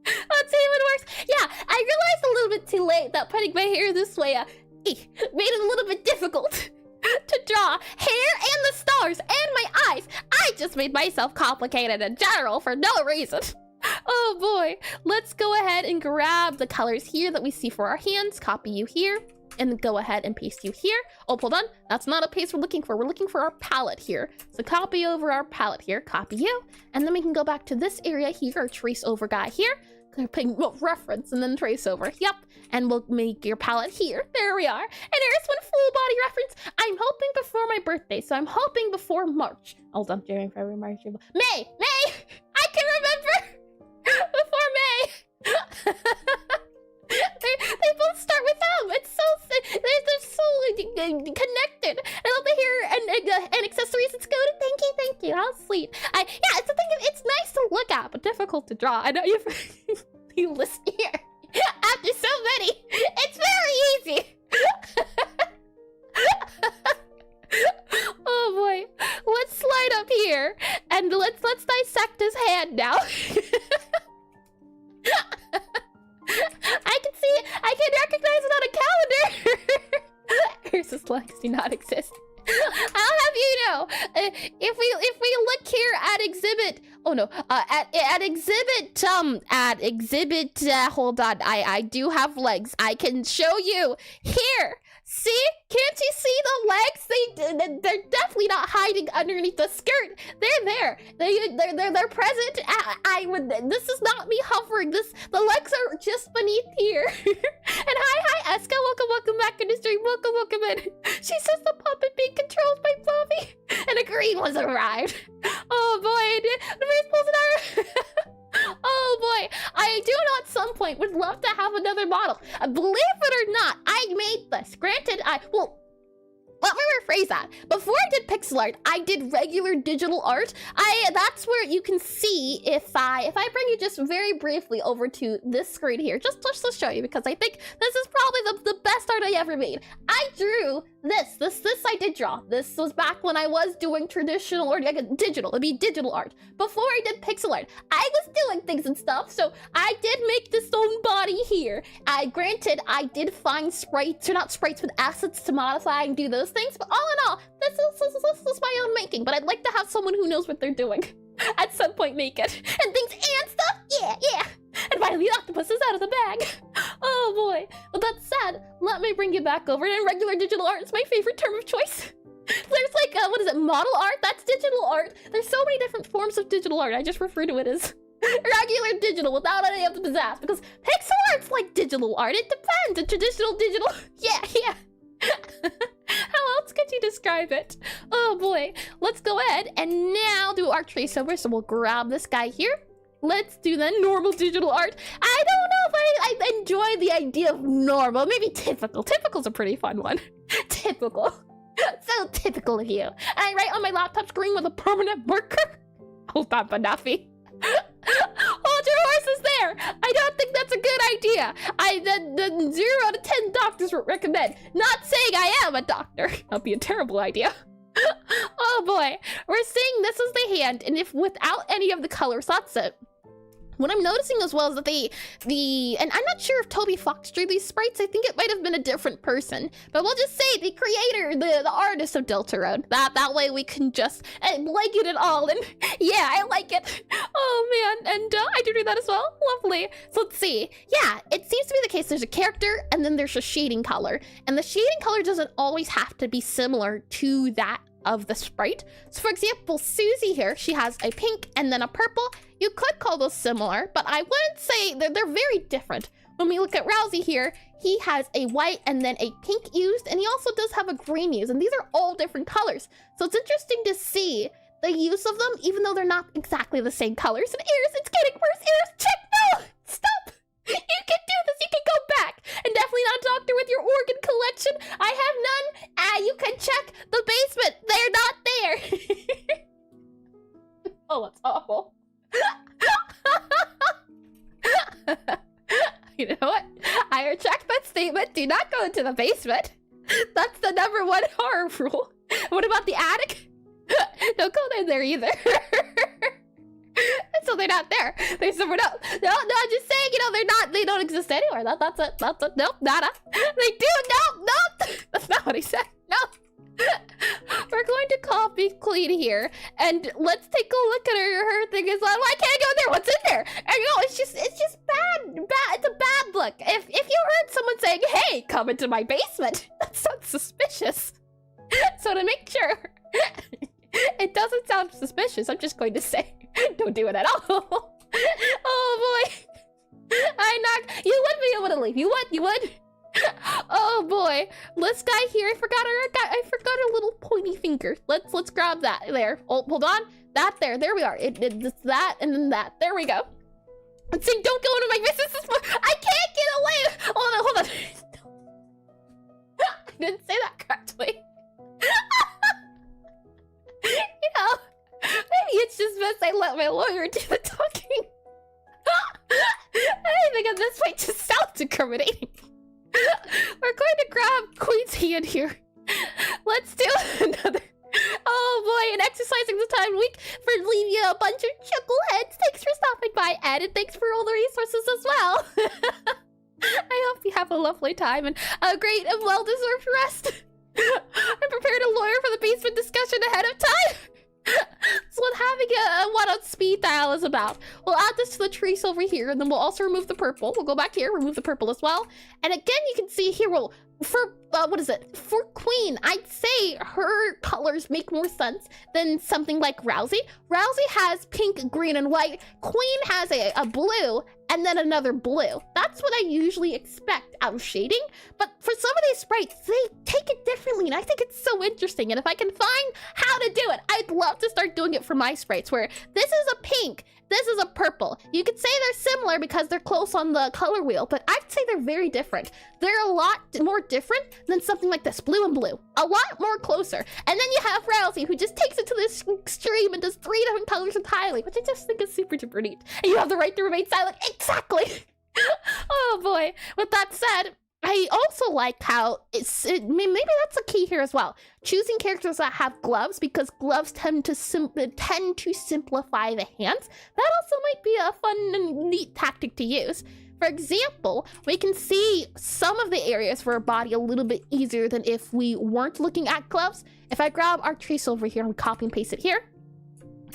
That's even worse. Yeah, I realized a little bit too late that putting my hair this way made it a little bit difficult to draw hair and the stars and my eyes. I just made myself complicated in general for no reason. Oh boy. Let's go ahead and grab the colors here that we see for our hands. Copy you here. And then go ahead and paste you here. Oh, hold on. That's not a paste we're looking for. We're looking for our palette here. So copy over our palette here. Copy you. And then we can go back to this area here, our trace over guy here. Reference and then trace over. Yep. And we'll make your palette here. There we are. And here's one full body reference. I'm hoping before my birthday. So I'm hoping before March. Hold on. January, February, March, April. May! I can remember! Before May! They both start with M. It's so they're so connected. I love the hair and accessories. It's good. Thank you. How sweet. Yeah, it's a thing. It's nice to look at, but difficult to draw. I know you listen here. After so many, it's very easy. Oh boy, let's slide up here and let's dissect his hand now. I can recognize it on a calendar. Ursa's legs do not exist. I'll have you know, if we look here at exhibit, hold on, I do have legs. I can show you here. See? Can't you see the legs? They're definitely not hiding underneath the skirt. They're there. They're present. This is not me hovering. The legs are just beneath here. And hi, Eska. Welcome back in the stream. Welcome in. She says the puppet being controlled by Bobby. And a green was arrived. Oh boy, the first pulls an Oh boy, I do at some point would love to have another model. Believe it or not, I made this. Granted, let me rephrase that. Before I did pixel art, I did regular digital art. That's where you can see if I bring you just very briefly over to this screen here, just to show you, because I think this is probably the best art I ever made. I drew this I did draw. This was back when I was doing traditional or digital. It'd be digital art. Before I did pixel art, I was doing things and stuff, so I did make this own body here. Granted, I did find sprites, or not sprites, but assets to modify and do those things, but all in all, this is my own making, but I'd like to have someone who knows what they're doing at some point make it. And things and stuff, yeah. And finally, the octopus is out of the bag. Oh boy. With that said, let me bring you back over. And regular digital art is my favorite term of choice. There's like, what is it, model art? That's digital art. There's so many different forms of digital art. I just refer to it as regular digital without any of the pizzazz. Because pixel art's like digital art. It depends. The traditional digital, yeah. How else could you describe it? Oh boy. Let's go ahead and now do our trace over. So we'll grab this guy here. Let's do the normal digital art. I don't know if I enjoy the idea of normal. Maybe typical. Typical's a pretty fun one. Typical. So typical of you. And I write on my laptop screen with a permanent marker. Hold on, Banafi. Hold your horses there. I don't think that's a good idea. The 0 out of 10 doctors would recommend. Not saying I am a doctor. That'd be a terrible idea. Oh boy, we're seeing this is the hand, and if without any of the colors, that's it. What I'm noticing as well is that and I'm not sure if Toby Fox drew these sprites. I think it might have been a different person, but we'll just say the creator, the artist of Deltarune. That way we can just blanket it all, and yeah, I like it. Oh man, and I do that as well. Lovely. So let's see. Yeah, it seems to be the case. There's a character, and then there's a shading color, and the shading color doesn't always have to be similar to that of the sprite. So for example, Susie here, she has a pink and then a purple. You could call those similar, but I wouldn't say they're very different. When we look at Rousey here, he has a white and then a pink used, and he also does have a green used, and these are all different colors. So it's interesting to see the use of them, even though they're not exactly the same colors. And Iris, it's getting worse. Iris, check, no, stop. You can do this, you can go back. And definitely not a doctor with your organ collection. I have none. You can check the basement. They're not there. Oh, that's awful. You know what? I retract that statement. Do not go into the basement. That's the #1 horror rule. What about the attic? Don't go in there either. So they're not there. They're somewhere else. No, I'm just saying, you know, they don't exist anywhere. That's it. Nope, nada. They do, no. That's not what he said, no. We're going to copy Clean here, and let's take a look at her thing as well. Why can't I go in there? What's in there? And you know, it's just bad. It's a bad look. If you heard someone saying, "Hey, come into my basement," that sounds suspicious. So to make sure it doesn't sound suspicious, I'm just going to say, don't do it at all. Oh boy, you would be able to leave. You would. Oh boy, this guy here, I forgot a little pointy finger. Let's grab that there. Oh, hold on, that there we are. It's that and then that. There we go. Let's see. Don't go into my business. I can't get away. Hold on. I didn't say that correctly. You know, maybe it's just best I let my lawyer do the talking. I think at this point just sounds incriminating. We're going to grab Queen's hand here. Let's do another. Oh boy, and exercising the time week for leaving you a bunch of chuckleheads. Thanks for stopping by, Ed, and thanks for all the resources as well. I hope you have a lovely time and a great and well-deserved rest. I prepared a lawyer for the basement discussion ahead of time. That's what having a one on speed dial is about. We'll add this to the trace over here, and then we'll also remove the purple. We'll go back here, remove the purple as well. And again, you can see here, well, for, For Queen, I'd say her colors make more sense than something like Rousey. Rousey has pink, green, and white. Queen has a blue, and then another blue. That's what I usually expect out of shading. But for some of these sprites, they take it differently, and I think it's so interesting. And if I can find how to do it, I'd love to start doing it for my sprites, where this is a pink, this is a purple. You could say they're similar because they're close on the color wheel, but I'd say they're very different. They're a lot more different than something like this, blue and blue. A lot more closer. And then you have Rousey, who just takes it to this extreme and does 3 different colors entirely, which I just think is super duper neat. And you have the right to remain silent. Exactly. Oh boy. With that said, I also like how maybe that's a key here as well. Choosing characters that have gloves, because gloves tend to simplify the hands. That also might be a fun and neat tactic to use. For example, we can see some of the areas for a body a little bit easier than if we weren't looking at gloves. If I grab our trace over here and we copy and paste it here,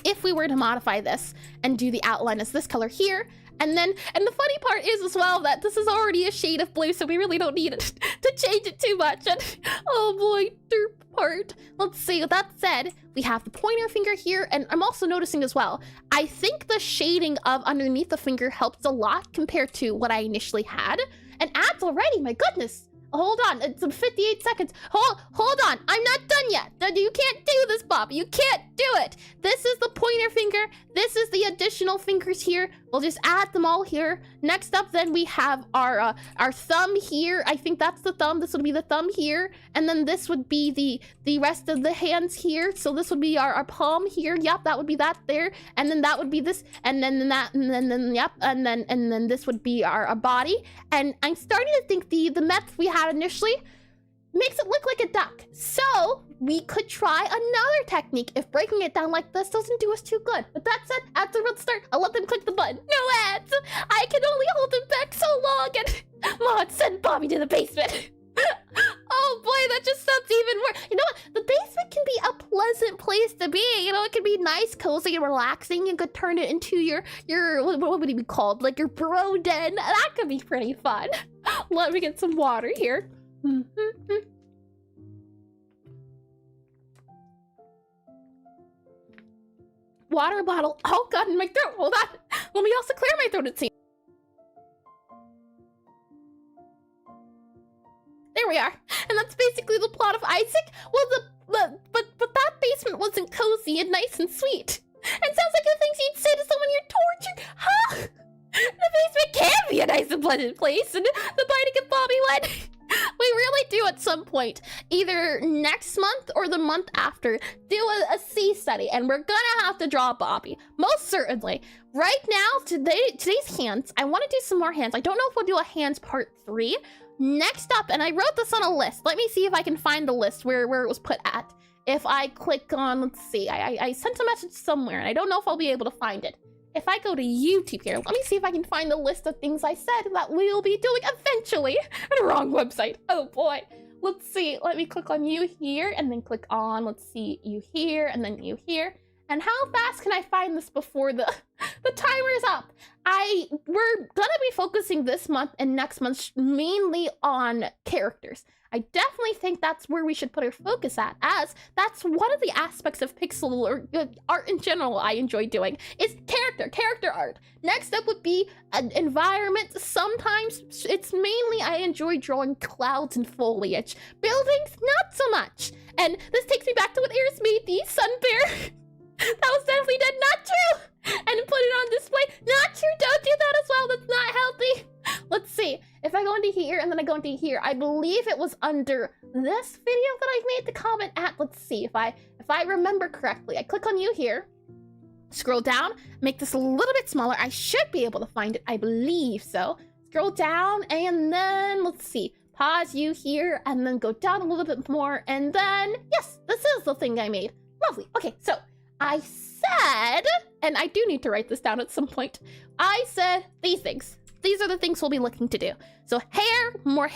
if we were to modify this and do the outline as this color here, and the funny part is as well that this is already a shade of blue, so we really don't need it to change it too much. And oh boy, derp part. Let's see, with that said, we have the pointer finger here, and I'm also noticing as well, I think the shading of underneath the finger helps a lot compared to what I initially had. And ads already, my goodness. Hold on, it's 58 seconds. Hold on, I'm not done yet. You can't do this, Bob. You can't do it. This is the pointer finger. This is the additional fingers here. We'll just add them all here. Next up, then we have our thumb here. I think that's the thumb. This would be the thumb here. And then this would be the rest of the hands here. So this would be our palm here. Yep, that would be that there. And then that would be this. And then that. And then yep. And then this would be our body. And I'm starting to think the method we had initially makes it look like a duck. So we could try another technique if breaking it down like this doesn't do us too good. But that said, after we'll start, I'll let them click the button. No ads! I can only hold them back so long, and Mod, send Bobby to the basement. Oh boy, that just sounds even worse. You know what? The basement can be a pleasant place to be. You know, it can be nice, cozy, and relaxing. You could turn it into your what would it be called? Like your bro den. That could be pretty fun. Let me get some water here. Water bottle. Oh god, in my throat. Hold on. Let me also clear my throat, it seems. There we are. And that's basically the plot of Isaac. Well, but that basement wasn't cozy and nice and sweet. And sounds like the things you'd say to someone you're torturing. Huh? The basement can be a nice and pleasant place, and the biting of Bobby went. We really do at some point, either next month or the month after, do a C study, and we're gonna have to draw Bobby. Most certainly. Right now, today's hands, I want to do some more hands. I don't know if we'll do a hands part 3. Next up, and I wrote this on a list. Let me see if I can find the list where it was put at. if I click on, let's see, I sent a message somewhere and I don't know if I'll be able to find it. If I go to YouTube here, let me see if I can find the list of things I said that we will be doing eventually. The wrong website. Oh boy. Let's see. Let me click on you here and then click on, let's see, you here and then you here. And how fast can I find this before the timer is up? We're gonna be focusing this month and next month mainly on characters. I definitely think that's where we should put our focus at, as that's one of the aspects of pixel or art in general I enjoy doing, is character art. Next up would be an environment. Sometimes it's mainly I enjoy drawing clouds and foliage. Buildings, not so much. And this takes me back to what Eris made, the sun bear. That was definitely dead, not true! And put it on display, not true, don't do that as well, that's not healthy. Let's see, if I go into here and then I go into here, I believe it was under this video that I made the comment at. Let's see, if I remember correctly, I click on you here, scroll down, make this a little bit smaller. I should be able to find it, I believe so. Scroll down and then, let's see, pause you here and then go down a little bit more and then, yes, this is the thing I made. Lovely, okay, so I said, and I do need to write this down at some point, I said these things. These are the things we'll be looking to do. So hair, more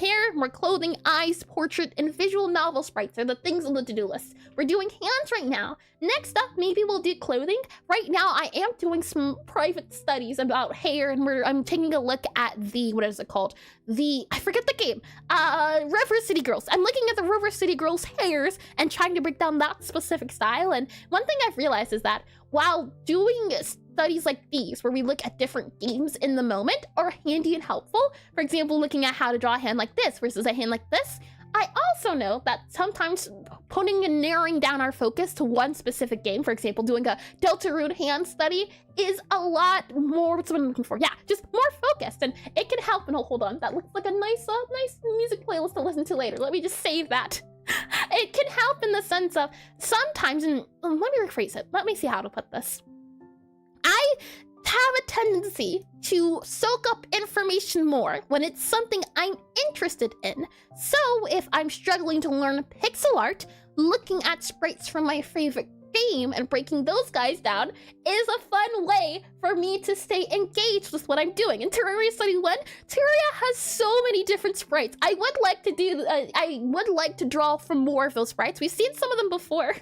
clothing, eyes, portrait, and visual novel sprites are the things on the to-do list. We're doing hands right now. Next up, maybe we'll do clothing. Right now, I am doing some private studies about hair, and I'm taking a look at the, what is it called? I forget the game. River City Girls. I'm looking at the River City Girls' hairs and trying to break down that specific style. And one thing I've realized is that while doing studies like these, where we look at different games in the moment, are handy and helpful. For example, looking at how to draw a hand like this versus a hand like this. I also know that sometimes putting and narrowing down our focus to one specific game, for example, doing a Deltarune hand study, is a lot more, what's what I'm looking for? Yeah, just more focused, and it can help. And hold on, that looks like a nice music playlist to listen to later. Let me just save that. It can help in the sense of sometimes, and let me rephrase it. Let me see how to put this. I have a tendency to soak up information more when it's something I'm interested in. So if I'm struggling to learn pixel art, looking at sprites from my favorite game and breaking those guys down is a fun way for me to stay engaged with what I'm doing. In Terraria Study 1, Terraria has so many different sprites. I would like to draw from more of those sprites. We've seen some of them before.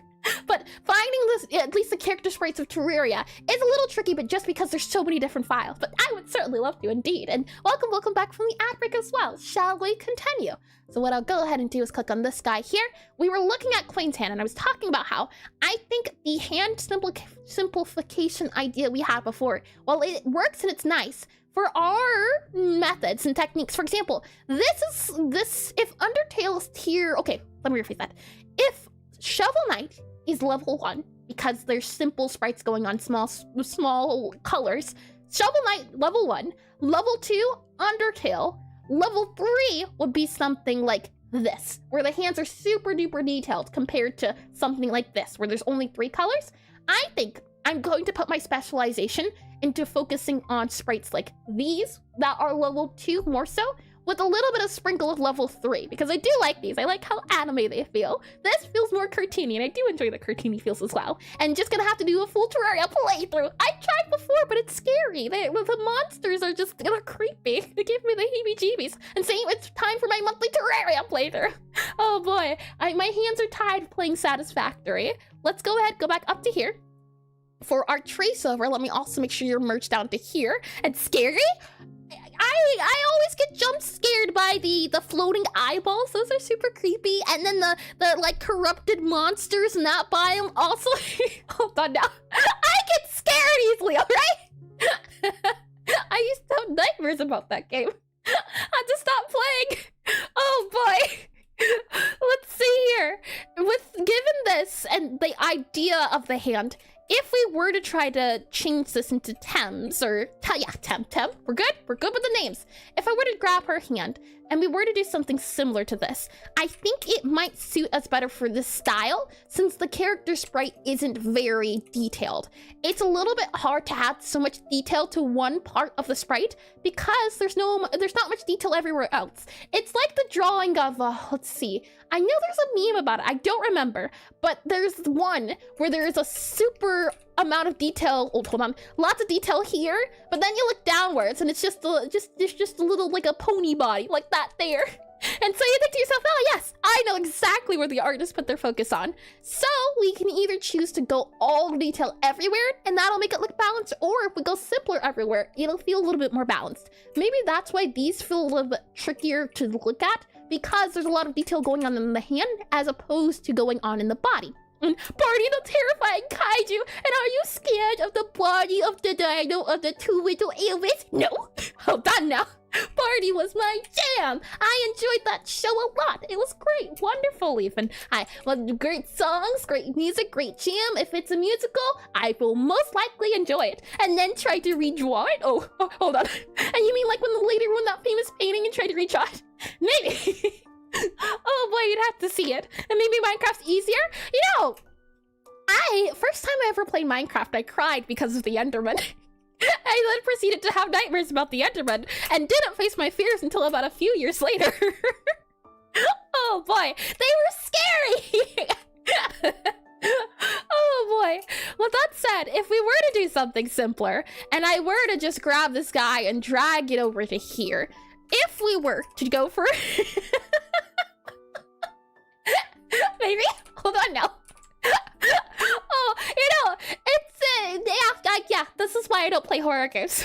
But finding this, at least the character sprites of Terraria, is a little tricky, but just because there's so many different files. But I would certainly love to, indeed. And welcome back from the ad break as well. Shall we continue? So what I'll go ahead and do is click on this guy here. We were looking at Queen's hand, and I was talking about how I think the hand simplification idea we had before, while it works and it's nice, for our methods and techniques, for example, if Undertale's tier, okay, let me rephrase that. If Shovel Knight is level 1 because there's simple sprites going on, small colors. Shovel Knight level 1, level 2 Undertale, level 3 would be something like this, where the hands are super duper detailed compared to something like this, where there's only 3 colors. I think I'm going to put my specialization into focusing on sprites like these that are level 2 more so, with a little bit of sprinkle of level 3, because I do like these. I like how anime they feel. This feels more cartoony, and I do enjoy the cartoony feels as well. And just gonna have to do a full Terraria playthrough. I tried before, but it's scary. The monsters are just, they're creepy. They give me the heebie-jeebies. And saying it's time for my monthly Terraria playthrough. Oh boy, my hands are tied playing Satisfactory. Let's go ahead, go back up to here. For our trace over, let me also make sure you're merged down to here. And scary? I always get jump scared by the floating eyeballs. Those are super creepy. And then the like corrupted monsters in that biome also. Hold on now. I get scared easily, alright? I used to have nightmares about that game. I had to stop playing. Oh boy. Let's see here. Given this and the idea of the hand, if we were to try to change this into Thames, or Tem, we're good with the names. If I were to grab her hand, and we were to do something similar to this, I think it might suit us better for this style since the character sprite isn't very detailed. It's a little bit hard to add so much detail to one part of the sprite because there's not much detail everywhere else. It's like the drawing of, let's see, I know there's a meme about it, I don't remember, but there's one where there is a super amount of detail, hold on, lots of detail here, but then you look downwards and it's just a little, like a pony body, like that there. And so you think to yourself, oh yes, I know exactly where the artist put their focus on. So we can either choose to go all detail everywhere, and that'll make it look balanced, or if we go simpler everywhere, it'll feel a little bit more balanced. Maybe that's why these feel a little bit trickier to look at, because there's a lot of detail going on in the hand as opposed to going on in the body. Barney the terrifying kaiju, and are you scared of the body of the dino of the two little Elvis? No. Hold on now. Barney was my jam. I enjoyed that show a lot. It was great, wonderful even. Great songs, great music, great jam. If it's a musical, I will most likely enjoy it. And then try to redraw it? Oh, hold on. And you mean like when the lady won that famous painting and tried to redraw it? Maybe. Oh boy, you'd have to see it. And maybe Minecraft's easier? You know, first time I ever played Minecraft, I cried because of the Enderman. I then proceeded to have nightmares about the Enderman and didn't face my fears until about a few years later. Oh boy, they were scary! Oh boy. Well, that said, if we were to do something simpler, and I were to just grab this guy and drag it over to here, if we were to go for... Maybe? Hold on now. Oh, you know, it's yeah, this is why I don't play horror games.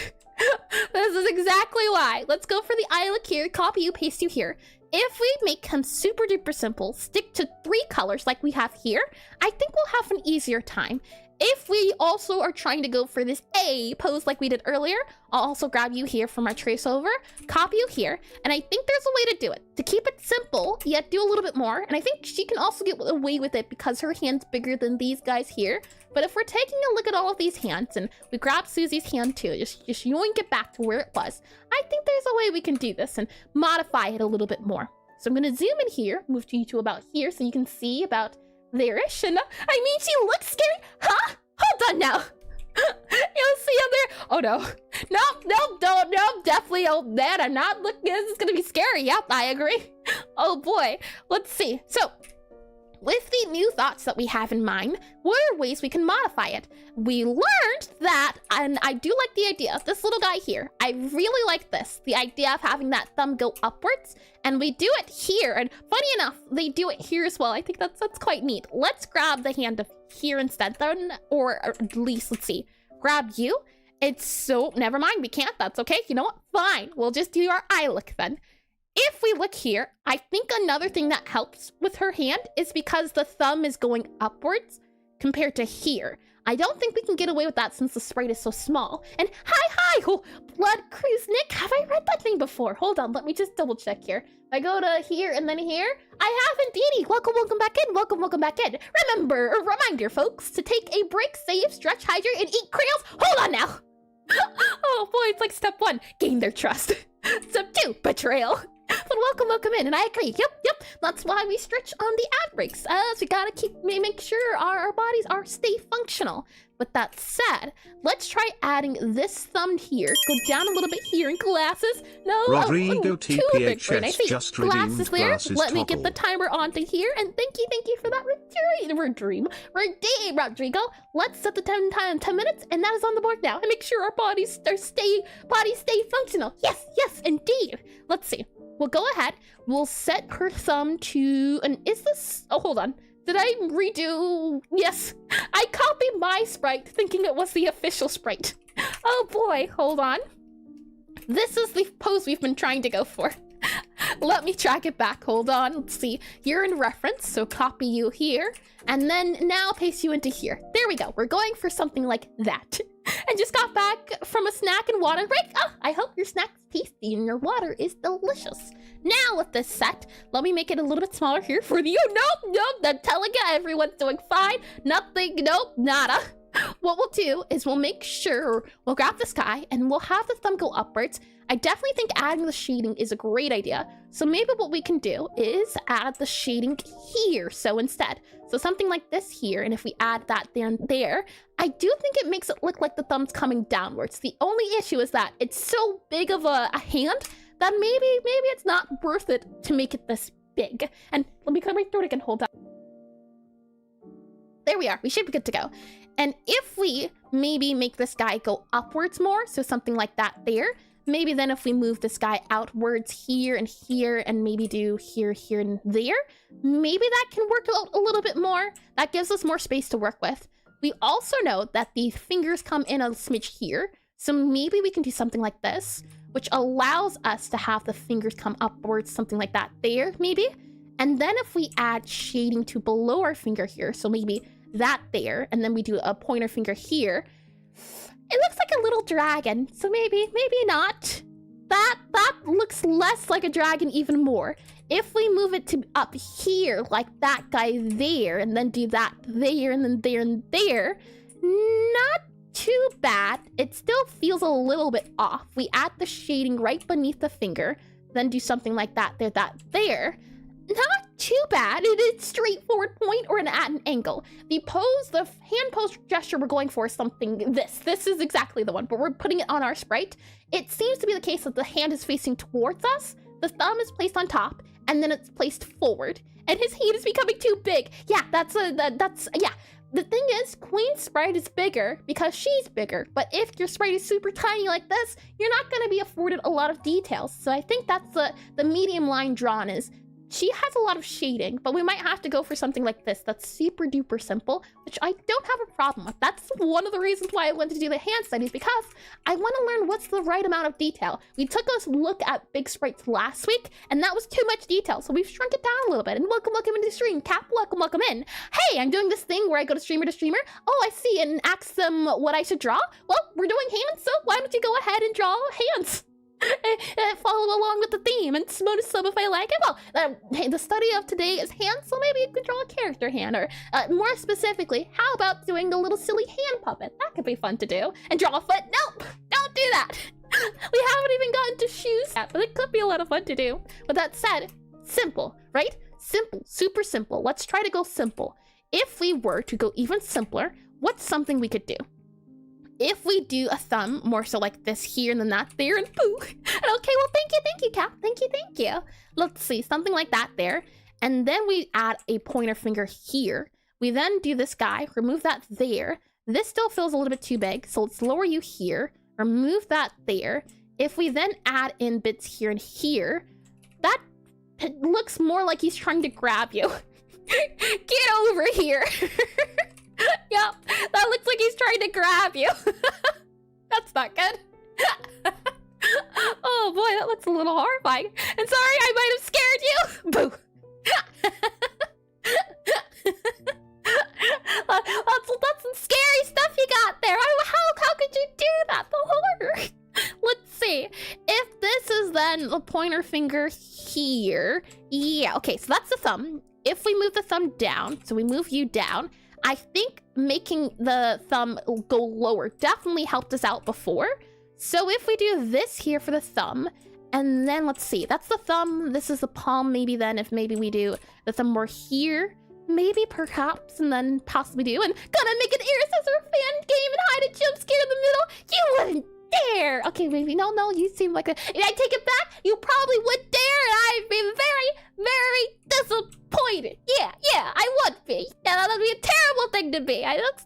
This is exactly why. Let's go for the I look here, copy you, paste you here. If we make him super duper simple, stick to 3 colors like we have here, I think we'll have an easier time. If we also are trying to go for this A pose like we did earlier, I'll also grab you here from our trace over, copy you here, and I think there's a way to do it. To keep it simple, yet do a little bit more, and I think she can also get away with it because her hand's bigger than these guys here. But if we're taking a look at all of these hands, and we grab Susie's hand too, just yoink it back to where it was, I think there's a way we can do this and modify it a little bit more. So I'm gonna zoom in here, move you to about here so you can see about there-ish, and I mean, she looks scary. Huh? Hold on now. You'll see up there. Oh no. Nope, definitely. Oh man, I'm not looking. This is gonna be scary. Yep, I agree. Oh boy. Let's see. So, with the new thoughts that we have in mind, what are ways we can modify it? We learned that, and I do like the idea of this little guy here. I really like this. The idea of having that thumb go upwards, and we do it here. And funny enough, they do it here as well. I think that's quite neat. Let's grab the hand of here instead then, or at least, let's see, grab you. It's so, never mind, we can't. That's okay. You know what? Fine. We'll just do our eye look then. If we look here, I think another thing that helps with her hand is because the thumb is going upwards compared to here. I don't think we can get away with that since the sprite is so small. And hi, oh, Blood Cruise Nick, have I read that name before? Hold on, let me just double check here. If I go to here and then here, I have indeed. Welcome back in, welcome back in. Remember, a reminder folks, to take a break, save, stretch, hydrate, and eat crayons. Hold on now. Oh boy, it's like step 1, gain their trust. Step 2, betrayal. But welcome in, and I agree. Yep. That's why we stretch on the ad breaks, as we gotta make sure our bodies stay functional. With that said, let's try adding this thumb here. Go down a little bit here in glasses. No, Rodrigo too big for it. I see just glasses there. Glasses Let me get the timer onto here, and thank you for that redeem, Rodrigo. Let's set the 10 minutes, and that is on the board now. And make sure our bodies stay functional. Yes, indeed. Let's see. We'll go ahead, we'll set her thumb to, and is this, oh, hold on. Did I redo? Yes, I copied my sprite thinking it was the official sprite. Oh boy, hold on. This is the pose we've been trying to go for. Let me track it back, hold on. Let's see, you're in reference, so copy you here, and then now paste you into here. There we go, we're going for something like that. And just got back from a snack and water break. Oh, I hope your snack's tasty and your water is delicious. Now with this set, let me make it a little bit smaller here for you. Nope, I'm telling you, everyone's doing fine. Nothing, nope, nada. what we'll do is we'll make sure, we'll grab this guy and we'll have the thumb go upwards. I definitely think adding the shading is a great idea. So maybe what we can do is add the shading here. So instead, so something like this here, and if we add that there and there, I do think it makes it look like the thumb's coming downwards. The only issue is that it's so big of a hand that maybe it's not worth it to make it this big. And let me come right through it again, hold on. There we are, we should be good to go. And if we maybe make this guy go upwards more, so something like that there, maybe then if we move this guy outwards here, and maybe do here, here, and there, maybe that can work out a little bit more. That gives us more space to work with. We also know that the fingers come in a smidge here, so maybe we can do something like this, which allows us to have the fingers come upwards, something like that there, maybe. And then if we add shading to below our finger here, so maybe that there, and then we do a pointer finger here, it looks like a little dragon, so maybe not. That looks less like a dragon even more. If we move it to up here, like that guy there, and then do that there, and then there, and there, not too bad. It still feels a little bit off. We add the shading right beneath the finger, then do something like that there. Not too bad. It is straightforward point or at an angle. The pose, the hand pose gesture we're going for is something this. This is exactly the one, but we're putting it on our sprite. It seems to be the case that the hand is facing towards us, the thumb is placed on top, and then it's placed forward. And his hand is becoming too big. Yeah, yeah. The thing is, Queen's sprite is bigger because she's bigger, but if your sprite is super tiny like this, you're not going to be afforded a lot of details. So I think that's the medium line drawn is, she has a lot of shading, but we might have to go for something like this that's super duper simple, which I don't have a problem with. That's one of the reasons why I wanted to do the hand studies, because I want to learn what's the right amount of detail. We took a look at big sprites last week, and that was too much detail, so we've shrunk it down a little bit. And welcome into the stream. Cap, welcome in. Hey, I'm doing this thing where I go to streamer, oh, I see, and ask them what I should draw. Well, we're doing hands, so why don't you go ahead and draw hands? Follow along with the theme and bonus sub if I like it. Well, hey, the study of today is hands, so maybe you could draw a character hand, or more specifically, how about doing a little silly hand puppet? That could be fun to do. And draw a foot. Nope, don't do that. We haven't even gotten to shoes yet, but it could be a lot of fun to do. With that said, simple, right? Simple, super simple. Let's try to go simple. If we were to go even simpler, what's something we could do? If we do a thumb, more so like this here and then that there, and poo. And okay, well, thank you, Cap. Thank you. Let's see, something like that there. And then we add a pointer finger here. We then do this guy, remove that there. This still feels a little bit too big, so let's lower you here, remove that there. If we then add in bits here and here, that looks more like he's trying to grab you. Get over here. Yep, that looks like he's trying to grab you. That's not good. Oh boy, that looks a little horrifying. And sorry, I might have scared you. Boo. That's some scary stuff you got there. How could you do that? The horror. Let's see. If this is then the pointer finger here. Yeah, okay, so that's the thumb. If we move the thumb down, so we move you down, I think making the thumb go lower definitely helped us out before. So if we do this here for the thumb, and then let's see, that's the thumb, this is the palm, maybe then if maybe we do the thumb more here, maybe perhaps, and then possibly do, and gonna make an ear scissor fan game and hide a jump scare in the middle. You wouldn't dare. Okay, maybe, no, you seem like I take it back, you probably would dare, and I'd be very disappointed. Yeah, I would be. Yeah, that would be a terrible thing to be. That's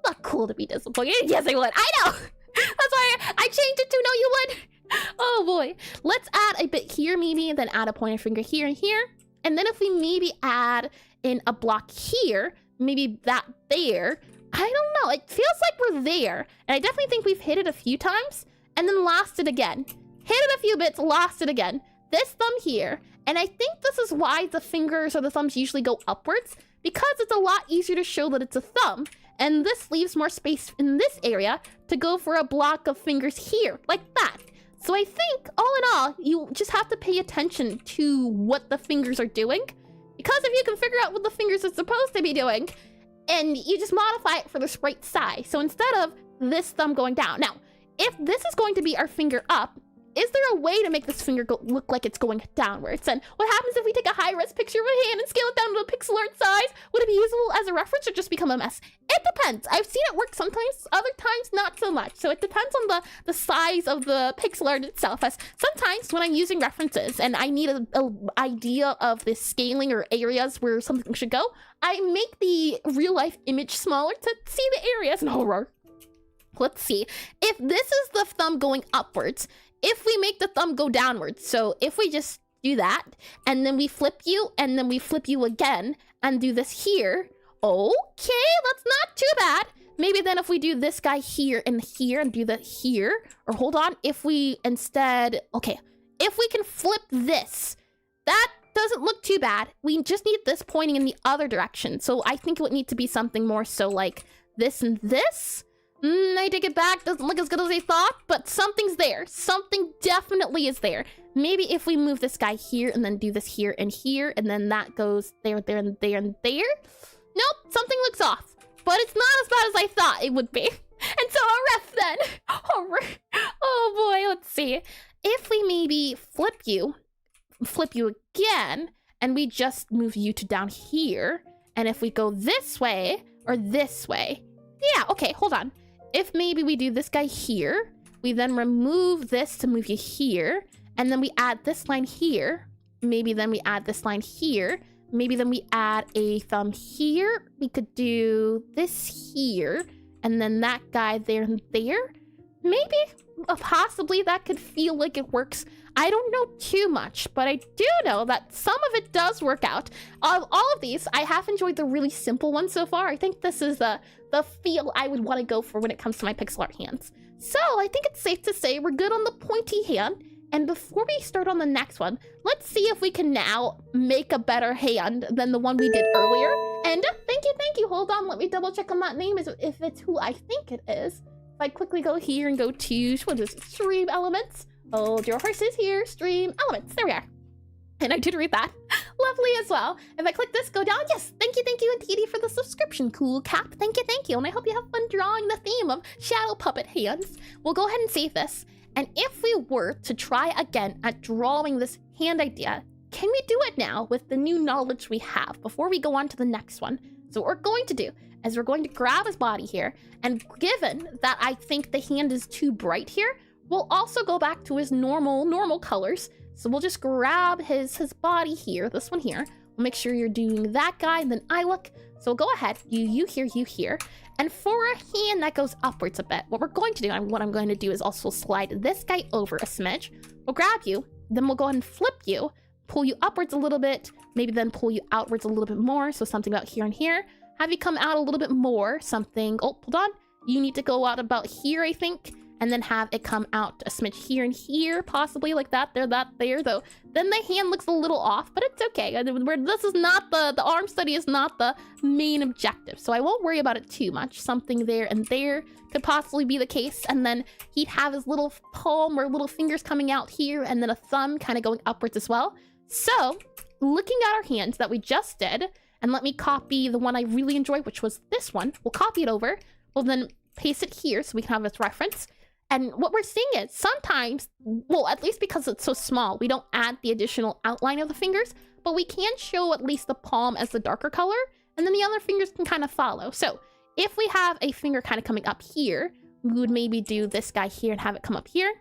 not cool to be disappointed. Yes, I would. I know. That's why I changed it to no, you would. Oh boy. Let's add a bit here, maybe, and then add a pointer finger here and here. And then if we maybe add in a block here, maybe that there, I don't know. It feels like we're there. And I definitely think we've hit it a few times and then lost it again. Hit it a few bits, lost it again. This thumb here. And I think this is why the fingers or the thumbs usually go upwards, because it's a lot easier to show that it's a thumb. And this leaves more space in this area to go for a block of fingers here, like that. So I think, all in all, you just have to pay attention to what the fingers are doing. Because if you can figure out what the fingers are supposed to be doing, and you just modify it for the sprite size. So instead of this thumb going down, now, if this is going to be our finger up, is there a way to make this finger look like it's going downwards? And what happens if we take a high-res picture of a hand and scale it down to a Pixelart size? Would it be usable as a reference or just become a mess? It depends. I've seen it work sometimes, other times not so much. So it depends on the size of the pixel art itself. As sometimes when I'm using references and I need a idea of the scaling or areas where something should go, I make the real-life image smaller to see the areas in horror. Let's see. If this is the thumb going upwards, if we make the thumb go downwards, so if we just do that, and then we flip you, and then we flip you again, and do this here, okay, that's not too bad. Maybe then if we do this guy here, and do that here, or hold on, if we instead, okay, if we can flip this, that doesn't look too bad. We just need this pointing in the other direction, so I think it would need to be something more so like this and this. I take it back, doesn't look as good as I thought, but something's there. Something definitely is there. Maybe if we move this guy here and then do this here, and then that goes there, there, and there, and there. Nope, something looks off, but it's not as bad as I thought it would be. And so a ref then. Oh boy, let's see. If we maybe flip you again, and we just move you to down here, and if we go this way or this way, yeah, okay, hold on. If maybe we do this guy here, we then remove this to move you here, and then we add this line here, maybe then we add this line here, maybe then we add a thumb here, we could do this here, and then that guy there and there. Maybe, possibly that could feel like it works. I don't know too much, but I do know that some of it does work out. Of all of these, I have enjoyed the really simple one so far. I think this is the feel I would want to go for when it comes to my pixel art hands. So I think it's safe to say we're good on the pointy hand. And before we start on the next one, let's see if we can now make a better hand than the one we did earlier. And thank you. Hold on, let me double check on that name, if it's who I think it is. If I quickly go here and go to, what is it, Stream Elements. Hold your horses here, Stream Elements, there we are. And I did read that. Lovely as well. If I click this, go down, yes, thank you indeed for the subscription, cool cap. Thank you. And I hope you have fun drawing the theme of shadow puppet hands. We'll go ahead and save this. And if we were to try again at drawing this hand idea, can we do it now with the new knowledge we have before we go on to the next one? So what we're going to do is we're going to grab his body here, and given that I think the hand is too bright here, we'll also go back to his normal colors. So we'll just grab his body here, this one here. We'll make sure you're doing that guy, and then I look. So go ahead, you here. And for a hand that goes upwards a bit, what we're going to do, and what I'm going to do is also slide this guy over a smidge. We'll grab you, then we'll go ahead and flip you, pull you upwards a little bit, maybe then pull you outwards a little bit more. So something about here and here. Have you come out a little bit more, something, oh, hold on. You need to go out about here, I think. And then have it come out a smidge here and here, possibly like that there, though. Then the hand looks a little off, but it's okay. This is not the arm study is not the main objective, so I won't worry about it too much. Something there and there could possibly be the case, and then he'd have his little palm or little fingers coming out here, and then a thumb kind of going upwards as well. So, looking at our hands that we just did, and let me copy the one I really enjoy, which was this one. We'll copy it over. We'll then paste it here so we can have this reference. And what we're seeing is sometimes, well, at least because it's so small, we don't add the additional outline of the fingers, but we can show at least the palm as the darker color, and then the other fingers can kind of follow. So if we have a finger kind of coming up here, we would maybe do this guy here and have it come up here.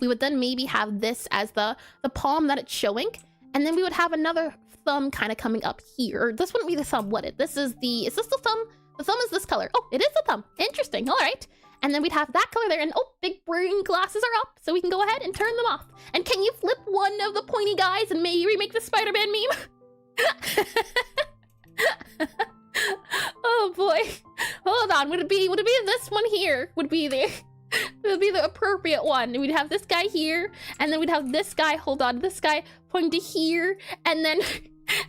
We would then maybe have this as the palm that it's showing, and then we would have another thumb kind of coming up here. This wouldn't be the thumb, would it? Is this the thumb? The thumb is this color. Oh, it is the thumb. Interesting. All right. And then we'd have that color there, and oh, big brain glasses are up, so we can go ahead and turn them off. And can you flip one of the pointy guys and maybe remake the Spider-Man meme? Oh boy. Hold on, would it be this one here? Would be the appropriate one. We'd have this guy here, and then we'd have this guy, hold on, this guy pointing to here, and then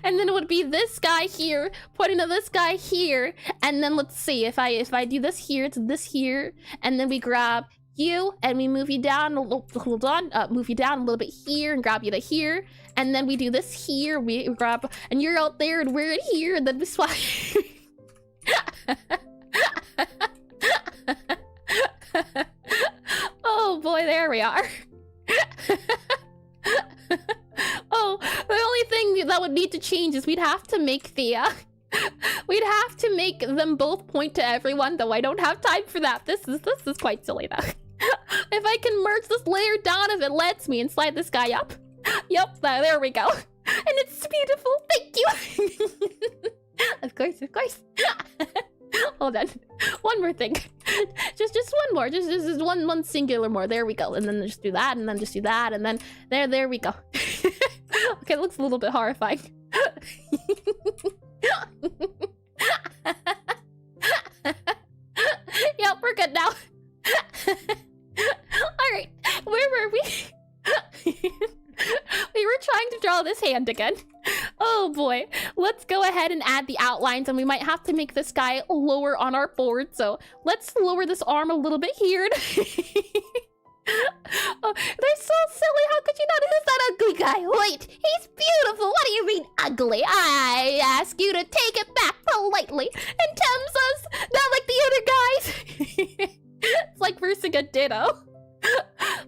it would be this guy here pointing to this guy here, and then let's see, if I do this here to this here, and then we grab you and we move you down, hold on, move you down a little bit here and grab you to here, and then we do this here, we grab, and you're out there and we're in here, and then we swap. Oh boy, there we are. Oh, the only thing that would need to change is we'd have to make the we'd have to make them both point to everyone, though I don't have time for that. This is quite silly though. If I can merge this layer down if it lets me and slide this guy up. Yep, there we go. And it's beautiful. Thank you. Of course, of course. Hold on. One more thing. Just one more. Just one singular more. There we go. And then just do that, and then just do that, and then there we go. Okay, it looks a little bit horrifying. Yep, we're good now. Alright, where were we? We were trying to draw this hand again. Oh boy. Let's go ahead and add the outlines, and we might have to make this guy lower on our board. So let's lower this arm a little bit here. Oh, they're so silly. How could you not? Who's that ugly guy? Wait, he's beautiful. What do you mean ugly? I ask you to take it back politely. And Tim says, not like the other guys. It's like versing a ditto.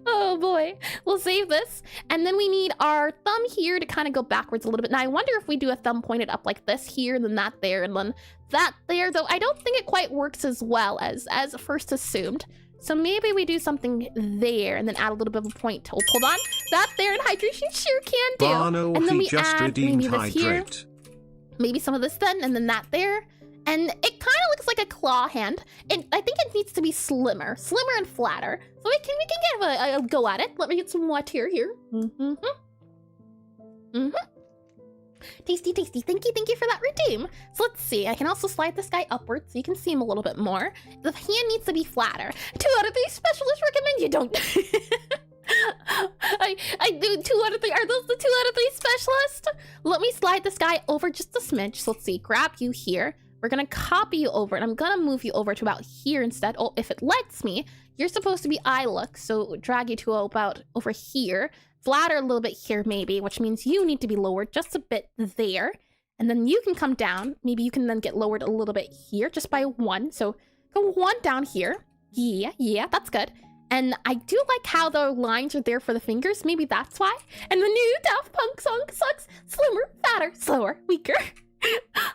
Oh boy. We'll save this. And then we need our thumb here to kind of go backwards a little bit. Now I wonder if we do a thumb pointed up like this here, and then that there, and then that there, though I don't think it quite works as well as first assumed. So maybe we do something there and then add a little bit of a point. Oh, hold on. That there and hydration sure can do. Barno, and then he we just add redeemed maybe this here. Maybe some of this then, and then that there. And it kind of looks like a claw hand. I think it needs to be slimmer and flatter. So we can give a go at it. Let me get some water here. Tasty, tasty. Thank you for that redeem. So let's see. I can also slide this guy upwards so you can see him a little bit more. The hand needs to be flatter. 2 out of 3 specialists recommend you don't. I do 2 out of 3. Are those the 2 out of 3 specialists? Let me slide this guy over just a smidge. So let's see. Grab you here. We're gonna copy you over, and I'm gonna move you over to about here instead. Oh, if it lets me. You're supposed to be eye look, so drag you to about over here. Flatter a little bit here maybe, which means you need to be lowered just a bit there. And then you can come down. Maybe you can then get lowered a little bit here just by 1. So go 1 down here. Yeah, that's good. And I do like how the lines are there for the fingers. Maybe that's why. And the new Daft Punk song sucks. Slimmer, fatter, slower, weaker.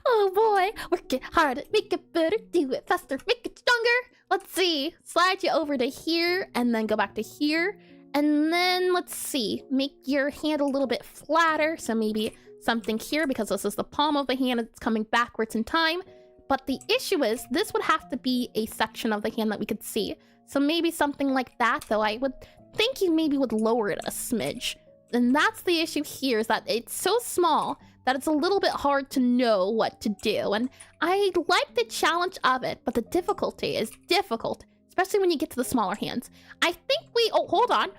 Oh boy, work it hard, make it better, do it faster, make it stronger. Let's see, slide you over to here and then go back to here. And then let's see, make your hand a little bit flatter. So maybe something here, because this is the palm of the hand, it's coming backwards in time. But the issue is this would have to be a section of the hand that we could see. So maybe something like that, though I would think you maybe would lower it a smidge. And that's the issue here, is that it's so small that it's a little bit hard to know what to do. And I like the challenge of it, but the difficulty is difficult, especially when you get to the smaller hands. I think oh, hold on.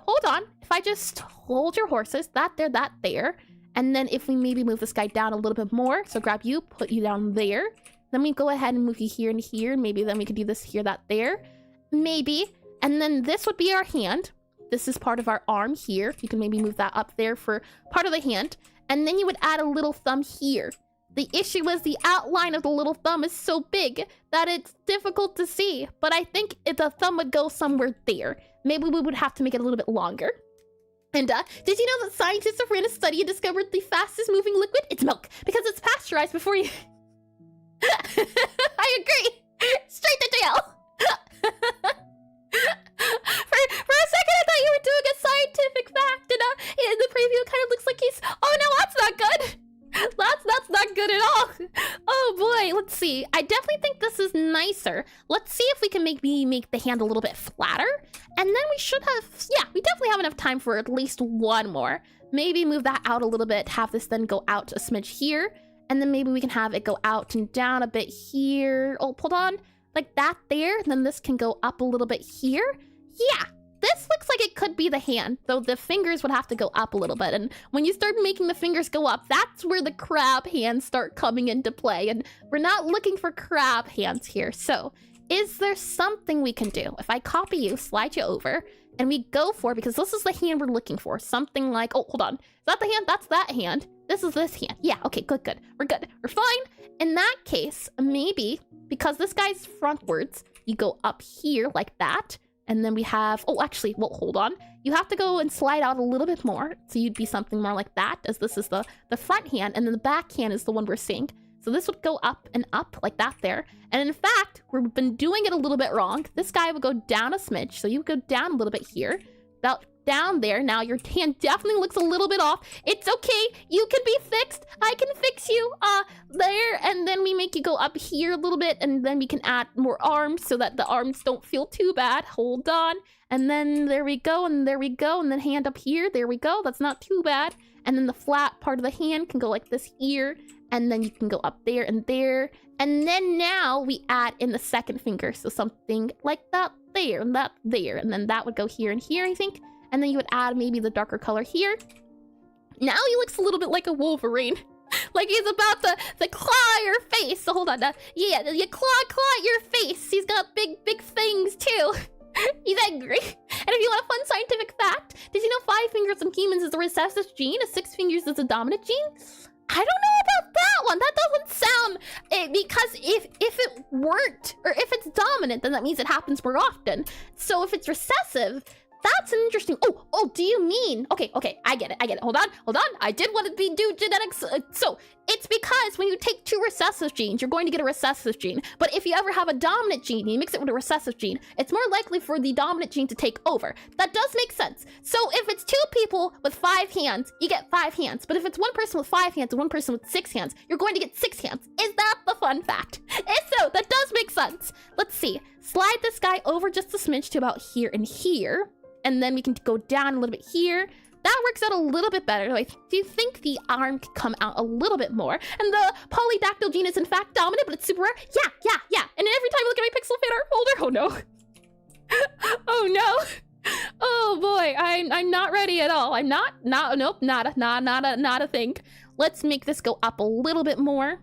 If I just hold your horses, that there. And then if we maybe move this guy down a little bit more, so grab you, put you down there. Then we go ahead and move you here and here. Maybe then we could do this here, that there. Maybe. And then this would be our hand. This is part of our arm here. You can maybe move that up there for part of the hand. And then you would add a little thumb here. The issue is the outline of the little thumb is so big that it's difficult to see. But I think if the thumb would go somewhere there. Maybe we would have to make it a little bit longer. And did you know that scientists have ran a study and discovered the fastest moving liquid? It's milk, because it's pasteurized before you... I agree! Straight to jail! For a second, I thought you were doing a scientific fact, and in the preview, it kind of looks like he's... Oh no, that's not good! That's not good at all. Oh boy, let's see. I definitely think this is nicer. Let's see if we can make the hand a little bit flatter. And then we should have... Yeah, we definitely have enough time for at least 1 more. Maybe move that out a little bit, have this then go out a smidge here. And then maybe we can have it go out and down a bit here. Oh, hold on. Like that there. And then this can go up a little bit here. Yeah, this looks like it could be the hand, though the fingers would have to go up a little bit. And when you start making the fingers go up, that's where the crab hands start coming into play. And we're not looking for crab hands here. So is there something we can do? If I copy you, slide you over, and we go for, because this is the hand we're looking for, something like, oh, hold on. Is that the hand? That's that hand. This is this hand. Yeah, okay, good. We're good. We're fine. In that case, maybe because this guy's frontwards, you go up here like that. And then we have, oh, actually, well, hold on. You have to go and slide out a little bit more. So you'd be something more like that, as this is the front hand, and then the back hand is the one we're seeing. So this would go up and up like that there. And in fact, we've been doing it a little bit wrong. This guy would go down a smidge. So you would go down a little bit here, about down there. Now your hand definitely looks a little bit off. It's okay. You can be fixed. I can fix you there. And then we make you go up here a little bit, and then we can add more arms so that the arms don't feel too bad. Hold on. And then there we go, and there we go, and then hand up here. There we go. That's not too bad. And then the flat part of the hand can go like this here, and then you can go up there and there. And then now we add in the second finger. So something like that there and that there. And then that would go here and here, I think. And then you would add maybe the darker color here. Now he looks a little bit like a Wolverine. Like he's about to claw your face. So hold on. Yeah, you claw your face. He's got big fangs too. He's angry. And if you want a fun scientific fact, did you know 5 fingers in humans is a recessive gene? 6 fingers is a dominant gene? I don't know about that one. That doesn't sound... because if it weren't, or if it's dominant, then that means it happens more often. So if it's recessive... That's an interesting... Oh, do you mean... Okay, I get it. Hold on. I did want to do genetics. So, it's because when you take 2 recessive genes, you're going to get a recessive gene. But if you ever have a dominant gene, you mix it with a recessive gene, it's more likely for the dominant gene to take over. That does make sense. So, if it's 2 people with 5 hands, you get 5 hands. But if it's 1 person with 5 hands and 1 person with 6 hands, you're going to get 6 hands. Is that the fun fact? If so, that does make sense. Let's see. Slide this guy over just a smidge to about here and here. And then we can go down a little bit here. That works out a little bit better. I do think the arm could come out a little bit more. And the polydactyl gene is in fact dominant, but it's super rare. Yeah. And every time I look at my Pixel fan art folder, oh no. Oh boy, I'm not ready at all. I'm not, nope, not a thing. Let's make this go up a little bit more.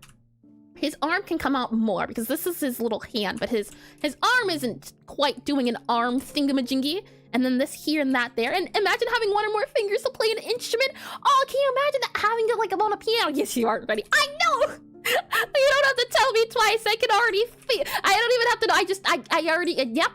His arm can come out more because this is his little hand, but his arm isn't quite doing an arm thingamajingy. And then this here and that there. And imagine having 1 or more fingers to play an instrument. Oh, can you imagine that having it like on a piano? Yes, you are ready. I know. You don't have to tell me twice. I can already feel. I don't even have to know. I already. Yep.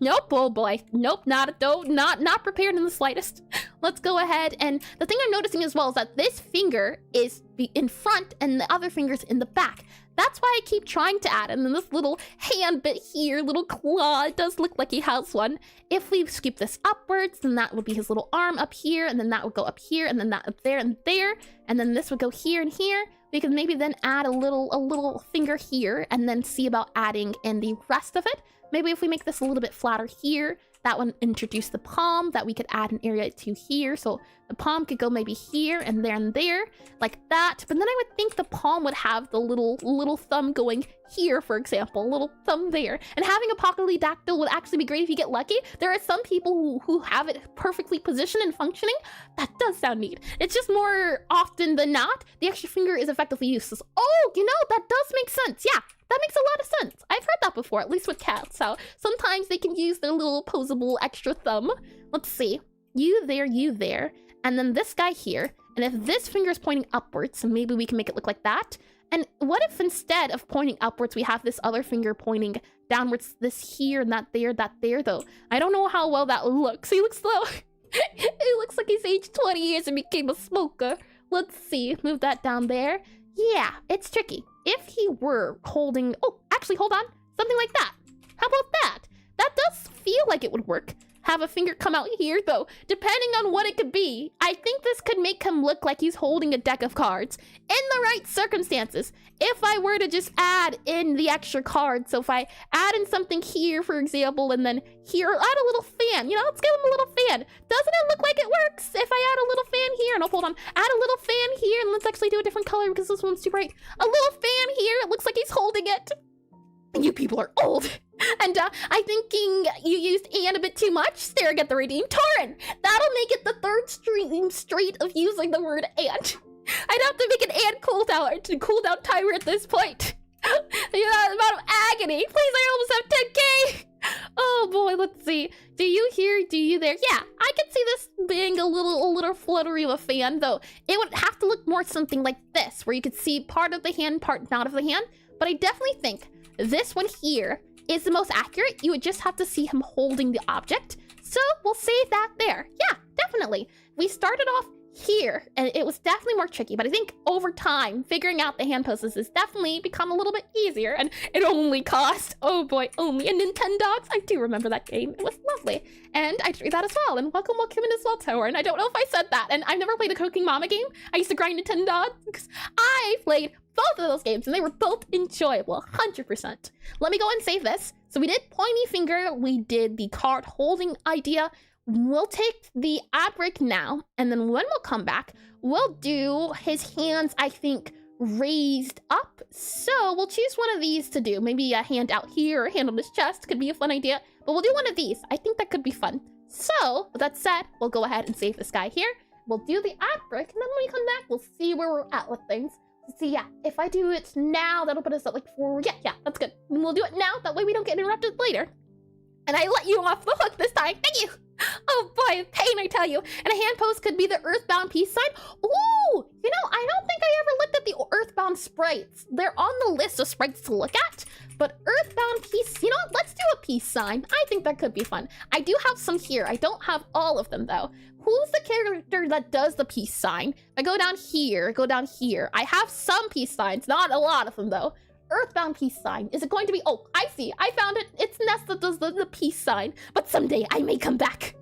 Nope. Oh boy. Nope. Not prepared in the slightest. Let's go ahead. And the thing I'm noticing as well is that this finger is in front and the other finger's in the back. That's why I keep trying to add. And then this little hand bit here, little claw, it does look like he has one. If we scoop this upwards, then that would be his little arm up here, and then that would go up here, and then that up there and there, and then this would go here and here. We could maybe then add a little finger here, and then see about adding in the rest of it. Maybe if we make this a little bit flatter here, that would introduce the palm that we could add an area to here. So the palm could go maybe here and there, like that. But then I would think the palm would have the little thumb going here, for example, a little thumb there. And having a polydactyl would actually be great if you get lucky. There are some people who have it perfectly positioned and functioning. That does sound neat. It's just more often than not, the extra finger is effectively useless. Oh, you know, that does make sense. Yeah. That makes a lot of sense. I've heard that before, at least with cats. So sometimes they can use their little posable extra thumb. Let's see. You there. And then this guy here. And if this finger is pointing upwards, so maybe we can make it look like that. And what if instead of pointing upwards, we have this other finger pointing downwards, this here and that there, though. I don't know how well that looks. He looks low. He looks like he's aged 20 years and became a smoker. Let's see. Move that down there. Yeah, it's tricky. If he were holding... Oh, actually, hold on. Something like that. How about that? That does feel like it would work. Have a finger come out here, though. Depending on what it could be, I think this could make him look like he's holding a deck of cards. In the right circumstances. If I were to just add in the extra cards, so if I add in something here, for example, and then here, add a little fan. You know, let's give him a little fan. Doesn't it look like it works? If I add a little fan here, and hold on, add a little fan here, and let's actually do a different color because this one's too bright. A little fan here, it looks like he's holding it. You people are old. And I'm thinking you used and a bit too much. Staring at the redeem. Torrent! That'll make it the 3rd stream straight of using the word and. I'd have to make an and cooldown timer at this point. The amount of agony. Please, I almost have 10k. Oh boy, let's see. Do you here? Do you there? Yeah, I can see this being a little fluttery of a fan, though. It would have to look more something like this, where you could see part of the hand, part not of the hand. But I definitely think this one here is the most accurate. You would just have to see him holding the object. So we'll save that there. Yeah, definitely. We started off here, and it was definitely more tricky, but I think over time, figuring out the hand poses has definitely become a little bit easier, and it only cost, oh boy, only a Nintendogs. I do remember that game. It was lovely, and I drew that as well, and welcome in as well, Tower, and I don't know if I said that, and I've never played a Cooking Mama game. I used to grind Nintendogs, because I played both of those games, and they were both enjoyable, 100%. Let me go and save this. So we did pointy finger, we did the card holding idea. We'll take the ad break now, and then when we'll come back, we'll do his hands, I think, raised up. So we'll choose one of these to do. Maybe a hand out here or a hand on his chest could be a fun idea, but we'll do one of these. I think that could be fun. So with that said, we'll go ahead and save this guy here. We'll do the ad break, and then when we come back, we'll see where we're at with things. So yeah, if I do it now, that'll put us at like 4. Yeah, that's good. And we'll do it now. That way we don't get interrupted later. And I let you off the hook this time. Thank you. Oh boy, pain, I tell you. And a hand pose could be the Earthbound peace sign. Ooh, you know, I don't think I ever looked at the Earthbound sprites. They're on the list of sprites to look at. But Earthbound peace, you know what? Let's do a peace sign. I think that could be fun. I do have some here. I don't have all of them though. Who's the character that does the peace sign? I go down here, I have some peace signs, not a lot of them though. Earthbound peace sign. Is it going to be... Oh, I see. I found it. It's Ness that does the peace sign. But someday I may come back.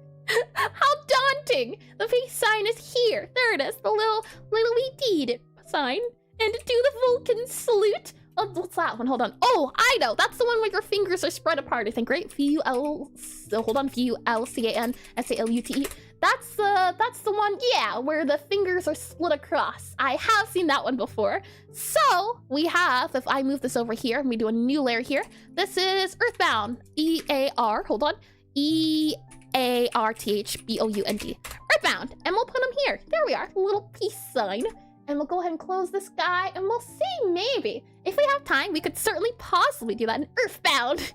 How daunting. The peace sign is here. There it is. The little wee deed sign. And to do the Vulcan salute. Oh, what's that one? Hold on. Oh, I know. That's the one where your fingers are spread apart, I think, right? Hold on. V-U-L-C-A-N-S-A-L-U-T-E. That's the one, yeah, where the fingers are split across. I have seen that one before. So we have, if I move this over here, let me do a new layer here. This is Earthbound, E-A-R, hold on, E-A-R-T-H-B-O-U-N-D, Earthbound, and we'll put them here. There we are, a little peace sign. And we'll go ahead and close this guy, and we'll see, maybe. If we have time, we could certainly possibly do that in Earthbound.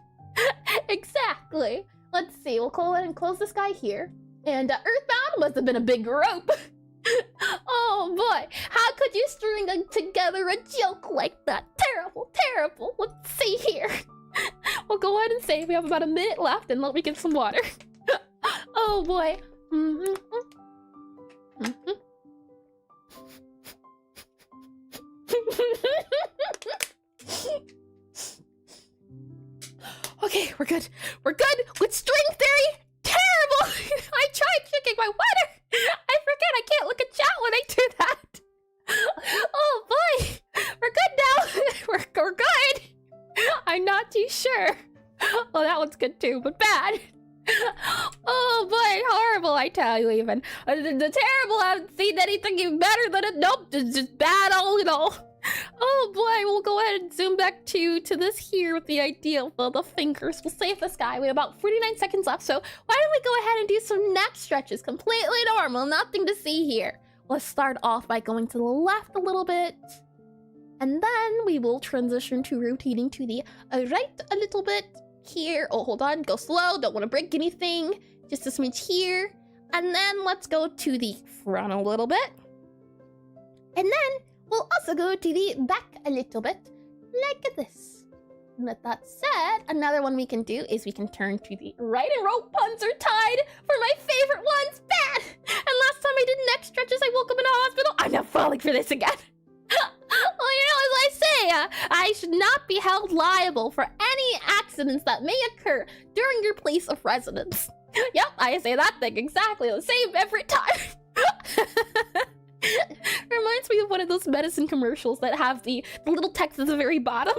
Exactly. Let's see, we'll go ahead and close this guy here. And Earthbound must have been a big rope. Oh boy, how could you string together a joke like that? Terrible, terrible. Let's see here. We'll go ahead and save. We have about a minute left, and let me get some water. Oh boy. Okay, we're good. We're good with string theory. Terrible! I tried drinking my water! I forget I can't look at chat when I do that! Oh boy! We're good now! We're good! I'm not too sure. Well, that one's good too, but bad. Oh boy, horrible, I tell you even. The terrible, I haven't seen anything even better than it. Nope, it's just bad all in all. Oh boy, we'll go ahead and zoom back to this here with the idea of the fingers. We'll save this guy. We have about 49 seconds left, so why don't we go ahead and do some neck stretches? Completely normal, nothing to see here. Let's start off by going to the left a little bit. And then we will transition to rotating to the right a little bit here. Oh, hold on, go slow, don't want to break anything. Just a smidge here. And then let's go to the front a little bit. And then we'll also go to the back a little bit, like this. And with that said, another one we can do is we can turn to the right, and rope puns are tied for my favorite ones. Bad! And last time I did neck stretches, I woke up in a hospital. I'm not falling for this again. Well, you know, as I say, I should not be held liable for any accidents that may occur during your place of residence. Yep, I say that thing exactly the same every time. Reminds me of one of those medicine commercials that have the little text at the very bottom.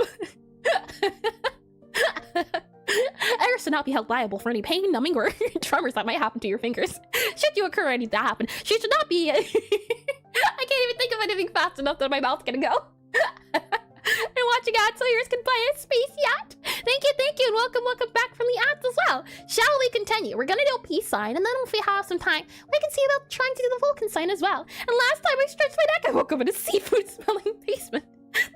I should not be held liable for any pain, numbing, or tremors that might happen to your fingers. Should you occur any that happen, she should not be... I can't even think of anything fast enough that my mouth's gonna go. And watching ads so yours can buy a space yacht. Thank you, and welcome back from the ads as well. Shall we continue? We're gonna do a peace sign, and then if we have some time, we can see about trying to do the Vulcan sign as well. And last time I stretched my neck, I woke up in a seafood-smelling basement.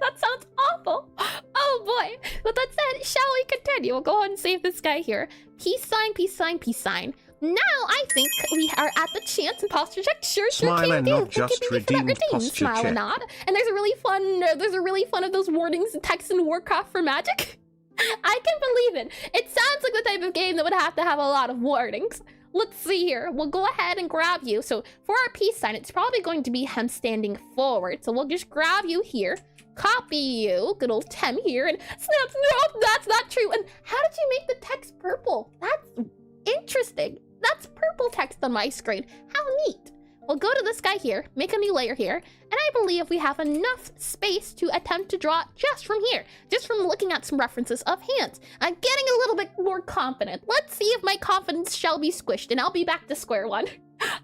That sounds awful. Oh boy. With that said, shall we continue? We'll go ahead and save this guy here. Peace sign, peace sign, peace sign. Now I think we are at the chance and posture check. Sure Smile can and do. not just redeemed posture Smile check. and nod. And there's a really fun of those warnings and text in Warcraft for magic. I can believe it. It sounds like the type of game that would have to have a lot of warnings. Let's see here. We'll go ahead and grab you. So for our peace sign, it's probably going to be him standing forward. So we'll just grab you here, copy you, good old Tem here, and snaps. No, that's not true. And how did you make the text purple? That's interesting. That's purple text on my screen. How neat. We'll go to this guy here, make a new layer here, and I believe we have enough space to attempt to draw just from here, just from looking at some references of hands. I'm getting a little bit more confident. Let's see if my confidence shall be squished, and I'll be back to square one.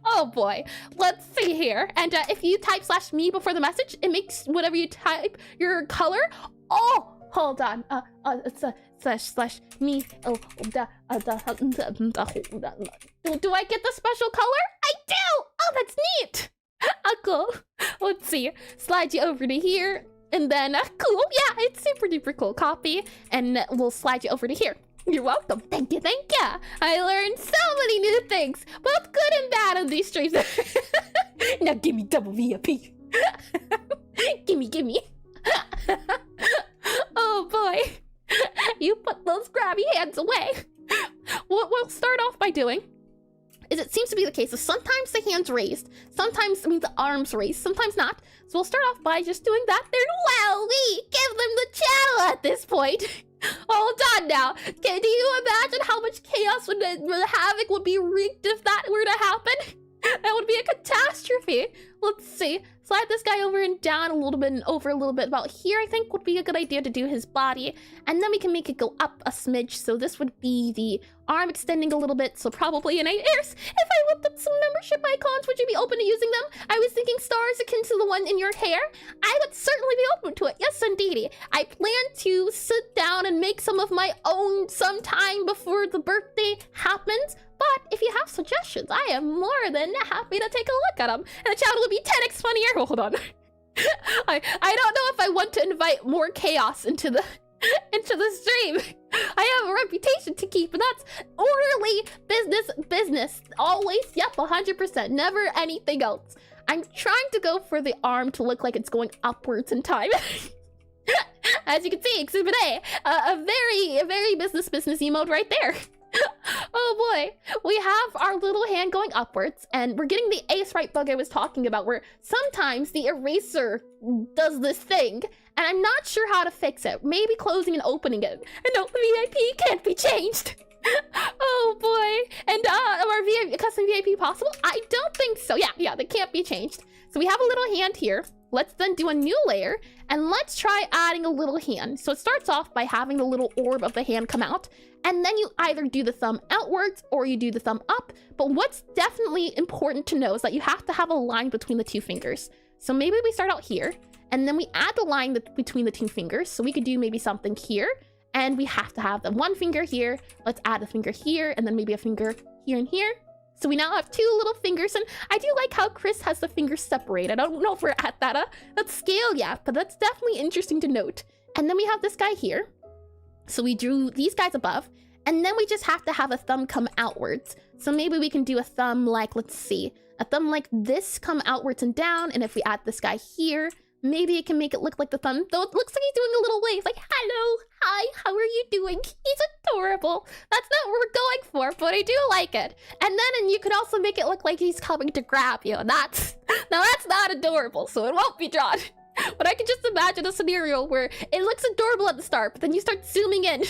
Oh boy, let's see here. And if you type /me before the message, it makes whatever you type your color. Oh, hold on. It's a /me. Oh, do I get the special color? I do. Oh, that's neat. Cool. Let's see. Slide you over to here, and then cool. Yeah, it's super duper cool. Copy, and we'll slide you over to here. You're welcome. Thank you, thank you. I learned so many new things, both good and bad on these streams. Now give me double VIP. Gimme. Oh boy. You put those grabby hands away. What we'll start off by doing is, it seems to be the case, so sometimes the hand's raised, sometimes the arms raised, sometimes not. So we'll start off by just doing that there. Wow, we give them the channel at this point. Hold on now. Do you imagine how much chaos and havoc would be wreaked if that were to happen? That would be a catastrophe. Let's see. Slide this guy over and down a little bit and over a little bit. About here, I think, would be a good idea to do his body. And then we can make it go up a smidge. So this would be the arm extending a little bit. So probably an ears. If I looked at some membership icons, would you be open to using them? I was thinking stars akin to the one in your hair. I would certainly be open to it. Yes, indeedy. I plan to sit down and make some of my own sometime before the birthday happens. But if you have suggestions, I am more than happy to take a look at them. And the channel will be 10x funnier. Oh, hold on. I don't know if I want to invite more chaos into the stream. I have a reputation to keep, but that's orderly business. Always, yep, 100%. Never anything else. I'm trying to go for the arm to look like it's going upwards in time. As you can see, Exhibit A, a very business mode right there. Oh boy, we have our little hand going upwards, and we're getting the Aseprite bug I was talking about, where sometimes the eraser does this thing, and I'm not sure how to fix it. Maybe closing and opening it. And no, the VIP can't be changed. Oh boy. And are custom VIP possible? I don't think so. Yeah, they can't be changed. So we have a little hand here. Let's then do a new layer, and let's try adding a little hand. So it starts off by having the little orb of the hand come out, and then you either do the thumb outwards or you do the thumb up. But what's definitely important to know is that you have to have a line between the two fingers. So maybe we start out here, and then we add the line between the two fingers. So we could do maybe something here, and we have to have the one finger here. Let's add a finger here, and then maybe a finger here and here. So we now have two little fingers, and I do like how Chris has the fingers separated. I don't know if we're at that scale yet, but that's definitely interesting to note. And then we have this guy here. So we drew these guys above, and then we just have to have a thumb come outwards. So maybe we can do a thumb like, let's see, a thumb like this come outwards and down, and if we add this guy here, maybe it can make it look like the thumb, though it looks like he's doing a little wave, like, hello, hi, how are you doing? He's adorable. That's not what we're going for, but I do like it. And you could also make it look like he's coming to grab you. Now that's not adorable, so it won't be drawn. But I can just imagine a scenario where it looks adorable at the start, but then you start zooming in,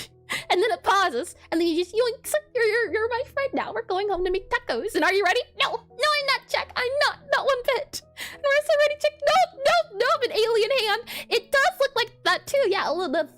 and then it pauses, and then you just yoink, you're my friend now. We're going home to make tacos. And are you ready? No, I'm not, Check. I'm not one bit. And we're so ready, Check. Nope, an alien hand. It does look like that too. Yeah, the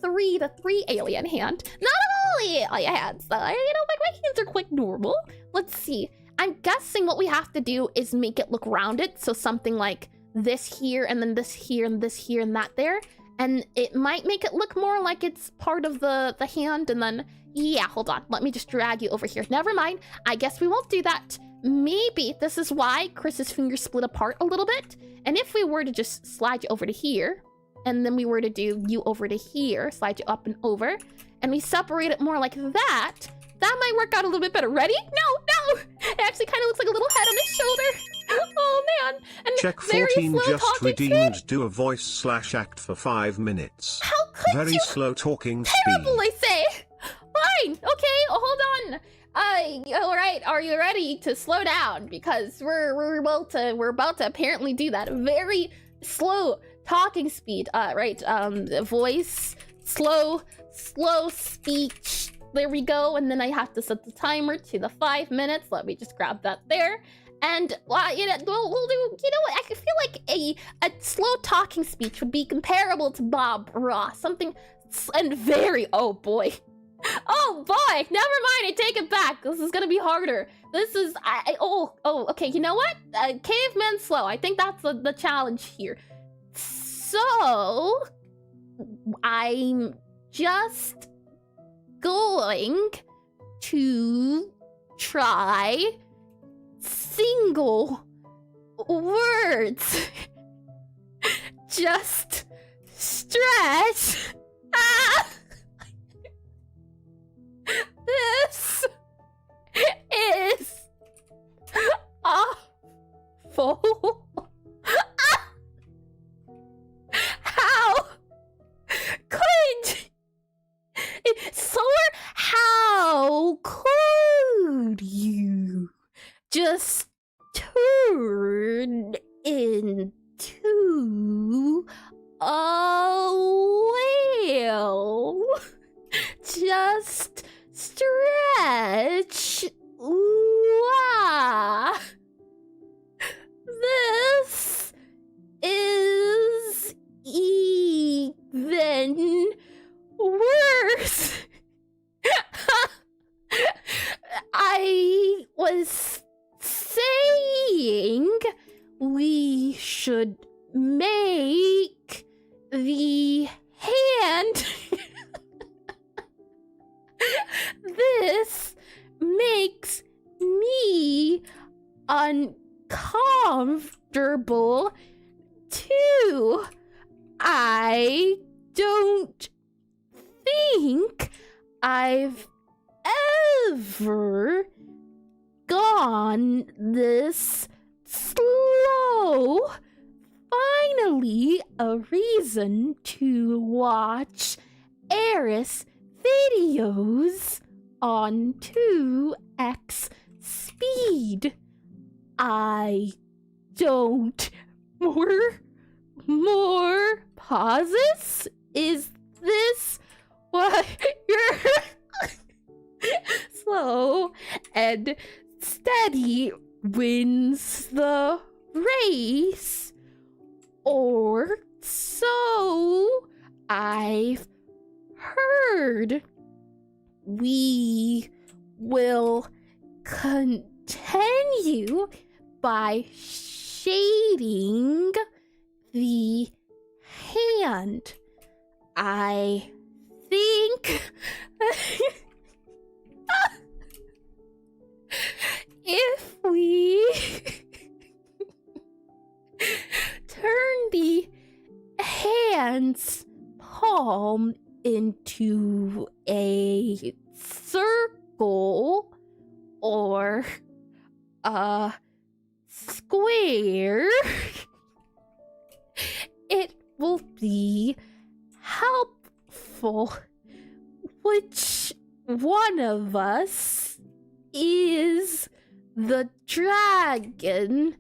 three alien hand. Not all alien hands, though. You know, my hands are quite normal. Let's see. I'm guessing what we have to do is make it look rounded, so something like this here, and then this here, and this here, and that there. And it might make it look more like it's part of the hand, and then, yeah, hold on. Let me just drag you over here. Never mind. I guess we won't do that. Maybe this is why Chris's fingers split apart a little bit. And if we were to just slide you over to here, and then we were to do you over to here, slide you up and over, and we separate it more like that, That might work out a little bit better. Ready? No! It actually kind of looks like a little head on his shoulder. Oh man! And Check very 14 slow just talking redeemed. speed. Do a voice/act for 5 minutes. How could Very you? slow talking Terrible, speed. I say. Fine. Okay. Hold on. All right. Are you ready to slow down? Because we're about to apparently do that. Very slow talking speed. Right. Voice, slow speech. There we go. And then I have to set the timer to the 5 minutes. Let me just grab that there. And you know, we'll do. You know what? I feel like a slow talking speech would be comparable to Bob Ross. Something and very. Oh boy. Oh boy. Never mind. I take it back. This is gonna be harder. This is. Okay. You know what? Caveman slow. I think that's the challenge here. So I'm just going to try single words. Just stretch. This is awful. How could Solar? How could you just turn into a whale? Just stretch. Ooh-ah. This is even worse. I was saying we should make the hand. This makes me uncomfortable too. I don't think I've ever gone this slow. Finally, a reason to watch Eris videos on 2x speed. I don't. More pauses? Is this what you're slow and steady wins the race? Or so I've heard. We will continue by shading the hand. I think if we turn the hand's palm into a circle or a square, it will be helpful. Which one of us is the dragon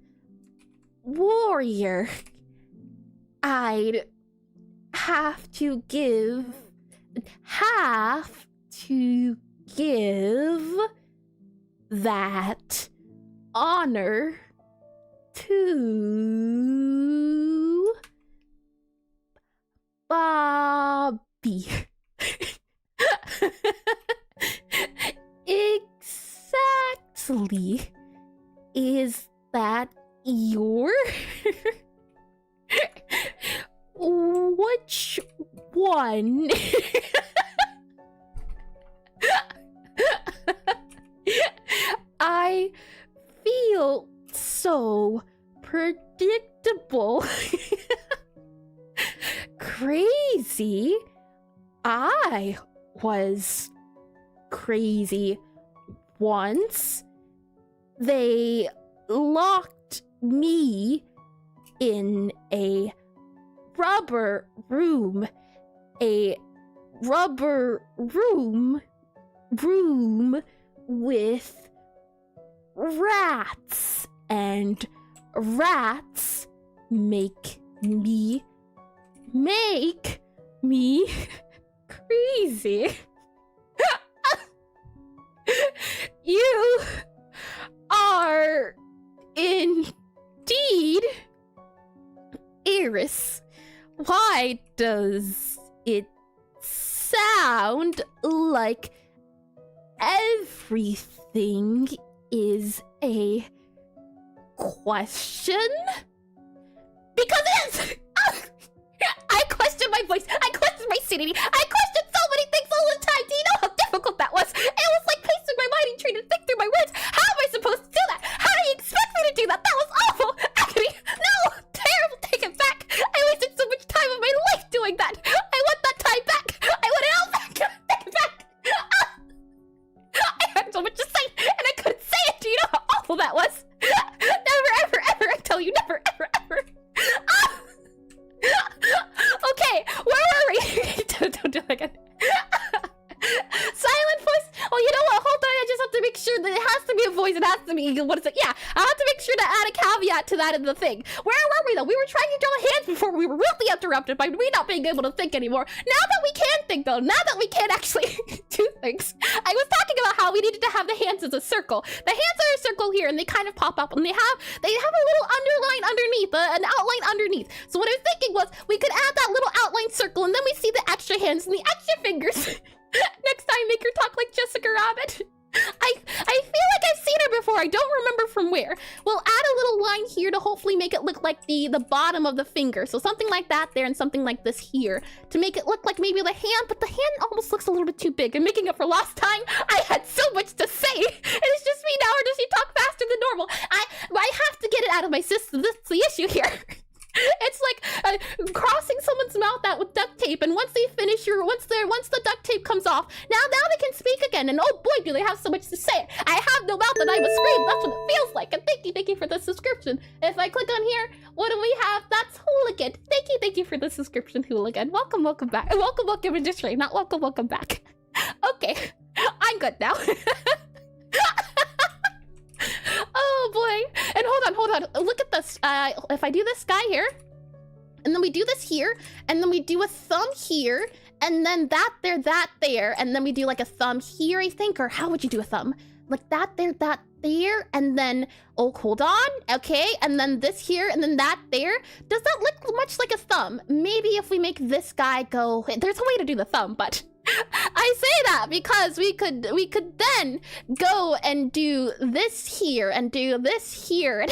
warrior? I'd have to give that honor to Bobby. Exactly. Is that your? Which one? I feel so predictable. Crazy. I was crazy once they locked me in a rubber room. A rubber room with rats. And rats make me crazy. You are indeed Iris. Why does it sound like everything is a question? Because it is! I question my voice. I question my sanity. I question so many things all the time. Do you know how difficult that was? It was like pacing my mind and trying to think through my words. How am I supposed to do that? How do you expect me to do that? That was awful. Agony. No. Terrible. Take it back. I wasted so much time of my life doing that. I want that time back. I want it all back. Take it back. I had so much to say and I couldn't say it. Do you know how awful that was? Never, ever, ever. I tell you, never, ever, ever. Okay, where were we? Don't do it again. Silent voice. Oh, you know what? Hold on. I just have to make sure that it has to be a voice. It has to be. What is it? Yeah, I have to make sure to add a caveat to that in the thing. Where were we though? We were trying to draw hands before we were rudely interrupted by me not being able to think anymore. Now that we can think though, now that we can actually do things, I was talking about how we needed to have the hands as a circle. The hands are a circle here, and they kind of pop up, and they have a little underline underneath, an outline underneath. So what I was thinking was we could add that little outline circle, and then we see the extra hands and the extra fingers. Next time, make her talk like Jessica Rabbit. I feel like I've seen her before. I don't remember from where. We'll add a little line here to hopefully make it look like the bottom of the finger. So something like that there and something like this here to make it look like maybe the hand, but the hand almost looks a little bit too big. And making up for lost time, I had so much to say. And it's just me now, or does she talk faster than normal? I have to get it out of my system. That's the issue here. It's like crossing someone's mouth out with duct tape, and once they finish once the duct tape comes off, now they can speak again, and oh boy, do they have so much to say. I have no mouth and I must scream. That's what it feels like. And thank you for the subscription. If I click on here, what do we have? That's Hooligan. Thank you for the subscription, Hooligan. Welcome back. Welcome in this stream, not welcome back. Okay, I'm good now. Oh boy. And hold on. Look at this. If I do this guy here, and then we do this here, and then we do a thumb here, and then that there, and then we do like a thumb here, I think, or how would you do a thumb? Like that there, and then, oh, hold on. Okay, and then this here, and then that there. Does that look much like a thumb? Maybe if we make this guy go, there's a way to do the thumb, but I say that because we could then go and do this here and do this here.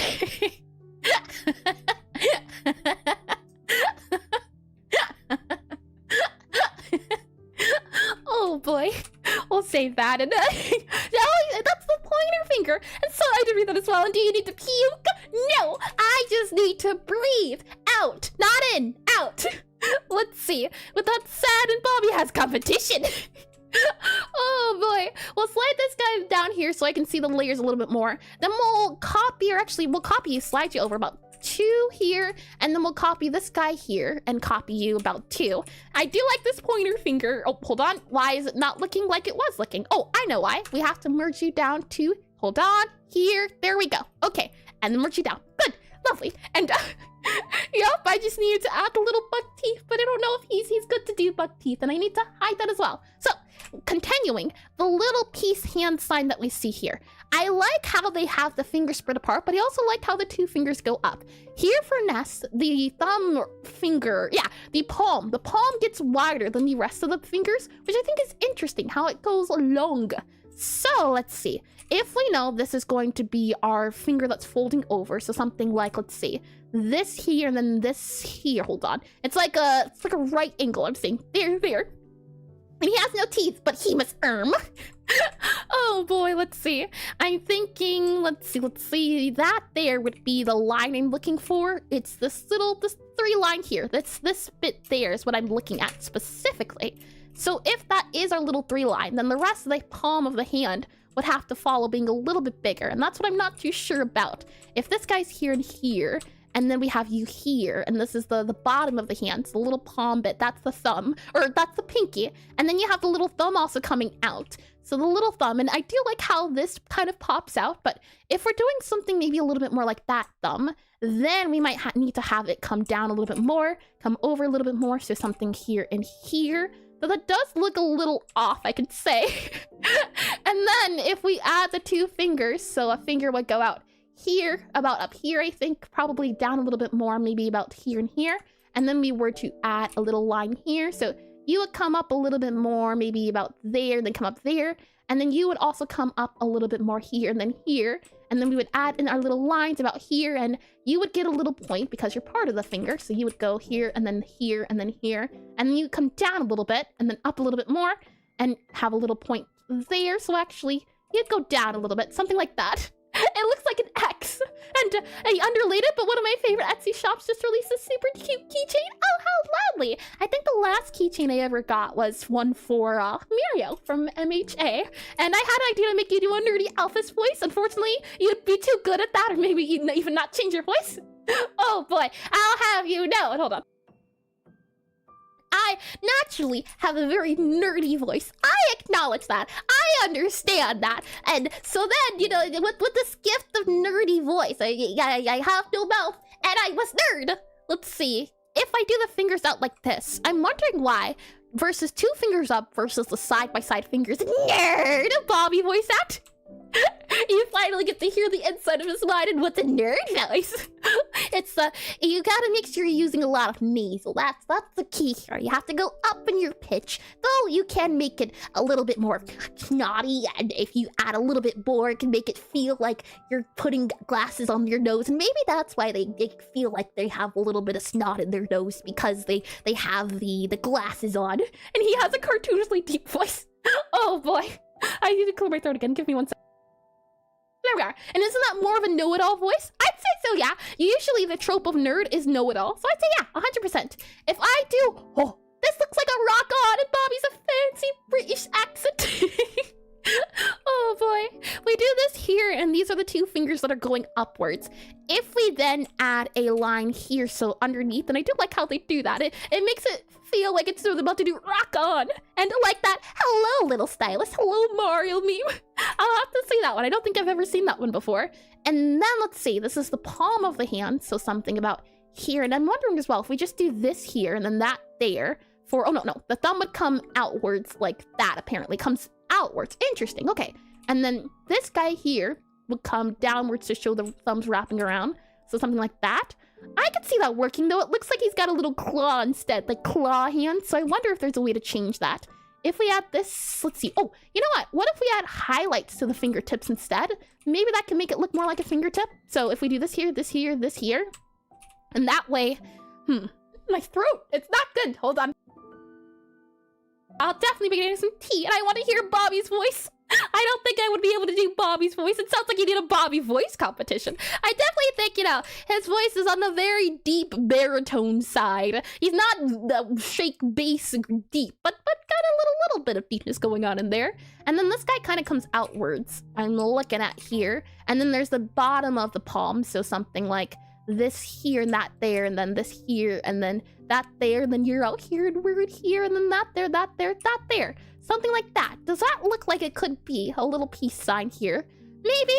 Oh boy, we'll save that. And that's the pointer finger. And so I did read that as well. And do you need to puke? No, I just need to breathe out, not in, out. Let's see. With that said, and Bobby has competition. Oh boy. We'll slide this guy down here so I can see the layers a little bit more. Then we'll copy, or actually we'll copy you, slide you over about 2 here, and then we'll copy this guy here and copy you about 2. I do like this pointer finger. Oh, hold on. Why is it not looking like it was looking? Oh, I know why. We have to merge you down to, hold on, here. There we go. Okay, and then merge you down. Good. Lovely. And yep, I just needed to add the little buck teeth, but I don't know if he's good to do buck teeth, and I need to hide that as well. So, continuing, the little peace hand sign that we see here. I like how they have the fingers spread apart, but I also like how the 2 fingers go up. Here for Ness, the thumb finger, the palm gets wider than the rest of the fingers, which I think is interesting, how it goes long. So, let's see. If we know this is going to be our finger that's folding over, so something like, let's see, this here and then this here, hold on. It's like a right angle, I'm saying, there. And he has no teeth, but he must Oh boy, let's see. I'm thinking, let's see, that there would be the line I'm looking for. It's this 3 line here. This bit there is what I'm looking at specifically. So if that is our little 3 line, then the rest of the palm of the hand would have to follow being a little bit bigger, and that's what I'm not too sure about. If this guy's here and here, and then we have you here, and this is the bottom of the hand, so the little palm bit, that's the thumb, or that's the pinky, and then you have the little thumb also coming out. So the little thumb, and I do like how this kind of pops out, but if we're doing something maybe a little bit more like that thumb, then we might need to have it come down a little bit more, come over a little bit more, so something here and here. So that does look a little off, I could say. And then if we add the two fingers, so a finger would go out here, about up here, I think, probably down a little bit more, maybe about here and here. And then we were to add a little line here. So you would come up a little bit more, maybe about there, then come up there. And then you would also come up a little bit more here and then here. And then we would add in our little lines about here, and you would get a little point because you're part of the finger. So you would go here and then here and then here. And then you come down a little bit and then up a little bit more and have a little point there. So actually, you'd go down a little bit, something like that. It looks like an X, and unrelated, but one of my favorite Etsy shops just released a super cute keychain. Oh, how lovely! I think the last keychain I ever got was one for Mirio from MHA, and I had an idea to make you do a nerdy Alphys voice. Unfortunately, you'd be too good at that, or maybe you'd even not change your voice. Oh boy, I'll have you know. Hold on. I naturally have a very nerdy voice. I acknowledge that. I understand that. And so then, you know, with this gift of nerdy voice, I have no mouth, and I was nerd. Let's see. If I do the fingers out like this, I'm wondering why versus two fingers up versus the side-by-side fingers. Nerd! Bobby voice act. You finally get to hear the inside of his mind and what's a nerd voice. It's you gotta make sure you're using a lot of nasal. That's the key here. You have to go up in your pitch, though you can make it a little bit more snotty, and if you add a little bit more, it can make it feel like you're putting glasses on your nose, and maybe that's why they feel like they have a little bit of snot in their nose, because they have the glasses on. And he has a cartoonishly deep voice. Oh boy. I need to clear my throat again. Give me one second. There we are. And isn't that more of a know-it-all voice? I'd say so, yeah. Usually the trope of nerd is know-it-all. So I'd say yeah, 100%. If I do, oh, this looks like a rock on, and Bobby's a fancy British accent. Oh boy. We do this here, and these are the two fingers that are going upwards. If we then add a line here, so underneath, and I do like how they do that. It makes it feel like it's about to do rock on. And like that, hello little stylist, hello Mario meme. I'll have to see that one. I don't think I've ever seen that one before. And then let's see, this is the palm of the hand, so something about here. And I'm wondering as well, if we just do this here and then that there, for, oh no, the thumb would come outwards like that, apparently, comes outwards. Interesting, okay. And then this guy here would come downwards to show the thumbs wrapping around. So something like that. I could see that working, though. It looks like he's got a little claw instead, like claw hand. So I wonder if there's a way to change that. If we add this, let's see. Oh, you know what? What if we add highlights to the fingertips instead? Maybe that can make it look more like a fingertip. So if we do this here, this here, this here. And that way, my throat, it's not good. Hold on. I'll definitely be getting some tea, and I want to hear Bobby's voice. I don't think I would be able to do Bobby's voice. It sounds like you need a Bobby voice competition. I definitely think, you know, his voice is on the very deep baritone side. He's not the shake bass deep, but got a little bit of deepness going on in there. And then this guy kind of comes outwards. I'm looking at here. And then there's the bottom of the palm, so something like this here and that there, and then this here, and then that there, and then you're out here and we're here, and then that there, that there, that there. Something like that. Does that look like it could be a little peace sign here? Maybe.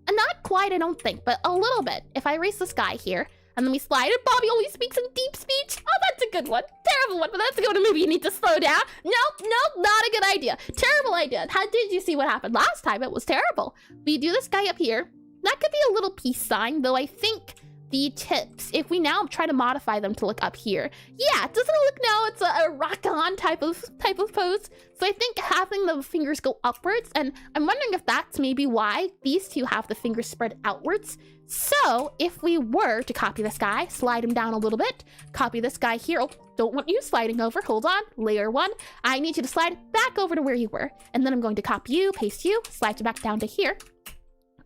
Not quite, I don't think, but a little bit. If I erase this guy here, and then we slide it, Bobby always speaks in deep speech. Oh, that's a good one. Terrible one, but that's a good one. Maybe you need to slow down. Nope, not a good idea. Terrible idea. How did you see what happened last time? It was terrible. We do this guy up here. That could be a little peace sign, though I think the tips, if we now try to modify them to look up here, yeah, doesn't it look now it's a rock-on type of pose? So I think having the fingers go upwards, and I'm wondering if that's maybe why these two have the fingers spread outwards. So if we were to copy this guy, slide him down a little bit, copy this guy here. Oh, don't want you sliding over. Hold on. Layer 1. I need you to slide back over to where you were. And then I'm going to copy you, paste you, slide you back down to here.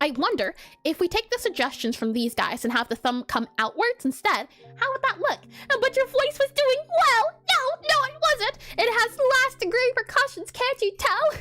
I wonder if we take the suggestions from these guys and have the thumb come outwards instead, how would that look? But your voice was doing well. No, it wasn't. It has last degree repercussions, can't you tell?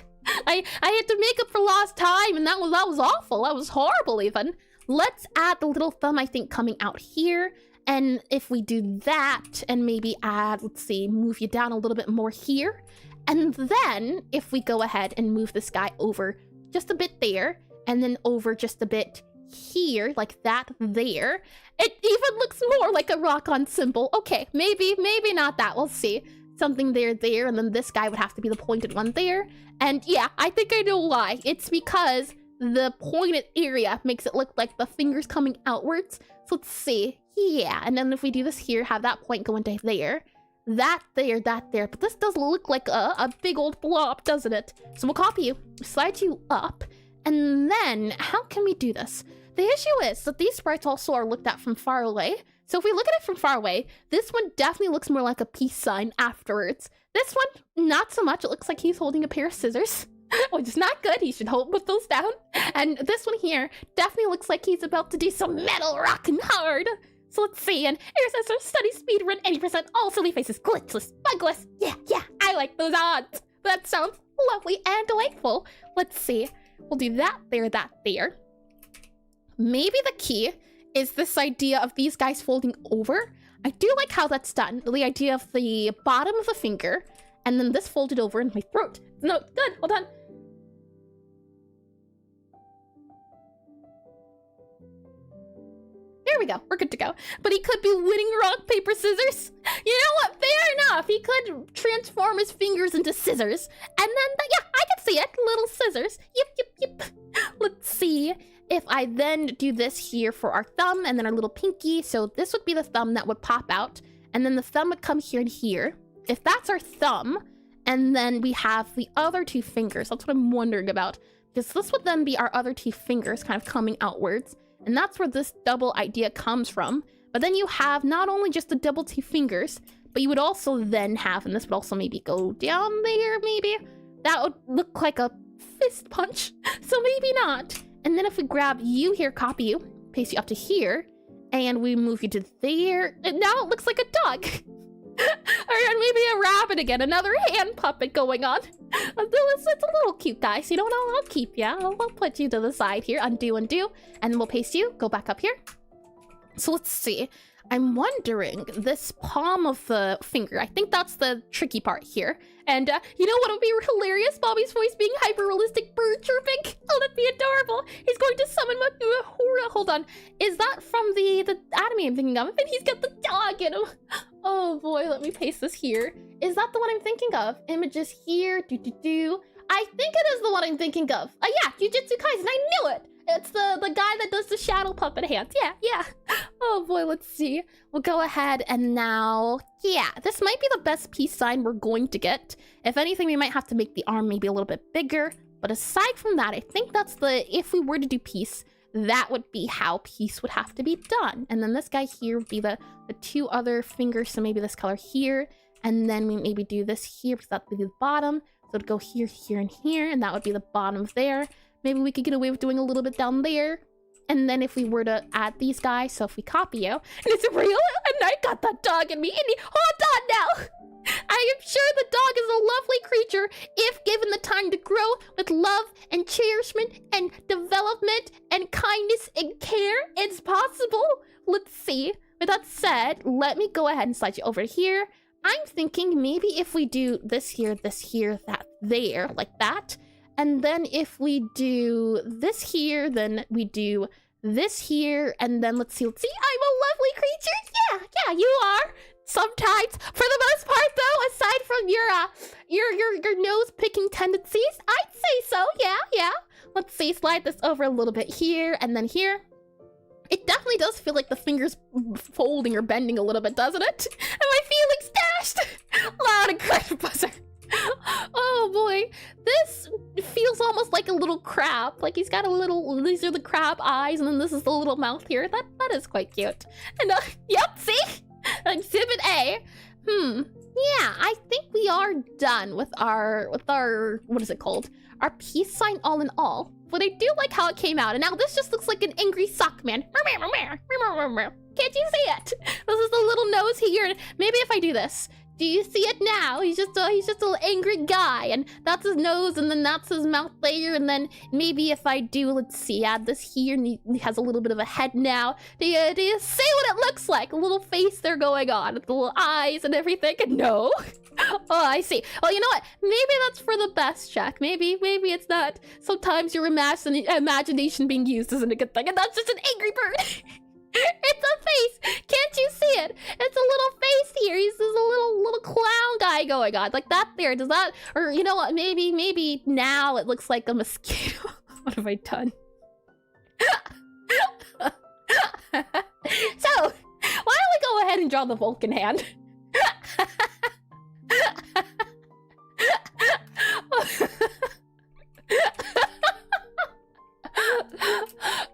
I had to make up for lost time, and that was awful. That was horrible even. Let's add the little thumb, I think, coming out here. And if we do that, and maybe add, let's see, move you down a little bit more here. And then if we go ahead and move this guy over just a bit there, and then over just a bit here, like that there, it even looks more like a rock-on symbol. Okay, maybe not that. We'll see. Something there, and then this guy would have to be the pointed one there. And yeah, I think I know why. It's because the pointed area makes it look like the fingers coming outwards. So let's see. Yeah, and then if we do this here, have that point go into there. That there. But this does look like a big old blob, doesn't it? So we'll copy you, slide you up, and then how can we do this? The issue is that these sprites also are looked at from far away. So if we look at it from far away, this one definitely looks more like a peace sign afterwards. This one, not so much. It looks like he's holding a pair of scissors, which is not good. He should put those down. And this one here definitely looks like he's about to do some metal rockin' hard. So let's see, and here's our study speed run 80%, all silly faces, glitchless, bugless. Yeah, I like those odds. That sounds lovely and delightful. Let's see, we'll do that there. Maybe the key is this idea of these guys folding over. I do like how that's done. The idea of the bottom of the finger, and then this folded over in my throat. No, good, hold on. There we go, we're good to go. But he could be winning rock, paper, scissors. You know what, fair enough. He could transform his fingers into scissors. And then, yeah, I can see it, little scissors. Yep. Let's see if I then do this here for our thumb and then our little pinky. So this would be the thumb that would pop out. And then the thumb would come here and here. If that's our thumb, and then we have the other two fingers, that's what I'm wondering about. Because this would then be our other two fingers kind of coming outwards. And that's where this double idea comes from. But then you have not only just the double two fingers, but you would also then have, and this would also maybe go down there, maybe. That would look like a fist punch, so maybe not. And then if we grab you here, copy you, paste you up to here, and we move you to there, and now it looks like a dog. Or maybe a rabbit again, another hand puppet going on. It's a little cute, guys. You know what? I'll keep you. I'll put you to the side here, undo, and then we'll paste you, go back up here. So let's see. I'm wondering, this palm of the finger, I think that's the tricky part here. And you know what would be hilarious? Bobby's voice being hyper-realistic bird chirping. Oh, that'd be adorable. He's going to summon Mahura. Hold on. Is that from the anime I'm thinking of? And he's got the dog in him. Oh boy, let me paste this here. Is that the one I'm thinking of? Images here, I think it is the one I'm thinking of. Yeah, Jujutsu Kaisen, I knew it. It's the guy that does the shadow puppet hands. Yeah. Oh boy, let's see. We'll go ahead and now, yeah, this might be the best peace sign we're going to get. If anything, we might have to make the arm maybe a little bit bigger. But aside from that, I think that's if we were to do peace, that would be how peace would have to be done. And then this guy here would be the two other fingers, so maybe this color here. And then we maybe do this here, because that would be the bottom. So it'd go here, here, and here, and that would be the bottom there. Maybe we could get away with doing a little bit down there. And then if we were to add these guys, so if we copy you, and it's real, and I got that dog in me, hold on now. I am sure the dog is a lovely creature if given the time to grow with love and cherishment and development and kindness and care. It's possible. Let's see. With that said, let me go ahead and slide you over here. I'm thinking maybe if we do this here, that there, like that. And then if we do this here, then we do this here, and then let's see, I'm a lovely creature. Yeah, you are. Sometimes, for the most part though, aside from your nose picking tendencies, I'd say so, yeah. Let's see, slide this over a little bit here, and then here. It definitely does feel like the fingers folding or bending a little bit, doesn't it? Am I feeling stashed? Loud and clear buzzer. Oh boy, this feels almost like a little crab. Like he's got these are the crab eyes, and then this is the little mouth here. That is quite cute. And yep, see? Exhibit A. Yeah, I think we are done with our, what is it called? Our peace sign all in all. But I do like how it came out. And now this just looks like an angry sock man. Can't you see it? This is the little nose here. Maybe if I do this. Do you see it now? He's just a little angry guy, and that's his nose, and then that's his mouth there, and then maybe if I do, let's see, add this here, and he has a little bit of a head now. Do you see what it looks like? A little face there going on, with the little eyes and everything. No. Oh, I see. Well, you know what? Maybe that's for the best, Jack. Maybe it's not. Sometimes your imagination being used isn't a good thing, and that's just an angry bird. It's a face. Can't you see it? It's a little face here. He's just a little clown guy going on like that. There. Does that? Or you know what? Maybe now it looks like a mosquito. What have I done? So why don't we go ahead and draw the Vulcan hand?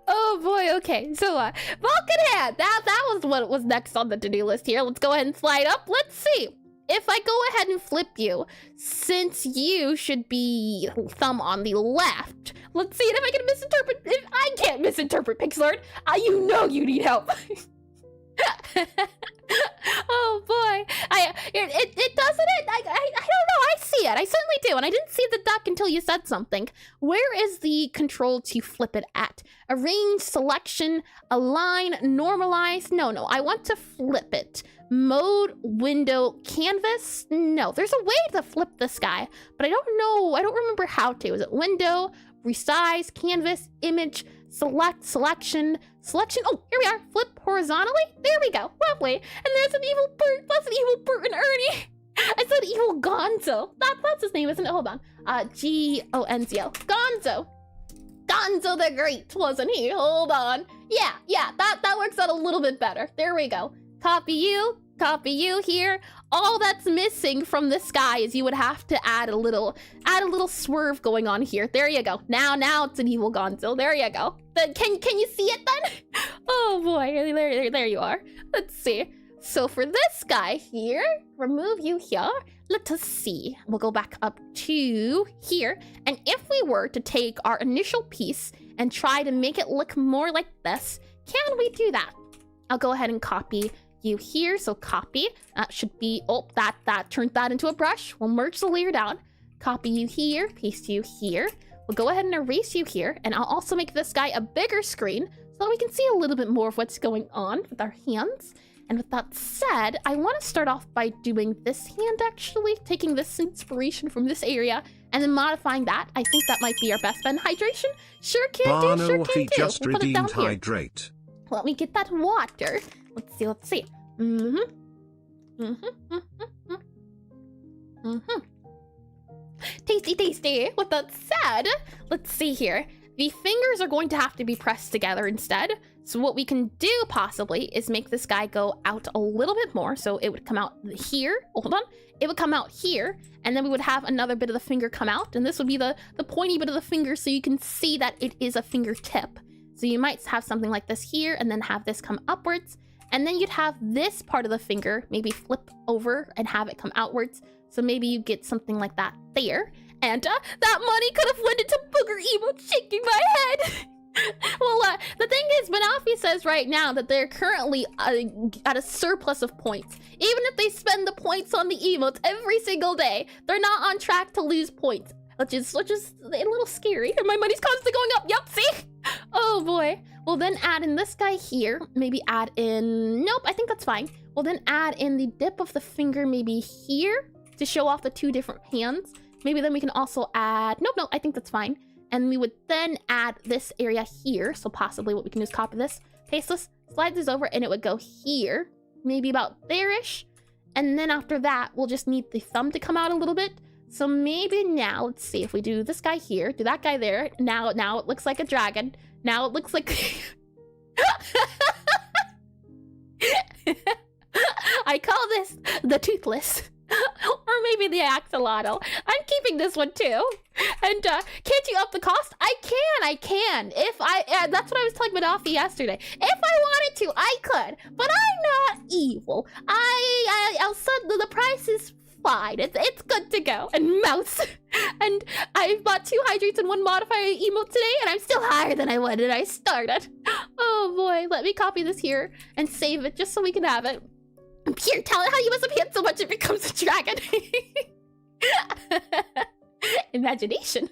Oh boy, okay. So Vulcan hand. That was what was next on the to-do list here. Let's go ahead and slide up. Let's see. If I go ahead and flip you, since you should be thumb on the left, let's see if I can misinterpret. If I can't misinterpret Pixelart, you know you need help. Oh boy, it doesn't it? I don't know. I see it. I certainly do, and I didn't see the duck until you said something. Where is the control to flip it at? Arrange, selection, align, normalize. No, I want to flip it. Mode, window, canvas. No, there's a way to flip this guy, but I don't know. I don't remember how to. Is it window, resize, canvas, image, select, selection. Oh, here we are. Flip horizontally. There we go. Lovely. And there's an evil Bert. That's an evil Bert and Ernie. I said evil Gonzo. That's his name, isn't it? Hold on. G-O-N-Z-O. Gonzo. Gonzo the Great, wasn't he? Hold on. Yeah. That works out a little bit better. There we go. Copy you here. All that's missing from this guy is you would have to add a little swerve going on here. There you go. Now it's an evil Gonzo. There you go. Can you see it then? Oh boy, there you are. Let's see. So for this guy here, remove you here. Let us see. We'll go back up to here. And if we were to take our initial piece and try to make it look more like this, can we do that? I'll go ahead and copy you here. So copy. That should be, oh, that turned that into a brush. We'll merge the layer down. Copy you here, paste you here. We'll go ahead and erase you here. And I'll also make this guy a bigger screen so that we can see a little bit more of what's going on with our hands. And with that said, I want to start off by doing this hand, actually, taking this inspiration from this area and then modifying that. I think that might be our best bet. Hydration? Sure can do, sure can do. Just We'll put it down redeemed here. hydrate. Let me get that water. Let's see. Tasty. With that said, let's see here. The fingers are going to have to be pressed together instead. So what we can do possibly is make this guy go out a little bit more. So it would come out here. Oh, hold on. It would come out here. And then we would have another bit of the finger come out. And this would be the pointy bit of the finger so you can see that it is a fingertip. So you might have something like this here and then have this come upwards. And then you'd have this part of the finger maybe flip over and have it come outwards. So maybe you get something like that there. And that money could have went into booger emote shaking my head. Well, the thing is, Manafi says right now that they're currently at a surplus of points. Even if they spend the points on the emotes every single day, they're not on track to lose points. Which is a little scary. And my money's constantly going up. Yup, see? Oh boy. We'll then add in this guy here. Maybe add in... Nope, I think that's fine. We'll then add in the dip of the finger maybe here to show off the two different hands. Maybe then we can also add... Nope, I think that's fine. And we would then add this area here. So possibly what we can do is copy this, paste this, slide this over, and it would go here. Maybe about there-ish. And then after that, we'll just need the thumb to come out a little bit. So maybe now, let's see, if we do this guy here, do that guy there. Now it looks like a dragon. Now it looks like... I call this the toothless. Or maybe the axolotl. I'm keeping this one too. And can't you up the cost? I can. If that's what I was telling Manafi yesterday. If I wanted to, I could. But I'm not evil. I'll set the price is fine. It's good to go. And mouse. And I've bought 2 hydrates and 1 modifier emote today, and I'm still higher than I was when I started. Oh boy, let me copy this here and save it just so we can have it. Here, tell it how you must have hit so much it becomes a dragon. Imagination.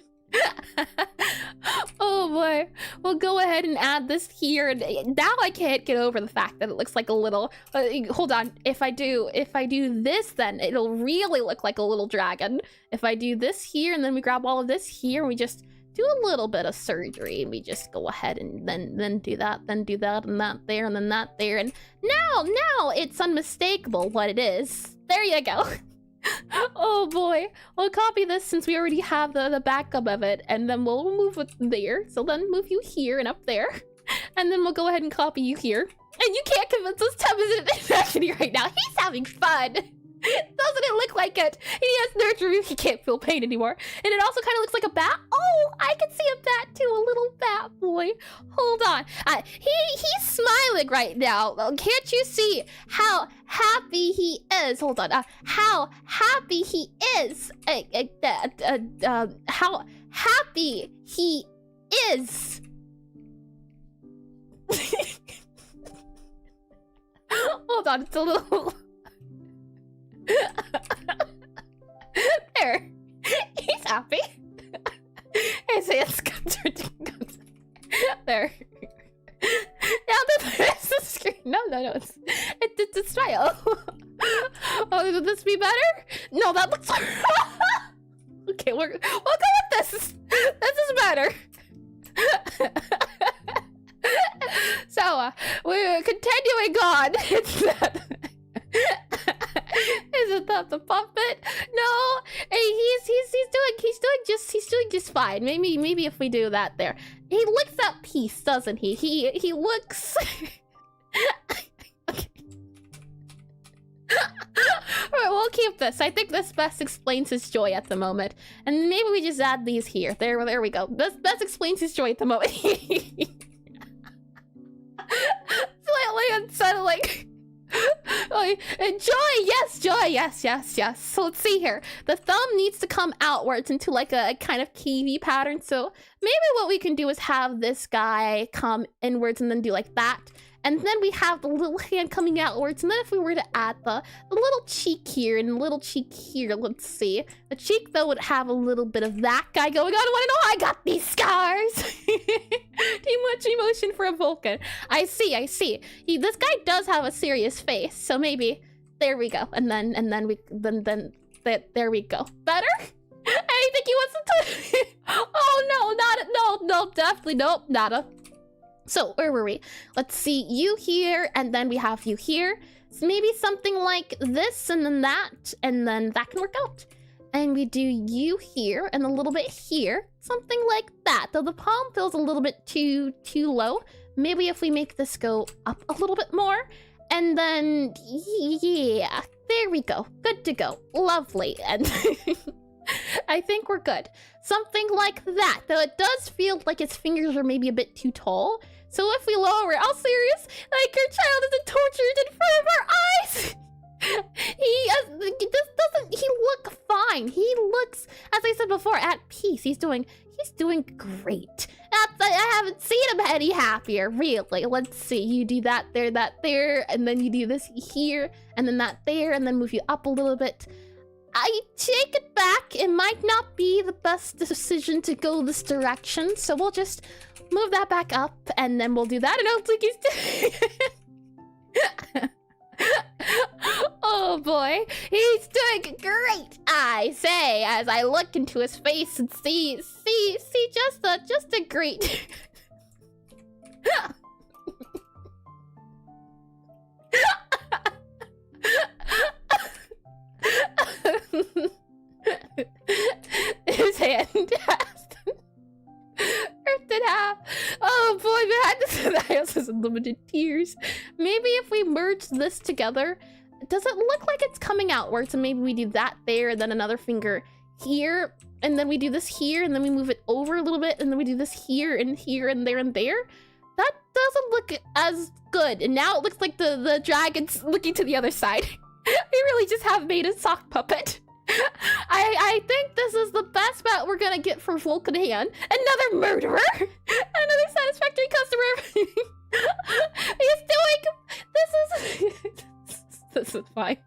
Oh boy. We'll go ahead and add this here. Now I can't get over the fact that it looks like a little... hold on. If I do this, then it'll really look like a little dragon. If I do this here, and then we grab all of this here, and we just do a little bit of surgery, and we just go ahead and then do that, and that there, and then that there, and now it's unmistakable what it is. There you go. Oh boy. We'll copy this since we already have the backup of it, and then we'll move it there. So then move you here and up there, and then we'll go ahead and copy you here. And you can't convince us Tim isn't actually right now. He's having fun. Doesn't it look like it? He has nurture roof. He can't feel pain anymore. And it also kind of looks like a bat. Oh, I can see a bat too. A little bat boy. Hold on. He's smiling right now. Can't you see how happy he is? Hold on. How happy he is. How happy he is. Hold on. It's a little... There. He's happy. His hands comes there. Now there's the screen. No, it's a smile. Oh, would this be better? No, that looks... Okay, we'll go with this. This is better. So, we're continuing on. It's that... Isn't that the puppet? No, he's doing just fine. Maybe if we do that there. He looks at peace, doesn't he? He looks... Okay. Alright, we'll keep this. I think this best explains his joy at the moment. And maybe we just add these here. There we go. This best explains his joy at the moment. Slightly unsettling. Joy, yes. So let's see here. The thumb needs to come outwards into like a kind of KV pattern. So maybe what we can do is have this guy come inwards and then do like that. And then we have the little hand coming outwards. And then if we were to add the little cheek here and the little cheek here, let's see. The cheek, though, would have a little bit of that guy going on. I want to know how I got these scars. Too much emotion for a Vulcan. I see. This guy does have a serious face. So maybe, there we go. And then there we go. Better? I think he wants to... Oh, no, definitely, nope, nada. So, where were we? Let's see, you here, and then we have you here. So maybe something like this, and then that can work out. And we do you here, and a little bit here. Something like that, though the palm feels a little bit too low. Maybe if we make this go up a little bit more, and then, yeah, there we go. Good to go. Lovely. And I think we're good. Something like that, though it does feel like his fingers are maybe a bit too tall. So if we lower it, all serious, like your child isn't tortured in front of our eyes. He look fine. He looks, as I said before, at peace. He's doing great. I haven't seen him any happier, really. Let's see, you do that there, and then you do this here, and then that there, and then move you up a little bit. I take it back. It might not be the best decision to go this direction, so we'll just move that back up, and then we'll do that. I don't think he's Oh boy, he's doing great, I say, as I look into his face and see just a great... His hand ripped in half. Oh boy, behind the house is unlimited tears. Maybe if we merge this together, does it look like it's coming outwards? And maybe we do that there, and then another finger here, and then we do this here, and then we move it over a little bit, and then we do this here and here and there and there. That doesn't look as good. And now it looks like the dragon's looking to the other side. We really just have made a sock puppet. I think this is the best bet we're gonna get from Vulcan Hand. Another murderer! Another satisfactory customer! He's doing... This is fine.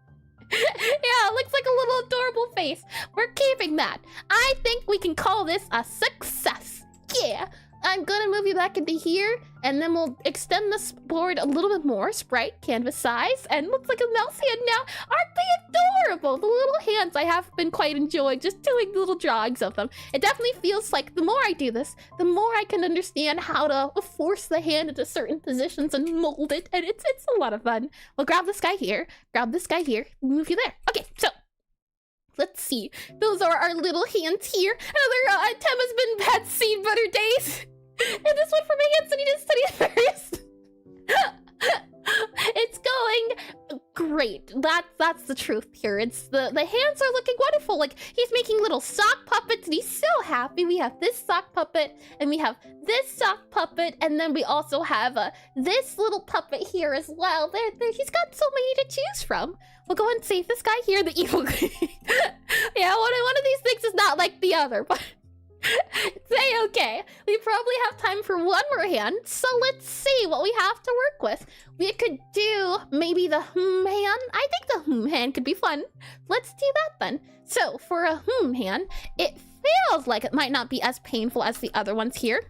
Yeah, it looks like a little adorable face. We're keeping that. I think we can call this a success. Yeah. I'm gonna move you back into here, and then we'll extend this board a little bit more. Sprite, canvas size, and looks like a mouse hand now. Aren't they adorable? The little hands I have been quite enjoying, just doing little drawings of them. It definitely feels like the more I do this, the more I can understand how to force the hand into certain positions and mold it, and it's a lot of fun. We'll grab this guy here, grab this guy here, move you there. Okay, so let's see. Those are our little hands here. Another Tem has been bad seed butter days. And this one from my hands that he did study first. It's going great. That's the truth here. It's the hands are looking wonderful. Like, he's making little sock puppets and he's so happy. We have this sock puppet and we have this sock puppet, and then we also have this little puppet here as well. He's got so many to choose from. We'll go and save this guy here, the evil. Yeah, one of these things is not like the other, but say okay. We probably have time for one more hand, so let's see what we have to work with. We could do maybe the hand. I think the hand could be fun. Let's do that then. So for a hand, it feels like it might not be as painful as the other ones here.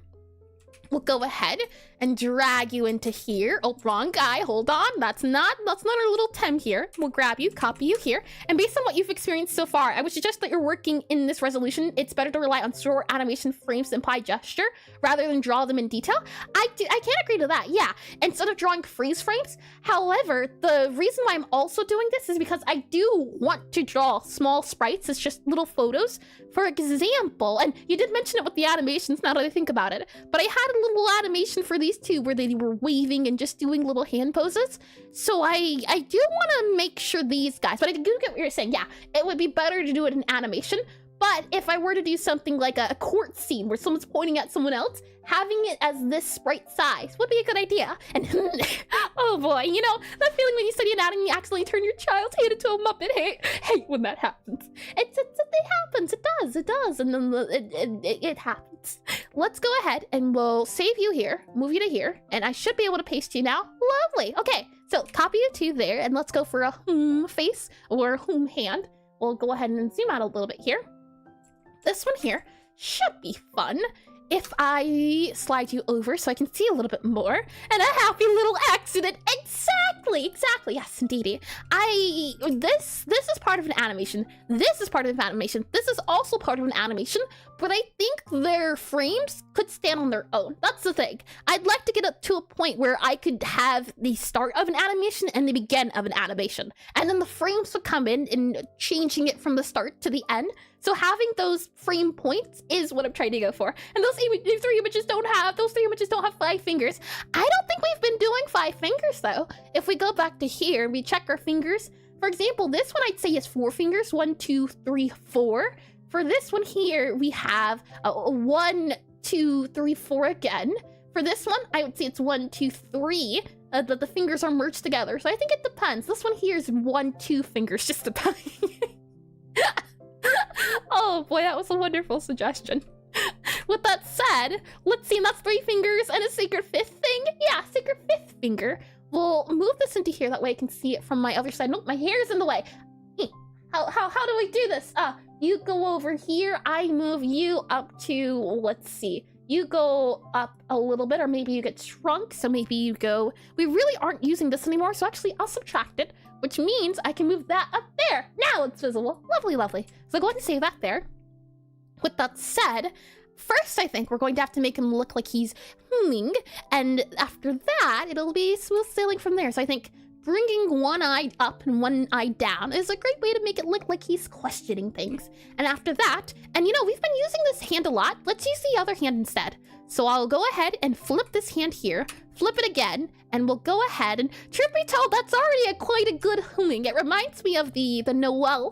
We'll go ahead and drag you into here. Oh, wrong guy. Hold on. That's not our little Tem here. We'll grab you, copy you here. And based on what you've experienced so far, I would suggest that you're working in this resolution. It's better to rely on store animation frames to imply gesture rather than draw them in detail. I can't agree to that. Yeah. Instead of drawing freeze frames. However, the reason why I'm also doing this is because I do want to draw small sprites as just little photos. For example, and you did mention it with the animations now that I think about it, but I had a little animation for these two where they were waving and just doing little hand poses. So I do want to make sure these guys, but I do get what you're saying. Yeah, it would be better to do it in animation. But if I were to do something like a court scene where someone's pointing at someone else, having it as this sprite size would be a good idea. And oh boy, you know, that feeling when you study anatomy, you accidentally turn your child's hand into a Muppet. Hate when that happens. It happens, it does, and then it happens. Let's go ahead and we'll save you here, move you to here, and I should be able to paste you now. Lovely, okay, so copy you to there, and let's go for a face or hand. We'll go ahead and zoom out a little bit here. This one here should be fun if I slide you over so I can see a little bit more. And a happy little accident. Exactly. Yes, indeedy. This is part of an animation. This is part of an animation. This is also part of an animation, but I think their frames could stand on their own. That's the thing. I'd like to get up to a point where I could have the start of an animation and the begin of an animation. And then the frames would come in and changing it from the start to the end. So having those frame points is what I'm trying to go for. And those three images don't have 5 fingers. I don't think we've been doing 5 fingers though. If we go back to here, we check our fingers. For example, this one I'd say is 4 fingers, 1, 2, 3, 4. For this one here, we have 1, 2, 3, 4 again. For this one, I would say it's 1, 2, 3. The fingers are merged together. So I think it depends. This one here is 1, 2 fingers, just depending. Oh boy, that was a wonderful suggestion. With that said, let's see, that's 3 fingers and a secret 5th thing. Yeah, secret 5th finger. We'll move this into here, that way I can see it from my other side. Nope, my hair's in the way. How do we do this? You go over here, I move you up to, let's see. You go up a little bit, or maybe you get shrunk, so maybe you go... We really aren't using this anymore, so actually I'll subtract it, which means I can move that up there. Now it's visible. Lovely. So go ahead and save that there. With that said, first I think we're going to have to make him look like he's humming, and after that, it'll be smooth sailing from there. So I think bringing one eye up and one eye down is a great way to make it look like he's questioning things. And after that, and you know, we've been using this hand a lot. Let's use the other hand instead. So I'll go ahead and flip this hand here, flip it again, and we'll go ahead and, truth be told, that's already quite a good humming. It reminds me of the Noelle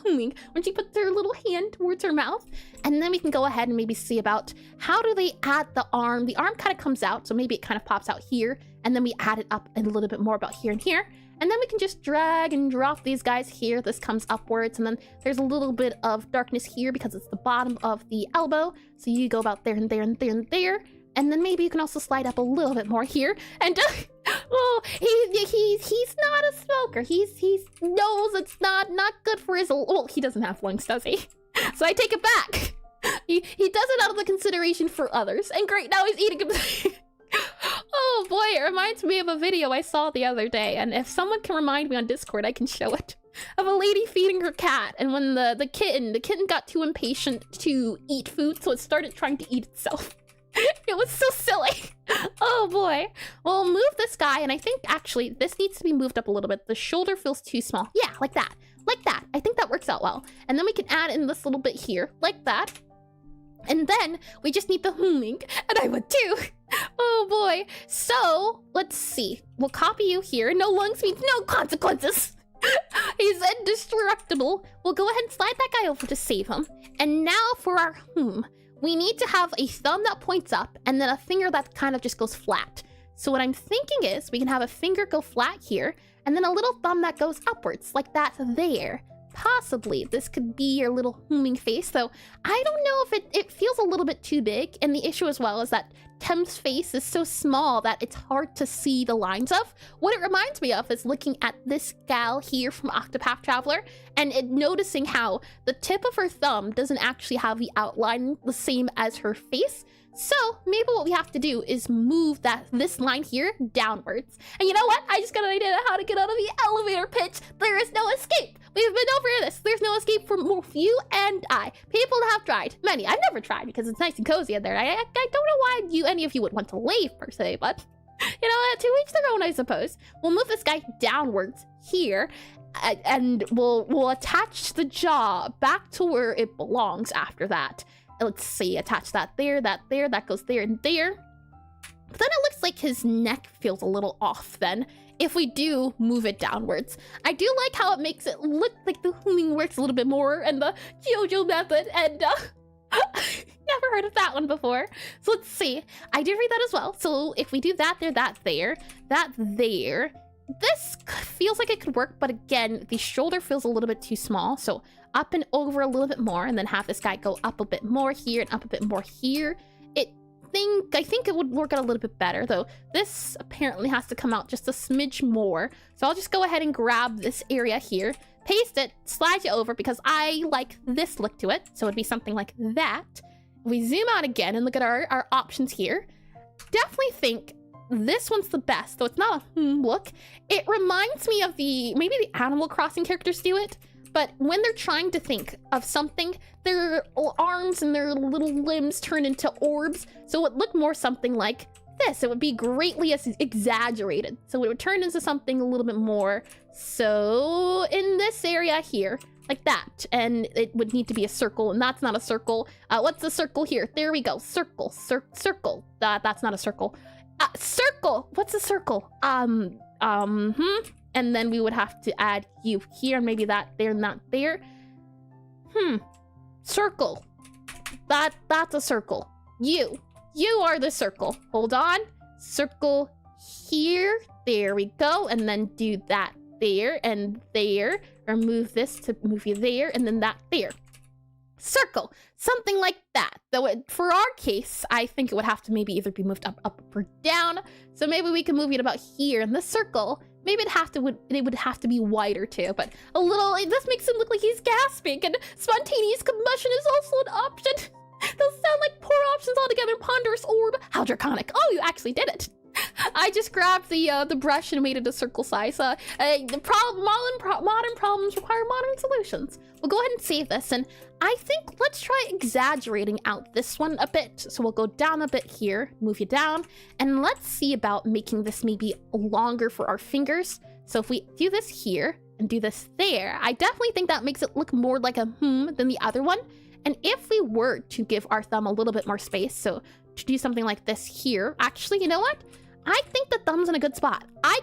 humming when she puts her little hand towards her mouth. And then we can go ahead and maybe see about how do they add the arm. The arm kind of comes out, so maybe it kind of pops out here, and then we add it up a little bit more about here and here. And then we can just drag and drop these guys here. This comes upwards, and then there's a little bit of darkness here because it's the bottom of the elbow. So you go about there and there and there and there. And then maybe you can also slide up a little bit more here. And well, he's not a smoker. He knows it's not good for his. Well, he doesn't have lungs, does he? So I take it back. He does it out of the consideration for others. And great, now he's eating it. Oh boy, it reminds me of a video I saw the other day. And if someone can remind me on Discord, I can show it. Of a lady feeding her cat, and when the kitten got too impatient to eat food, so it started trying to eat itself. It was so silly. Oh boy. We'll move this guy, and I think actually this needs to be moved up a little bit. The shoulder feels too small. Yeah, like that. Like that. I think that works out well. And then we can add in this little bit here, like that. And then we just need the homing, and I would too. Oh boy. So let's see. We'll copy you here. No lungs means no consequences. He's indestructible. We'll go ahead and slide that guy over to save him. And now for our we need to have a thumb that points up and then a finger that kind of just goes flat. So what I'm thinking is we can have a finger go flat here and then a little thumb that goes upwards like that there. Possibly this could be your little homing face, though I don't know if it feels a little bit too big. And the issue as well is that Tem's face is so small that it's hard to see the lines of. What it reminds me of is looking at this gal here from Octopath Traveler and noticing how the tip of her thumb doesn't actually have the outline the same as her face. So maybe what we have to do is move this line here downwards. And you know what? I just got an idea how to get out of the elevator pitch. There is no escape. We've been over this. There's no escape for both you and I. People have tried. Many. I've never tried because it's nice and cozy in there. I don't know why any of you would want to leave per se, but you know, to each their own, I suppose. We'll move this guy downwards here. And we'll attach the jaw back to where it belongs after that. Let's see, attach that there, that goes there and there. But then it looks like his neck feels a little off then, if we do move it downwards. I do like how it makes it look like the homing works a little bit more and the JoJo method, and never heard of that one before. So let's see, I did read that as well. So if we do that there, this feels like it could work, but again, the shoulder feels a little bit too small. So up and over a little bit more, and then have this guy go up a bit more here and up a bit more here. I think it would work out a little bit better, though. This apparently has to come out just a smidge more. So I'll just go ahead and grab this area here, paste it, slide it over because I like this look to it. So it'd be something like that. We zoom out again and look at our options here. Definitely think this one's the best, though it's not a look. It reminds me of maybe the Animal Crossing characters do it. But when they're trying to think of something, their arms and their little limbs turn into orbs. So it would look more something like this. It would be greatly exaggerated. So it would turn into something a little bit more. So in this area here, like that. And it would need to be a circle, and that's not a circle. What's the circle here? There we go. Circle. Circle. That's not a circle. Circle. What's a circle? And then we would have to add you here, maybe that there, not there. Circle. That's a circle. You are the circle. Hold on. Circle here. There we go. And then do that there and there. Or move this to move you there, and then that there. Circle. Something like that. Though for our case, I think it would have to maybe either be moved up, or down. So maybe we can move it about here in the circle. Maybe it would have to be wider too, but a little, this makes him look like he's gasping, and spontaneous combustion is also an option. Those sound like poor options altogether. Ponderous orb. How draconic. Oh, you actually did it. I just grabbed the brush and made it a circle size. Modern problems require modern solutions. We'll go ahead and save this, and I think let's try exaggerating out this one a bit. So we'll go down a bit here, move you down, and let's see about making this maybe longer for our fingers. So if we do this here and do this there, I definitely think that makes it look more like a than the other one. And if we were to give our thumb a little bit more space, so to do something like this here, actually, you know what? I think the thumb's in a good spot. I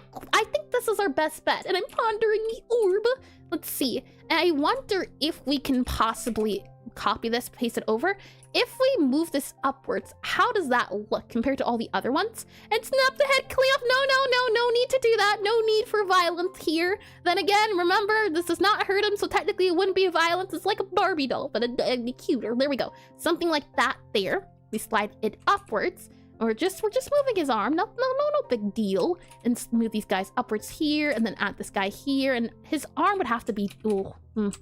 think this is our best bet, and I'm pondering the orb. Let's see. I wonder if we can possibly copy this, paste it over. If we move this upwards, how does that look compared to all the other ones? And snap the head clean off. No need to do that. No need for violence here. Then again, remember, this does not hurt him, so technically it wouldn't be violence. It's like a Barbie doll, but a cuter. There we go. Something like that there. We slide it upwards. we're just moving his arm. No big deal. And move these guys upwards here, and then add this guy here, and his arm would have to be.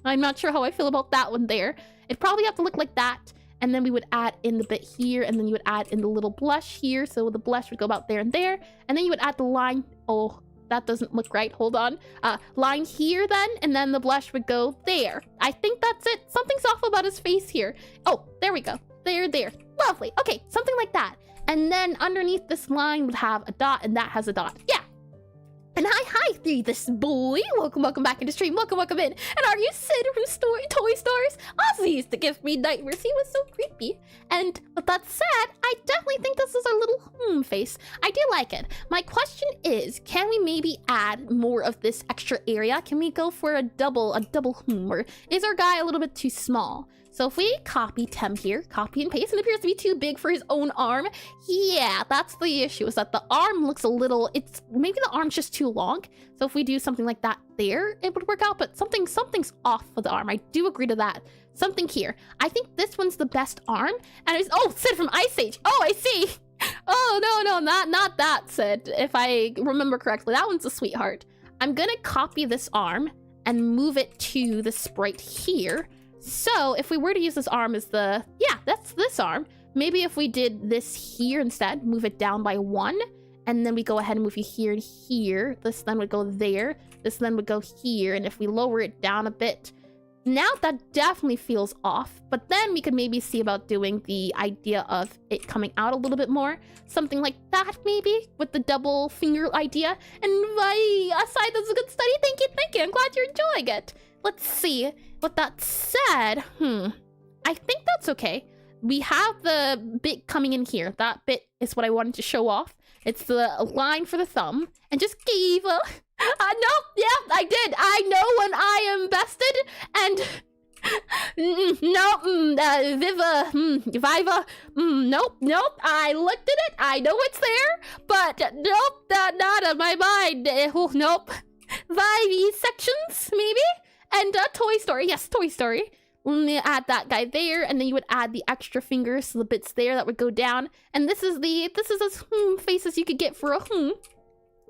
I'm not sure how I feel about that one there. It'd probably have to look like that, and then we would add in the bit here, and then you would add in the little blush here, so the blush would go about there and there, and then you would add the line. Oh, that doesn't look right. Hold on. Line here then, and then the blush would go there. I think that's it. Something's off about his face here. Oh, there we go. There. Lovely. Okay, something like that. And then underneath this line would have a dot, and that has a dot. Yeah. And hi, this boy. Welcome back into stream. Welcome in. And are you Sid from Toy Stars? Ozzy used to give me nightmares. He was so creepy. And with that said, I definitely think this is our little face. I do like it. My question is, can we maybe add more of this extra area? Can we go for a double or is our guy a little bit too small? So if we copy Tem here, copy and paste, and it appears to be too big for his own arm. Yeah, that's the issue, is that the arm looks a little, maybe the arm's just too long. So if we do something like that there, it would work out, but something's off with the arm. I do agree to that. Something here. I think this one's the best arm. And it's, oh, Sid from Ice Age. Oh, I see. Oh, no, not that, Sid. If I remember correctly, that one's a sweetheart. I'm gonna copy this arm and move it to the sprite here. So if we were to use this arm as that's this arm. Maybe if we did this here instead, move it down by 1, and then we go ahead and move you here and here. This then would go there. This then would go here. And if we lower it down a bit, now that definitely feels off. But then we could maybe see about doing the idea of it coming out a little bit more. Something like that maybe, with the double finger idea. And by aside, that's a good study. Thank you. I'm glad you're enjoying it. Let's see. With that said, I think that's okay. We have the bit coming in here. That bit is what I wanted to show off. It's the line for the thumb. And just give a... nope, yeah, I did. I know when I am bested. And... Viva, nope. I looked at it. I know it's there. But nope, not on my mind. Nope. Vivey sections, maybe? And Toy Story, yes, Toy Story. Add that guy there, and then you would add the extra fingers, so the bits there that would go down. And this is as face as you could get for a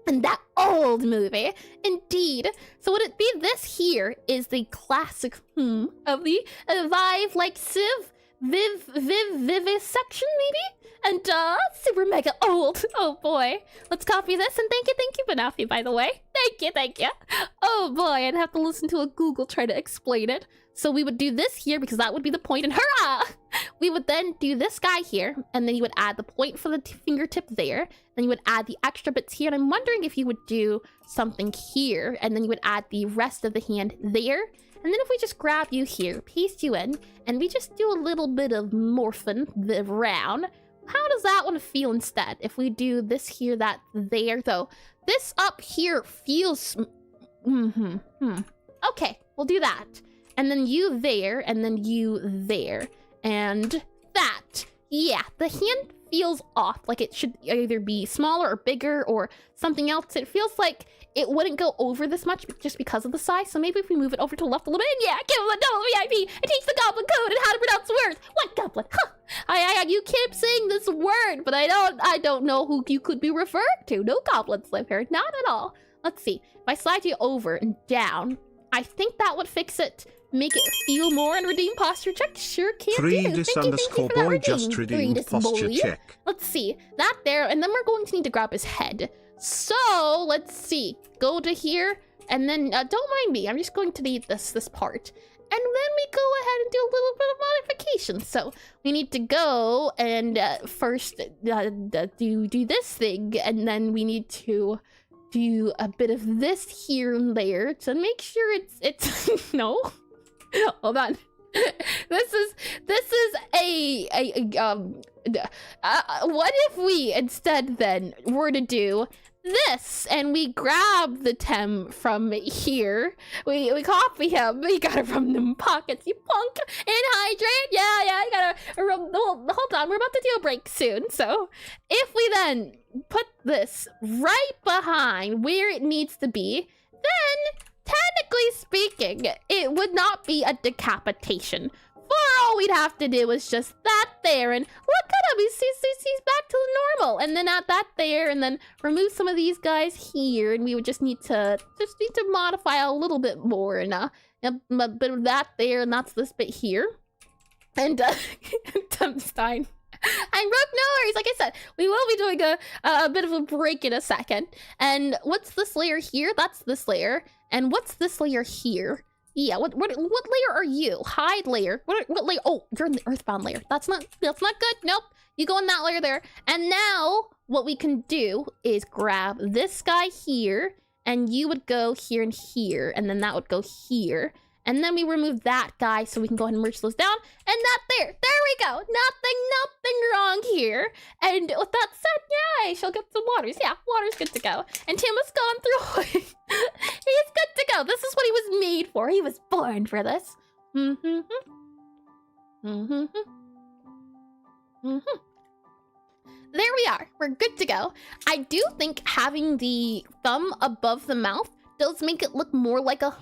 in that old movie. Indeed. So would it be this here is the classic of the Vive like Civ vivisection maybe? And super mega old. Oh boy. Let's copy this, and thank you, Banafi, by the way. Thank you. Oh boy, I'd have to listen to a Google try to explain it. So we would do this here because that would be the point, and hurrah! We would then do this guy here, and then you would add the point for the fingertip there. Then you would add the extra bits here, and I'm wondering if you would do something here, and then you would add the rest of the hand there. And then if we just grab you here, paste you in, and we just do a little bit of morphing around, how does that one feel instead? If we do this here, that there, though. This up here feels... Okay, we'll do that. And then you there, and then you there. And that. Yeah, the hand feels off. Like it should either be smaller or bigger or something else. It feels like it wouldn't go over this much just because of the size. So maybe if we move it over to the left a little bit, yeah, give him a double VIP and teach the goblin code and how to pronounce words. What goblin? Huh. You keep saying this word, but I don't know who you could be referring to. No goblins live here. Not at all. Let's see. If I slide you over and down, I think that would fix it. Make it feel more and redeem posture check. Sure can do. Boy just redeemed posture check. Let's see. That there, and then we're going to need to grab his head. So, let's see. Go to here, and then, don't mind me. I'm just going to need this part. And then we go ahead and do a little bit of modification. So, we need to go and first do this thing, and then we need to do a bit of this here and there to make sure it's no. Hold on. This is what if we instead then were to do this, and we grab the Tem from here, we copy him, we got it from the pockets, you punk, and hydrate, yeah, you gotta, hold on, we're about to do a break soon, so if we then put this right behind where it needs to be, then technically speaking, it would not be a decapitation. For all we'd have to do is just that there, and look he's back to the normal. And then add that there, and then remove some of these guys here, and we would just need to modify a little bit more, and a bit of that there, and that's this bit here. And Dumpstein. I'm Rook, no worries. Like I said, we will be doing a bit of a break in a second. And what's this layer here? That's this layer. And what's this layer here? Yeah, what layer are you? Hide layer. What layer? Oh, you're in the earthbound layer. That's not good. Nope. You go in that layer there. And now what we can do is grab this guy here, and you would go here and here, and then that would go here. And then we remove that guy, so we can go ahead and merge those down. And that there we go. Nothing wrong here. And with that said, yay, she'll get some waters. Yeah, water's good to go. And Tim has gone through. He's good to go. This is what he was made for. He was born for this. There we are. We're good to go. I do think having the thumb above the mouth does make it look more like a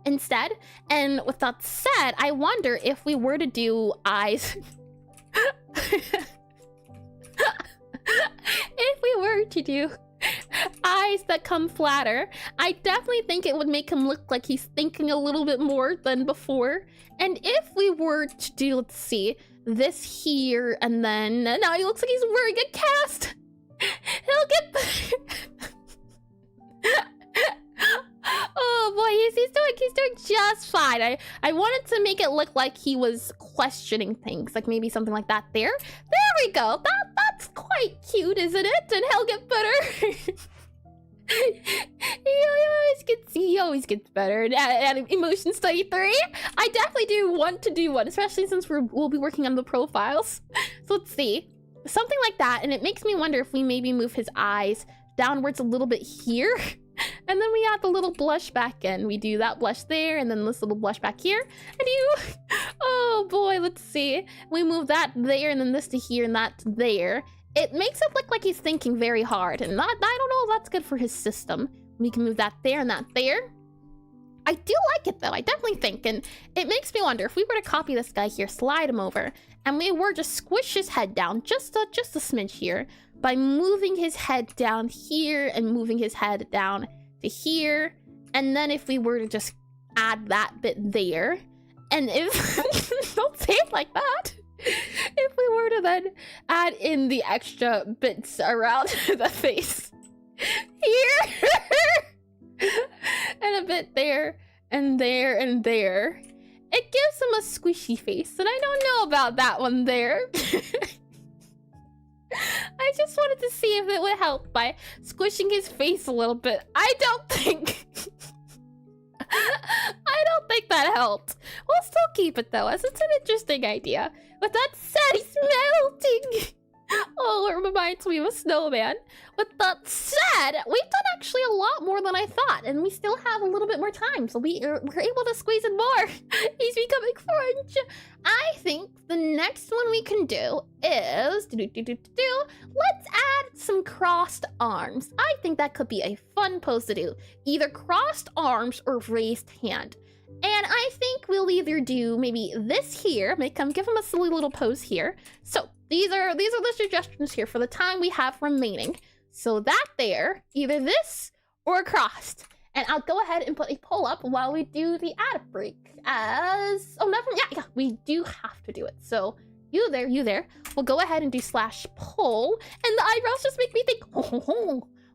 instead. And with that said, I wonder if we were to do eyes. If we were to do eyes that come flatter, I definitely think it would make him look like he's thinking a little bit more than before. And if we were to do, let's see, this here, and then now he looks like he's wearing a cast. He'll get oh boy, he's doing just fine. I wanted to make it look like he was questioning things, like maybe something like that there. There we go. That's quite cute, isn't it? And he'll get better. He always gets better. And emotion study 3, I definitely do want to do one, especially since we'll be working on the profiles. So let's see, something like that. And it makes me wonder if we maybe move his eyes downwards a little bit here. And then we add the little blush back in. We do that blush there, and then this little blush back here. And oh boy, let's see. We move that there, and then this to here, and that to there. It makes it look like he's thinking very hard, and I don't know if that's good for his system. We can move that there and that there. I do like it though, I definitely think, and it makes me wonder if we were to copy this guy here, slide him over, and we were to squish his head down just a smidge here by moving his head down here and moving his head down to here, and then if we were to just add that bit there, and if don't say it like that, if we were to then add in the extra bits around the face here and a bit there and there and there, it gives him a squishy face, and I don't know about that one there. I just wanted to see if it would help by squishing his face a little bit. I don't think that helped. We'll still keep it though, as it's an interesting idea. With that said, he's melting. Oh, it reminds me of a snowman. With that said, we've done actually a lot more than I thought, and we still have a little bit more time, so we're able to squeeze in more. He's becoming French. I think the next one we can do is let's add some crossed arms. I think that could be a fun pose to do, either crossed arms or raised hand. And I think we'll either do maybe this here, give him a silly little pose here. So these are the suggestions here for the time we have remaining. So that there, either this or crossed. And I'll go ahead and put a poll up while we do the ad break. Yeah, we do have to do it. So you there. We'll go ahead and do /poll, and the eyebrows just make me think.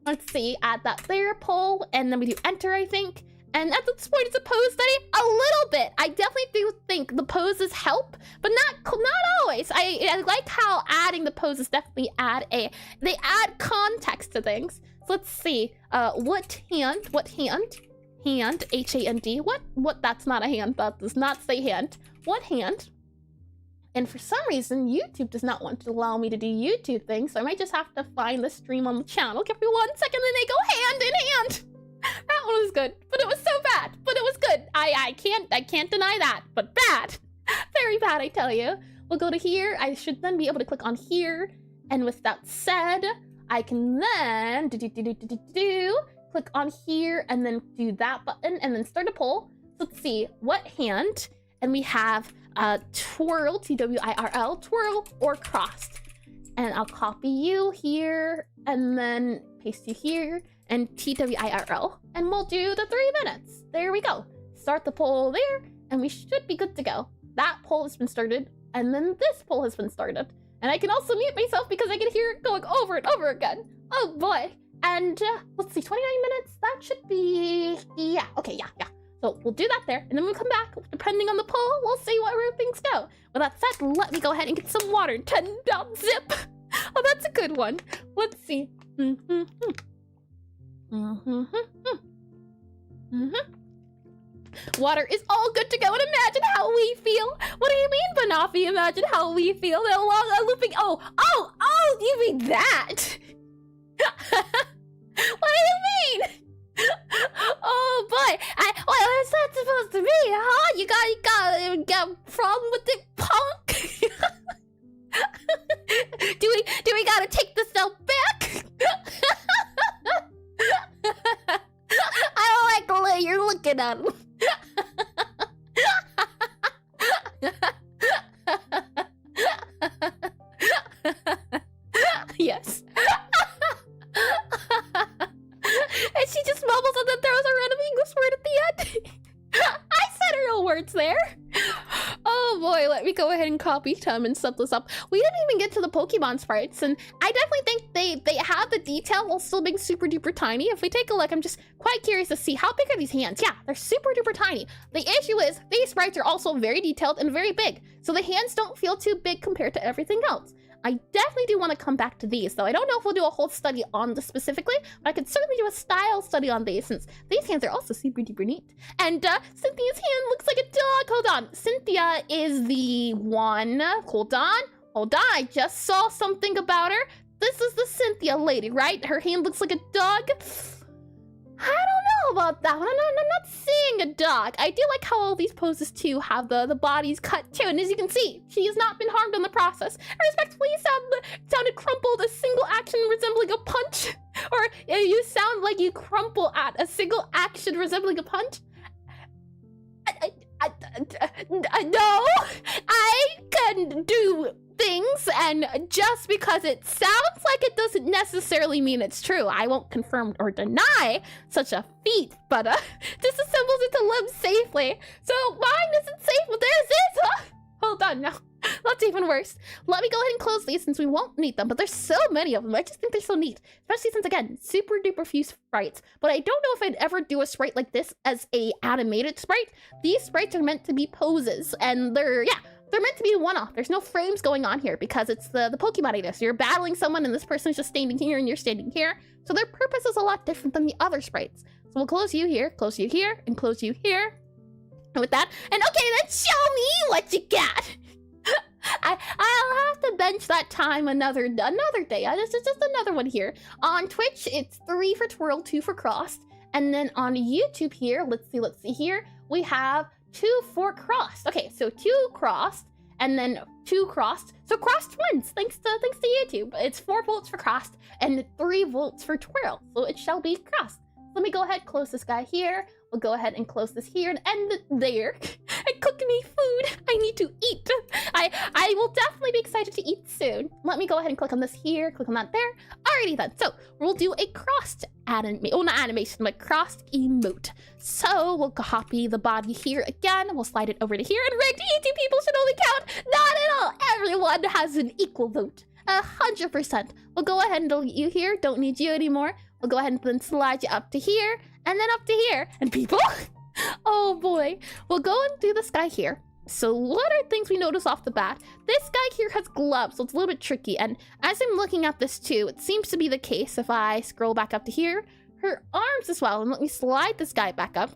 Let's see, add that there, poll, and then we do enter, I think. And at this point, it's a pose study. A little bit. I definitely do think the poses help, but not always. I like how adding the poses definitely they add context to things. So let's see. What hand? Hand, H-A-N-D. What? That's not a hand. That does not say hand. What hand? And for some reason, YouTube does not want to allow me to do YouTube things, so I might just have to find the stream on the channel. Give me 1 second, then they go hand in hand. That one was good, but it was so bad, but it was good. I can't deny that, but bad. Very bad, I tell you. We'll go to here. I should then be able to click on here. And with that said, I can then click on here and then do that button and then start a poll. So let's see, what hand? And we have twirl, T-W-I-R-L, twirl or crossed. and I'll copy you here, and then paste you here, and TWIRL, and we'll do the 3 minutes. There we go. Start the poll there, and we should be good to go. That poll has been started, and then this poll has been started. And I can also mute myself because I can hear it going over and over again. Oh boy. And let's see, 29 minutes, that should be, yeah, okay, yeah. So we'll do that there, and then we'll come back. Depending on the poll, we'll see where things go. With that said, let me go ahead and get some water. 10 down zip. Oh, that's a good one. Let's see. Water is all good to go, and imagine how we feel. What do you mean, Banafi? Imagine how we feel. No longer looping. Oh, you mean that? What do you mean? Oh boy, what is that supposed to be, huh? You got a problem with it, punk? do we gotta take this out back? I don't like the way you're looking at him. Yes. And she just mumbles and then throws a random English word at the end. I said real words there. Oh boy, let me go ahead and copy Tom and set this up. We didn't even get to the Pokemon sprites, and I definitely think they have the detail while still being super duper tiny. If we take a look, I'm just quite curious to see how big are these hands. Yeah, they're super duper tiny. The issue is these sprites are also very detailed and very big, so the hands don't feel too big compared to everything else. I definitely do want to come back to these, though. I don't know if we'll do a whole study on this specifically, but I could certainly do a style study on these, since these hands are also super duper neat. And Cynthia's hand looks like a dog. Hold on. Cynthia is the one. Hold on, I just saw something about her. This is the Cynthia lady, right? Her hand looks like a dog. I don't know about that one. I'm not seeing a dog. I do like how all these poses too have the bodies cut too, and as you can see, she has not been harmed in the process. I respectfully sounded crumpled, a single action resembling a punch, or you sound like you crumple at a single action resembling a punch. No, I can do things, and just because it sounds like it doesn't necessarily mean it's true. I won't confirm or deny such a feat, but disassembles it to live safely. So mine isn't safe, but theirs is, huh? Hold on, no. That's even worse. Let me go ahead and close these since we won't need them, but there's so many of them. I just think they're so neat. Especially since, again, super duper few sprites. But I don't know if I'd ever do a sprite like this as a animated sprite. These sprites are meant to be poses, and they're meant to be one-off. There's no frames going on here because it's the Pokemon idea. So you're battling someone and this person's just standing here and you're standing here. So their purpose is a lot different than the other sprites. So we'll close you here, and close you here. And with that, and okay, then show me what you got. I'll have to bench that time another day. It's just another one here. On Twitch, it's 3 for twirl, 2 for crossed. And then on YouTube here, let's see here, we have 2 for crossed. Okay, so 2 crossed, and then 2 crossed. So crossed wins, thanks to YouTube. It's 4 votes for crossed and 3 votes for twirl. So it shall be crossed. Let me go ahead, close this guy here. We'll go ahead and close this here and end it there. And cook me food. I need to eat. I will definitely be excited to eat soon. Let me go ahead and click on this here, click on that there. Alrighty then. So we'll do a crossed animation, oh, not animation, but crossed emote. So we'll copy the body here again. We'll slide it over to here, and rigged YouTube people should only count. Not at all. Everyone has an equal vote. 100%. We'll go ahead and delete you here. Don't need you anymore. We'll go ahead and then slide you up to here, and then up to here. And people, oh boy. We'll go and do this guy here. So what are things we notice off the bat? This guy here has gloves, so it's a little bit tricky. And as I'm looking at this too, it seems to be the case if I scroll back up to here. Her arms as well, and let me slide this guy back up.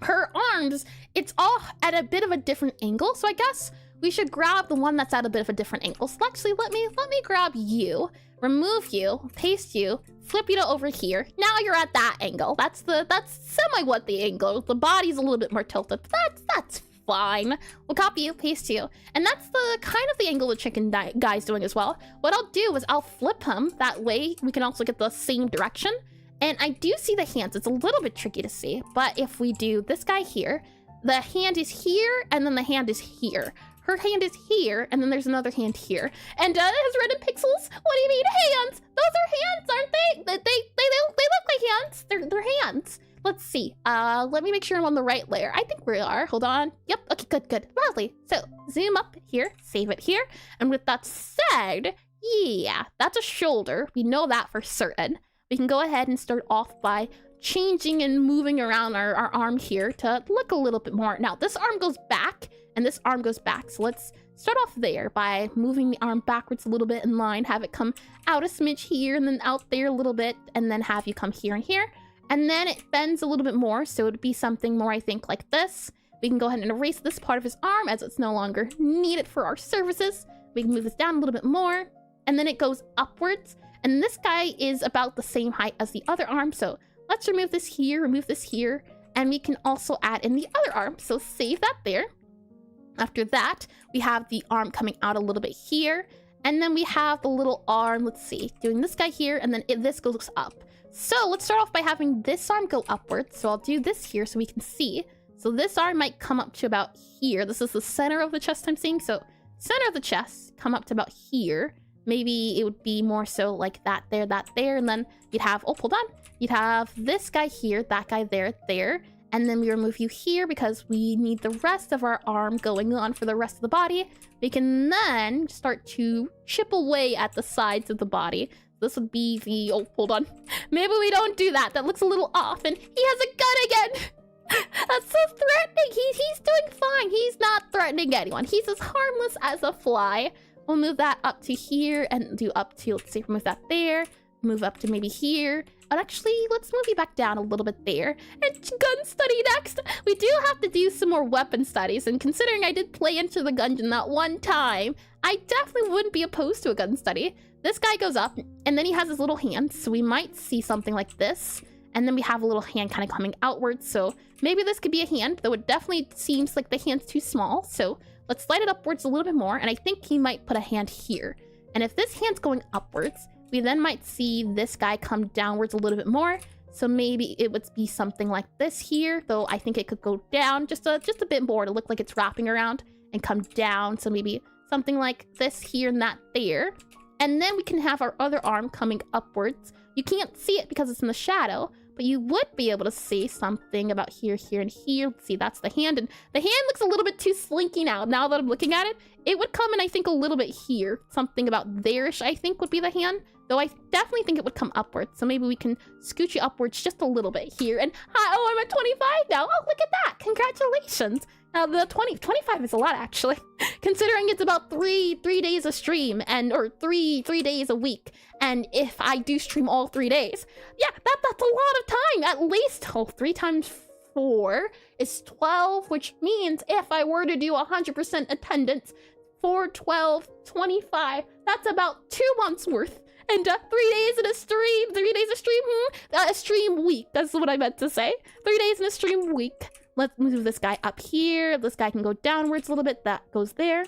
Her arms, it's all at a bit of a different angle, so I guess we should grab the one that's at a bit of a different angle. So actually, let me grab you, remove you, paste you, flip you to over here. Now you're at that angle. That's semi-what the angle. The body's a little bit more tilted, but that's fine. We'll copy you, paste you, and that's the kind of the angle the chicken guy's doing as well. What I'll do is I'll flip him. That way we can also get the same direction. And I do see the hands. It's a little bit tricky to see, but if we do this guy here, the hand is here, and then the hand is here. her hand is here, and then there's another hand here. And it has random pixels. What do you mean hands? Those are hands, aren't they? They look like hands. They're hands. Let's see. Let me make sure I'm on the right layer. I think we are. Hold on. Yep. Okay, good. Lovely. So zoom up here, save it here. And with that said, yeah, that's a shoulder. We know that for certain. We can go ahead and start off by changing and moving around our arm here to look a little bit more. Now, this arm goes back and this arm goes back. So let's start off there by moving the arm backwards a little bit in line, have it come out a smidge here and then out there a little bit, and then have you come here and here. And then it bends a little bit more, so it would be something more, I think, like this. We can go ahead and erase this part of his arm as it's no longer needed for our services. We can move this down a little bit more, and then it goes upwards. And this guy is about the same height as the other arm, so let's remove this here, and we can also add in the other arm, so save that there. After that, we have the arm coming out a little bit here, and then we have the little arm, let's see, doing this guy here, and then this goes up. So let's start off by having this arm go upwards. So I'll do this here so we can see. So this arm might come up to about here. This is the center of the chest I'm seeing. So center of the chest, come up to about here. Maybe it would be more so like that there. And then you'd have, oh, hold on. You'd have this guy here, that guy there. And then we remove you here because we need the rest of our arm going on for the rest of the body. We can then start to chip away at the sides of the body. This would be the, oh, hold on. Maybe we don't do that. That looks a little off. And he has a gun again. That's so threatening. He's doing fine. He's not threatening anyone. He's as harmless as a fly. We'll move that up to here and do up to, let's see, move that there. Move up to maybe here. And actually, let's move you back down a little bit there. And gun study next. We do have to do some more weapon studies. And considering I did play Enter the Gungeon that one time, I definitely wouldn't be opposed to a gun study. This guy goes up, and then he has his little hand, so we might see something like this. And then we have a little hand kind of coming outwards, so maybe this could be a hand, though it definitely seems like the hand's too small. So let's slide it upwards a little bit more, and I think he might put a hand here. And if this hand's going upwards, we then might see this guy come downwards a little bit more. So maybe it would be something like this here, though I think it could go down just a bit more to look like it's wrapping around and come down. So maybe something like this here and that there. And then we can have our other arm coming upwards. You can't see it because it's in the shadow, but you would be able to see something about here, here, and here. Let's see, that's the hand. And the hand looks a little bit too slinky now that I'm looking at it. It would come in, I think, a little bit here. Something about there-ish, I think, would be the hand. Though I definitely think it would come upwards. So maybe we can scooch you upwards just a little bit here. And oh, I'm at 25 now. Oh, look at that. Congratulations. Now, the 25 is a lot, actually. Considering it's about three days a stream, or three days a week. And if I do stream all 3 days, yeah, that's a lot of time. At least, 3 times 4 is 12, which means if I were to do 100% attendance, 4, 12, 25, that's about 2 months worth. And 3 days in a stream, 3 days a stream, a stream week. That's what I meant to say. 3 days in a stream week. Let's move this guy up here. This guy can go downwards a little bit. That goes there.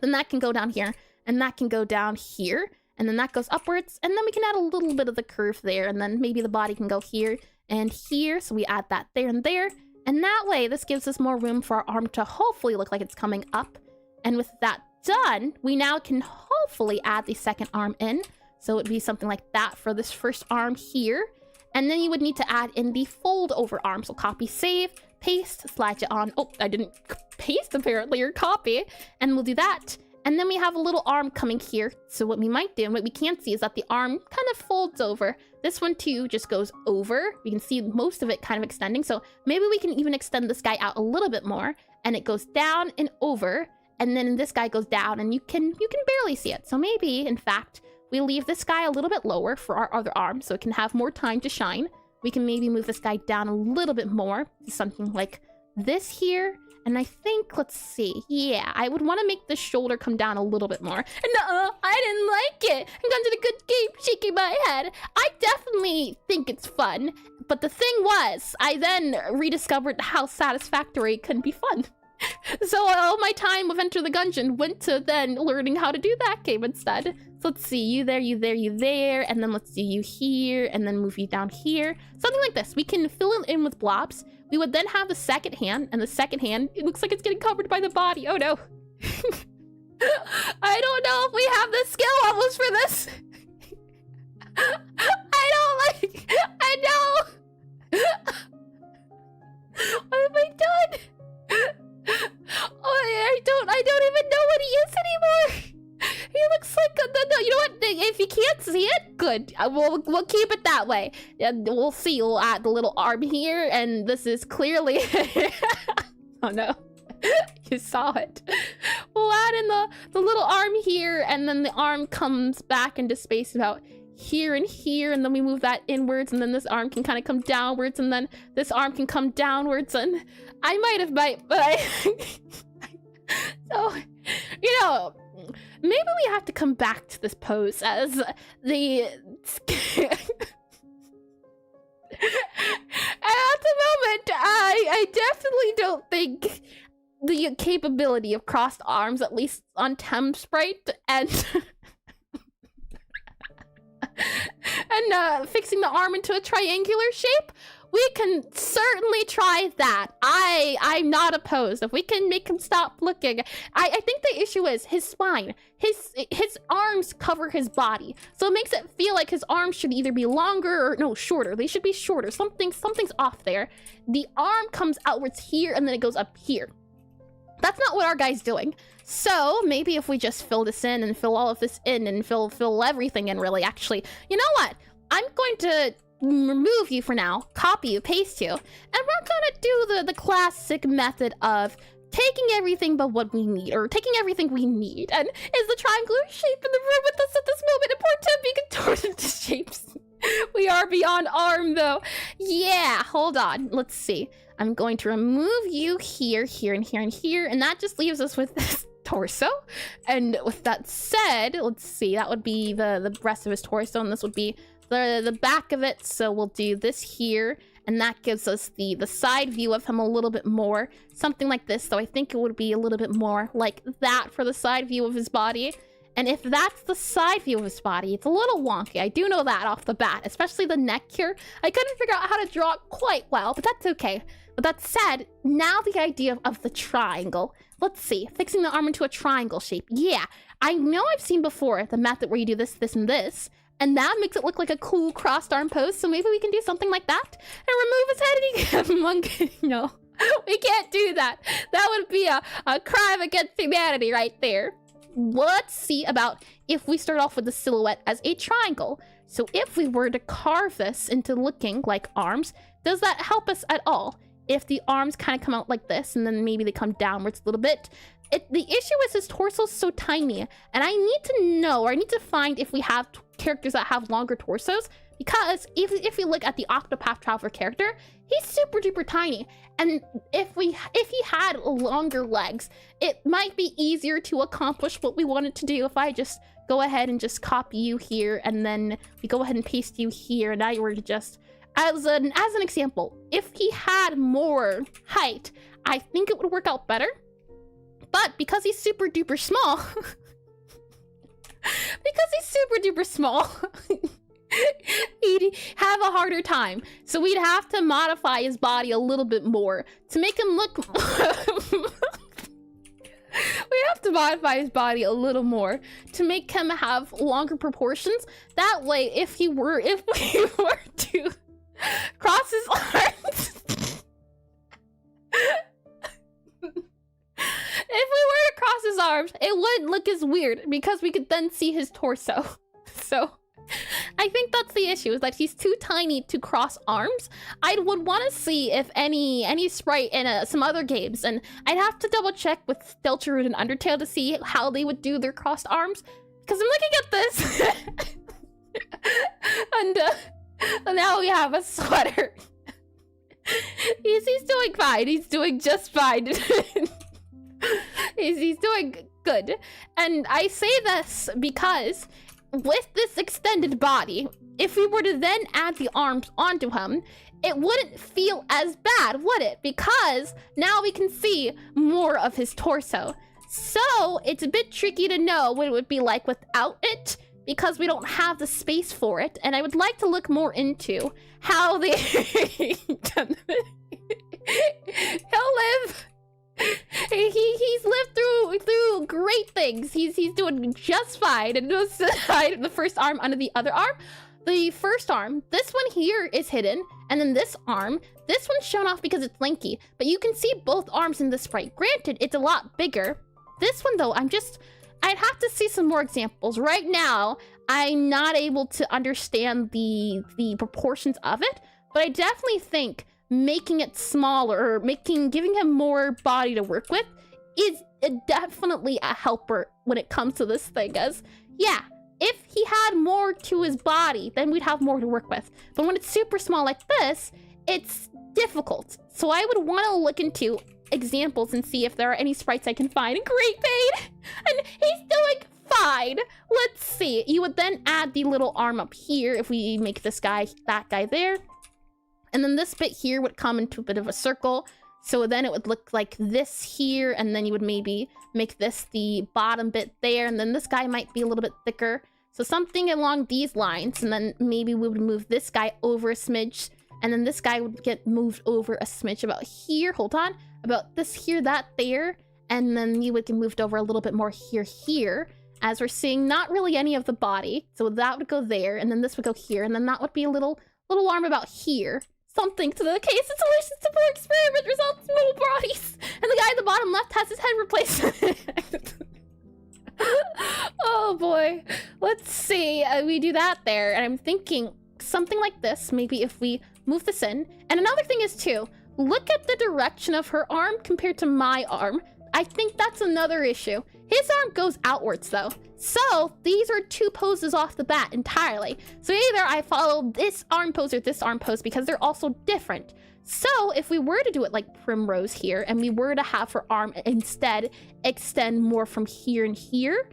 Then that can go down here. And that can go down here. And then that goes upwards. And then we can add a little bit of the curve there. And then maybe the body can go here and here. So we add that there and there. And that way, this gives us more room for our arm to hopefully look like it's coming up. And with that done, we now can hopefully add the second arm in. So it would be something like that for this first arm here. And then you would need to add in the fold over arm. So copy, save, paste, slide it on. Oh, I didn't paste apparently, or copy. And we'll do that. And then we have a little arm coming here. So what we might do, and what we can't see, is that the arm kind of folds over. This one too just goes over. We can see most of it kind of extending. So maybe we can even extend this guy out a little bit more. And it goes down and over. And then this guy goes down and you can barely see it. So maybe, in fact, we leave this guy a little bit lower for our other arm so it can have more time to shine. We can maybe move this guy down a little bit more to something like this here. And I think, let's see. Yeah, I would want to make the shoulder come down a little bit more. No, I didn't like it. I'm going to the good game, shaking my head. I definitely think it's fun. But the thing was, I then rediscovered how satisfactory it can be fun. So all my time with Enter the Gungeon went to then learning how to do that game instead. So let's see, you there, and then let's do you here, and then move you down here. Something like this. We can fill it in with blobs. We would then have the second hand, and the second hand, it looks like it's getting covered by the body. Oh no. I don't know if we have the skill levels for this. I know. What have I done? Oh, I don't even know what he is anymore. He looks like no, you know what? If you can't see it, good. We'll keep it that way. And we'll see. We'll add the little arm here, and this is clearly. Oh no, you saw it. We'll add in the little arm here, and then the arm comes back into space about here and here, and then we move that inwards, and then this arm can kind of come downwards, and then this arm can come downwards, and I might have but I so, you know, maybe we have to come back to this pose as the at the moment, I definitely don't think the capability of crossed arms, at least on Aseprite, and and fixing the arm into a triangular shape, we can certainly try that. I'm not opposed. If we can make him stop looking. I think the issue is his spine. His arms cover his body. So it makes it feel like his arms should either be longer or no, shorter. They should be shorter. Something's off there. The arm comes outwards here and then it goes up here. That's not what our guy's doing. So maybe if we just fill this in and fill all of this in and fill everything in, really, actually. You know what? I'm going to remove you for now, copy you, paste you, and we're gonna do the classic method of taking everything but what we need, or taking everything we need. And is the triangular shape in the room with us at this moment important to be contorted into shapes? We are beyond arm, though. Yeah, hold on. Let's see. I'm going to remove you here, here, and here, and here, and that just leaves us with this torso. And with that said, let's see. That would be the rest of his torso, and this would be the back of it. So we'll do this here, and that gives us the side view of him a little bit more. Something like this, though I think it would be a little bit more like that for the side view of his body. And if that's the side view of his body, it's a little wonky. I do know that off the bat, especially the neck here. I couldn't figure out how to draw it quite well, but that's okay. But that said, now the idea of the triangle. Let's see, fixing the arm into a triangle shape. Yeah, I know I've seen before the method where you do this, this, and this, and that makes it look like a cool crossed arm pose, so maybe we can do something like that and remove his head and he can have a monkey. No, we can't do that. That would be a crime against humanity right there. Let's see about if we start off with the silhouette as a triangle. So if we were to carve this into looking like arms, does that help us at all? If the arms kind of come out like this and then maybe they come downwards a little bit. The issue is his torso is so tiny, and I need to know, or I need to find if we have characters that have longer torsos, because if you look at the Octopath Traveler character, he's super duper tiny, and if he had longer legs, it might be easier to accomplish what we wanted to do if I just go ahead and just copy you here, and then we go ahead and paste you here, and now you were to just, as an example, if he had more height, I think it would work out better. But because he's super duper small, he'd have a harder time. So we'd have to modify his body a little bit more to make him look. We have to modify his body a little more to make him have longer proportions. That way, if we were to cross his arms. If we were to cross his arms, it wouldn't look as weird because we could then see his torso. So I think that's the issue, is that he's too tiny to cross arms. I would want to see if any sprite in some other games, and I'd have to double check with Deltarune and Undertale to see how they would do their crossed arms, because I'm looking at this and now we have a sweater. He's doing fine. He's doing just fine. He's doing good. And I say this because with this extended body, if we were to then add the arms onto him, it wouldn't feel as bad, would it? Because now we can see more of his torso. So it's a bit tricky to know what it would be like without it, because we don't have the space for it. And I would like to look more into how they... He'll live. He's lived through great things. He's doing just fine. And just hide the first arm under the other arm. The first arm, this one here is hidden, and then this arm, this one's shown off because it's lanky, but you can see both arms in the sprite. Granted, it's a lot bigger. This one though, I'd have to see some more examples. Right now, I'm not able to understand the proportions of it, but I definitely think making it smaller, or giving him more body to work with is definitely a helper when it comes to this thing, as, yeah, if he had more to his body, then we'd have more to work with. But when it's super small like this, it's difficult. So I would want to look into examples and see if there are any sprites I can find. Great pain! And he's doing fine. Let's see. You would then add the little arm up here if we make this guy, that guy there. And then this bit here would come into a bit of a circle. So then it would look like this here, and then you would maybe make this the bottom bit there, and then this guy might be a little bit thicker. So something along these lines, and then maybe we would move this guy over a smidge, and then this guy would get moved over a smidge about here, hold on, about this here, that there, and then you would get moved over a little bit more here, as we're seeing not really any of the body. So that would go there, and then this would go here, and then that would be a little arm about here. Something to the case installation support experiment results in little bodies. And the guy at the bottom left has his head replaced. Oh boy. Let's see. We do that there. And I'm thinking something like this. Maybe if we move this in. And another thing is too, look at the direction of her arm compared to my arm. I think that's another issue. His arm goes outwards though. So these are two poses off the bat entirely. So either I follow this arm pose or this arm pose because they're also different. So if we were to do it like Primrose here and we were to have her arm instead extend more from here and here,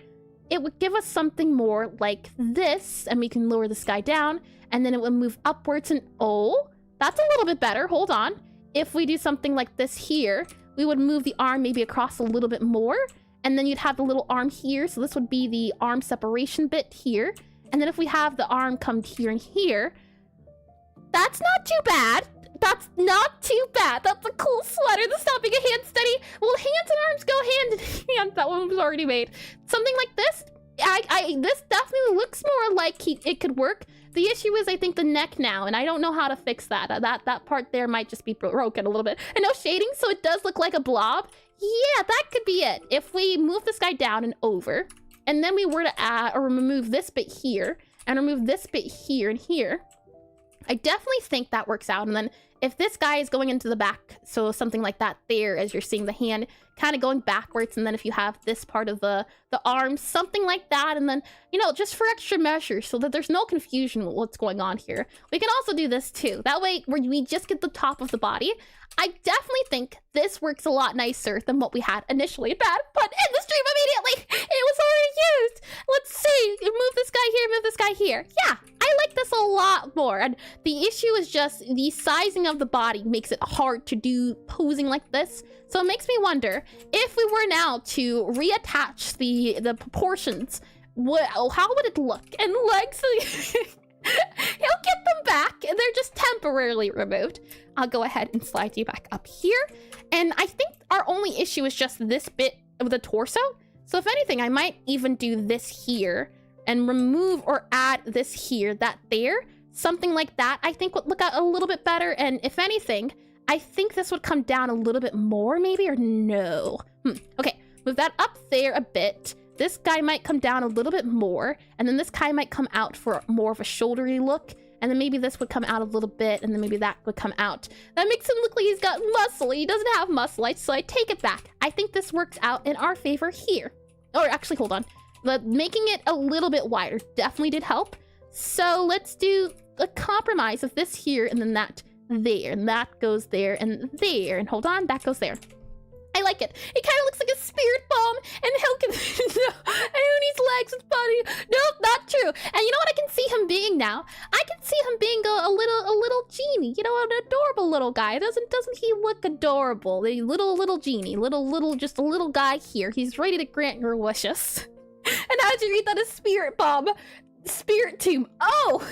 it would give us something more like this, and we can lower this guy down and then it would move upwards, and oh, that's a little bit better. Hold on. If we do something like this here, we would move the arm maybe across a little bit more. And then you'd have the little arm here. So this would be the arm separation bit here. And then if we have the arm come here and here, that's not too bad. That's not too bad. That's a cool sweater. That's not being a hand steady. Well, hands and arms go hand in hand. That one was already made. Something like this. This definitely looks more like it could work. The issue is, I think, the neck now, and I don't know how to fix that. That part there might just be broken a little bit. And no shading, so it does look like a blob. Yeah, that could be it. If we move this guy down and over, and then we were to add or remove this bit here, and remove this bit here and here, I definitely think that works out. And then if this guy is going into the back, so something like that there, as you're seeing the hand kind of going backwards, and then if you have this part of the arm, something like that, and then, you know, just for extra measure so that there's no confusion with what's going on here. We can also do this too. That way we just get the top of the body. I definitely think this works a lot nicer than what we had initially. Bad put in the stream immediately. It was already used. Let's see. Move this guy here, move this guy here. Yeah, I like this a lot more. And the issue is just the sizing of the body makes it hard to do posing like this. So it makes me wonder if we were now to reattach the proportions, how would it look? And legs, he'll get them back, and they're just temporarily removed. I'll go ahead and slide you back up here. And I think our only issue is just this bit of the torso. So if anything, I might even do this here and remove or add this here, that there. Something like that I think would look a little bit better. And if anything, I think this would come down a little bit more maybe, or no. Okay, move that up there a bit. This guy might come down a little bit more, and then this guy might come out for more of a shouldery look, and then maybe this would come out a little bit, and then maybe that would come out. That makes him look like he's got muscle. He doesn't have muscle, so I take it back. I think this works out in our favor here. Or actually, hold on. Making it a little bit wider definitely did help. So let's do a compromise of this here, and then that there, and that goes there, and there, and hold on, that goes there. I like it. It kind of looks like a spirit bomb, and Hilkin, no, and who needs legs and body? Nope, not true. And you know what I can see him being now? I can see him being a little genie. You know, an adorable little guy. Doesn't he look adorable? A little genie, just a little guy here. He's ready to grant your wishes. And how'd you read that as spirit bomb? Spirit tomb. Oh.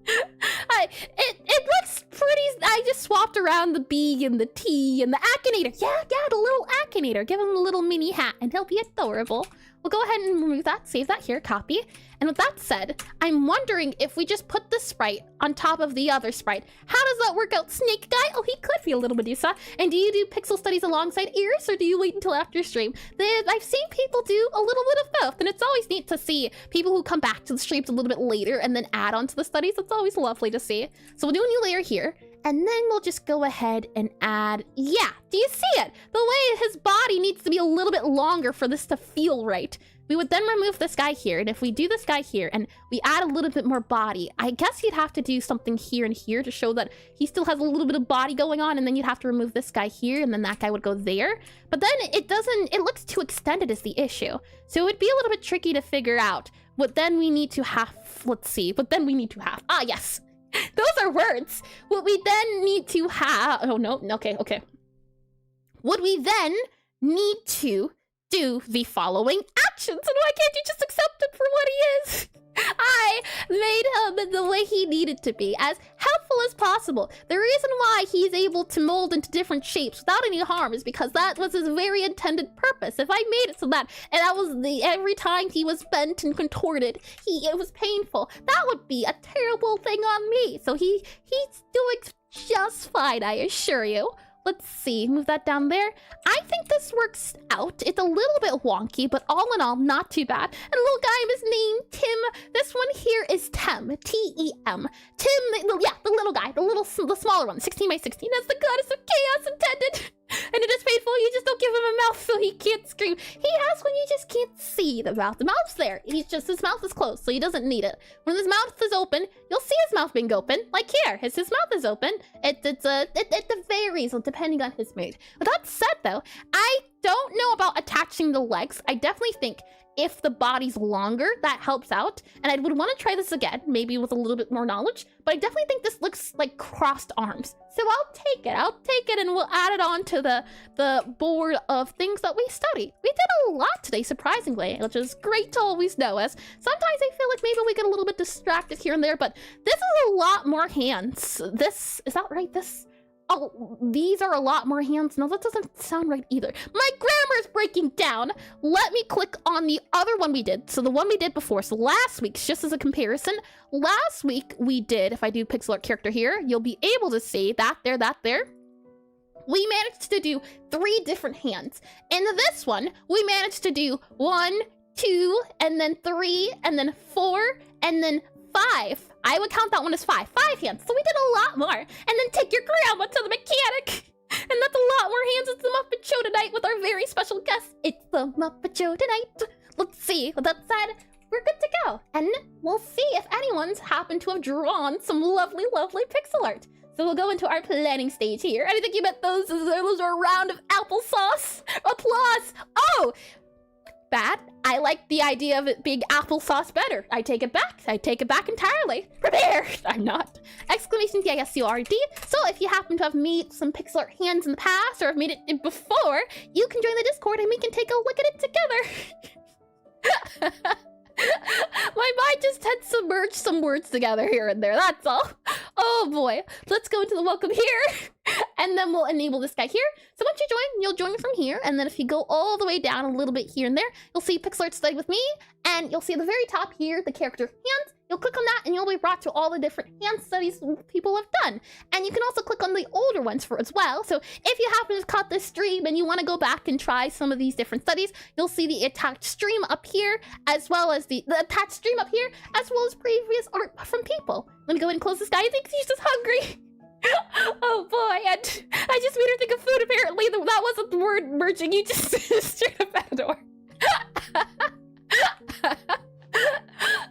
It looks I just swapped around the B and the T and the Akinator. Yeah, the little Akinator. Give him a little mini hat and he'll be adorable. We'll go ahead and remove that, save that here, copy. And with that said, I'm wondering if we just put the sprite on top of the other sprite. How does that work out, Snake Guy? Oh, he could be a little Medusa. And do you do pixel studies alongside Iris, or do you wait until after stream? I've seen people do a little bit of both, and it's always neat to see people who come back to the streams a little bit later and then add on to the studies. It's always lovely to see. So we'll do a new layer here, and then we'll just go ahead and add, yeah, do you see it? The way his body needs to be a little bit longer for this to feel right. We would then remove this guy here, and if we do this guy here and we add a little bit more body, I guess you'd have to do something here and here to show that he still has a little bit of body going on, and then you'd have to remove this guy here, and then that guy would go there. But then it looks too extended is the issue. So it would be a little bit tricky to figure out what then we need to have. Let's see, what then we need to have. Ah, yes. Those are words. What we then need to have, oh no, okay. What we then need to do the following actions, and why can't you just accept him for what he is? I made him the way he needed to be, as helpful as possible. The reason why he's able to mold into different shapes without any harm is because that was his very intended purpose. If I made it so that, and that was every time he was bent and contorted, it was painful, that would be a terrible thing on me. So he's doing just fine, I assure you. Let's see, move that down there. I think this works out. It's a little bit wonky, but all in all, not too bad. And a little guy is named Tim. This one here is Tem, T-E-M. Tim, yeah, the little guy, the smaller one, 16 by 16. That's the goddess of chaos intended. And it is painful, you just don't give him a mouth so he can't scream. He has one, you just can't see the mouth. The mouth's there. His mouth is closed, so he doesn't need it. When his mouth is open, you'll see his mouth being open. Like here, his mouth is open. It varies depending on his mood. With that said though, I don't know about attaching the legs. I definitely think if the body's longer, that helps out. And I would want to try this again, maybe with a little bit more knowledge. But I definitely think this looks like crossed arms. So I'll take it and we'll add it on to the board of things that we study. We did a lot today, surprisingly, which is great to always know, as sometimes I feel like maybe we get a little bit distracted here and there, but this is a lot more hands. Is that right? Oh, these are a lot more hands. No, that doesn't sound right either. My grammar is breaking down. Let me click on the other one we did. So the one we did before. So last week's, just as a comparison, last week we did, if I do Pixelart character here, you'll be able to see that there. We managed to do 3 different hands. In this one, we managed to do 1, 2, and then 3, and then 4, and then 5. I would count that one as 5 hands. So we did a lot more. And then take your grandma to the mechanic. And that's a lot more hands. It's the Muppet Show tonight with our very special guest. It's the Muppet Show tonight. Let's see. With that said, we're good to go. And we'll see if anyone's happened to have drawn some lovely, lovely pixel art. So we'll go into our planning stage here. I think you meant those are a round of applesauce. Applause. Oh, bad. I like the idea of it being applesauce better. I take it back. I take it back entirely. Prepared. I'm not. Exclamation D-I-S-C-O-R-D. So if you happen to have made some pixel art hands in the past or have made it before, you can join the Discord and we can take a look at it together. My mind just had to merge some words together here and there. That's all. Oh boy. Let's go into the welcome here. And then we'll enable this guy here. So once you join, you'll join from here. And then if you go all the way down a little bit here and there, you'll see Pixelart Study with me. And you'll see at the very top here, the character hands. You'll click on that and you'll be brought to all the different hand studies people have done. And you can also click on the older ones for as well. So if you happen to have caught this stream and you want to go back and try some of these different studies, you'll see the attached stream up here, as well as the attached stream up here, as well as previous art from people. Let me go ahead and close this guy. I think he's just hungry. Oh boy, and I just made her think of food. Apparently that wasn't the word merging. You just straight up out of door.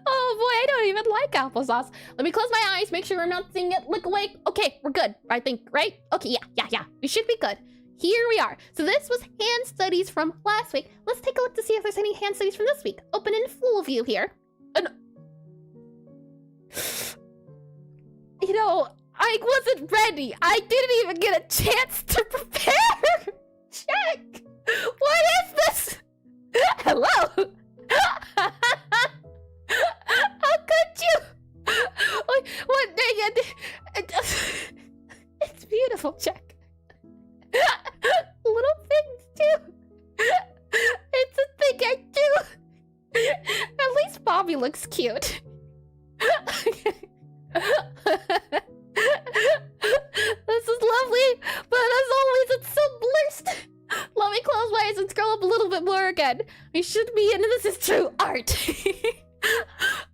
Oh boy, I don't even like applesauce. Let me close my eyes, make sure I'm not seeing it. Look away. Okay, we're good, I think, right? Okay, yeah. We should be good. Here we are. So this was hand studies from last week. Let's take a look to see if there's any hand studies from this week. Open in full view here. And you know, I wasn't ready. I didn't even get a chance to prepare. Check. What is this? Hello. How could you? What? zombie looks cute. This is lovely, but as always, it's so blurst. Let me close my eyes and scroll up a little bit more again. We should be into this is true art.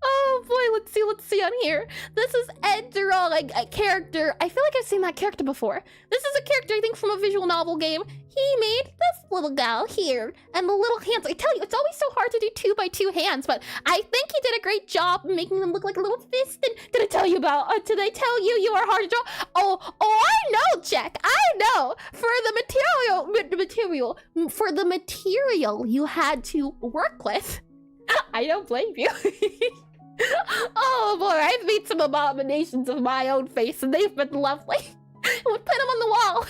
Oh boy, let's see on here. This is Ed drawing a character. I feel like I've seen that character before. This is a character, I think, from a visual novel game. He made this little gal here, and the little hands. I tell you, it's always so hard to do 2x2 hands, but I think he did a great job making them look like a little fist. And did I tell you about, did I tell you you are hard to draw? Oh, I know, Jack, I know. For the material you had to work with, I don't blame you. Oh boy, I've made some abominations of my own face, and they've been lovely. We'll put them on the wall.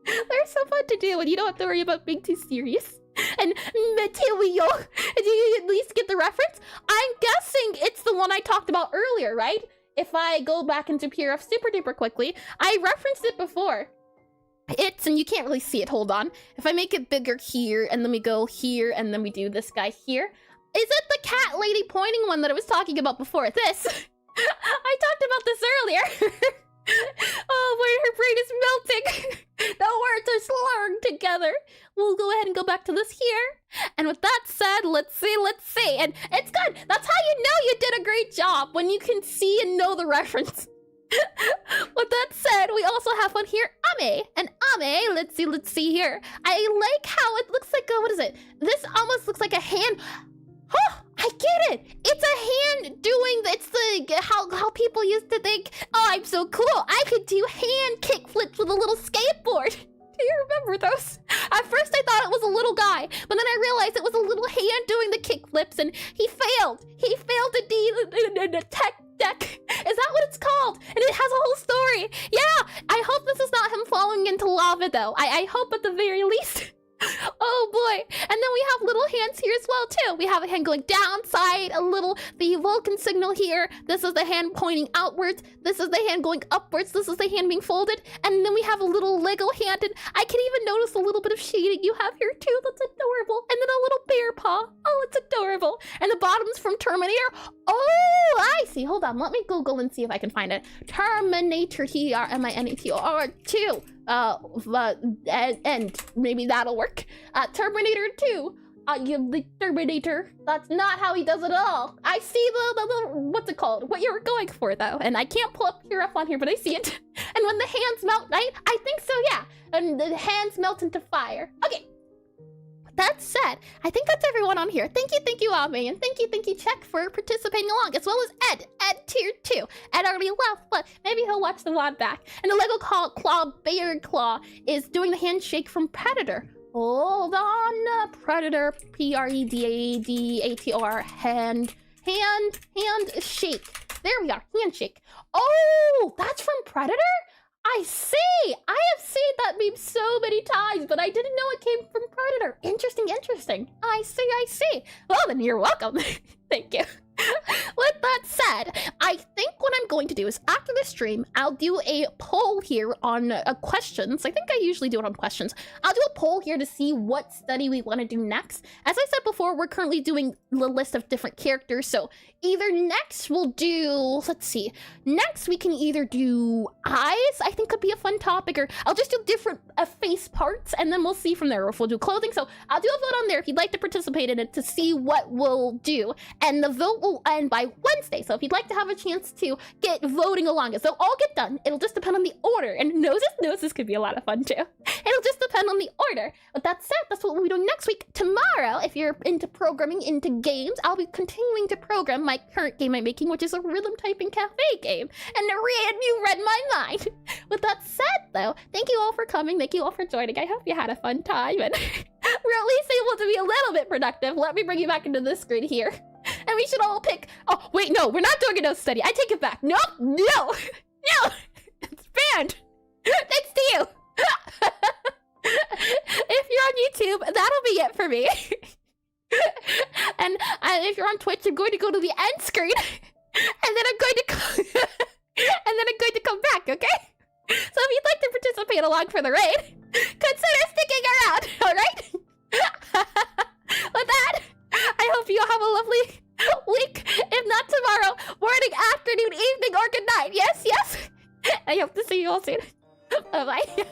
They're so fun to do, and you don't have to worry about being too serious. And material. Do you at least get the reference? I'm guessing it's the one I talked about earlier, right? If I go back into PRF super duper quickly, I referenced it before. It's, and you can't really see it, hold on. If I make it bigger here, and then we go here, and then we do this guy here. Is it the cat lady pointing one that I was talking about before? This. I talked about this earlier. Oh boy, her brain is melting. The words are slurring together. We'll go ahead and go back to this here. And with that said, let's see. And it's good. That's how you know you did a great job, when you can see and know the reference. With that said, we also have one here, Ame. And Ame, let's see here. I like how it looks like, what is it? This almost looks like a hand. Oh, I get it. It's a hand doing, it's the, how people used to think, oh, I'm so cool. I could do hand kick flips with a little skateboard. Do you remember those? At first I thought it was a little guy, but then I realized it was a little hand doing the kick flips, and he failed. He failed to do tech deck. Is that what it's called? And it has a whole story. Yeah, I hope this is not him falling into lava though. I hope at the very least. Oh boy. And then we have little hands here as well too. We have a hand going down, side, a little, the Vulcan signal here. This is the hand pointing outwards. This is the hand going upwards. This is the hand being folded. And then we have a little Lego hand, and I can even notice a little bit of shading you have here too. That's adorable. And then a little bear paw. Oh, it's adorable. And the bottom's from Terminator. Oh, I see. Hold on. Let me Google and see if I can find it. Terminator, Terminator 2. And maybe that'll work. Terminator 2. The Terminator. That's not how he does it at all. I see the what's it called? What you were going for though. And I can't pull up PRF on here, but I see it. And when the hands melt, right? I think so, yeah. And the hands melt into fire. Okay. That said, I think that's everyone on here. Thank you, Ame, and thank you, Check, for participating along, as well as Ed tier 2. Ed already left, but maybe he'll watch the VOD back. And the Lego Claude Beard Claw is doing the handshake from Predator. Hold on, Predator, Predator, hand shake. There we are, handshake. Oh, that's from Predator? I see! I have seen that meme so many times, but I didn't know it came from Predator. Interesting. I see. Well, then you're welcome. Thank you. With that said, I think what I'm going to do is after the stream, I'll do a poll here on questions. I think I usually do it on questions. I'll do a poll here to see what study we want to do next. As I said before, we're currently doing the list of different characters. So either next we'll do, let's see. Next we can either do eyes, I think could be a fun topic, or I'll just do different face parts and then we'll see from there if we'll do clothing. So I'll do a vote on there if you'd like to participate in it to see what we'll do. And the vote will end by Wednesday. So if you'd like to have a chance to get voting along as they'll all get done, it'll just depend on the order. And noses could be a lot of fun too. It'll just depend on the order. But that said, that's what we'll be doing next week. Tomorrow, if you're into programming, into games, I'll be continuing to program my current game I'm making, which is a rhythm typing cafe game. And you read my mind. With that said though, thank you all for coming. Thank you all for joining. I hope you had a fun time and we're at least able to be a little bit productive. Let me bring you back into this screen here. And we should all pick, oh wait, no, we're not doing a nose study. I take it back. No, it's banned. Thanks to you. If you're on YouTube, that'll be it for me. And if you're on Twitch, I'm going to go to the end screen, and then I'm going to come back, okay? So if you'd like to participate along for the raid, consider sticking around, alright? With that, I hope you all have a lovely week you all soon. Bye bye.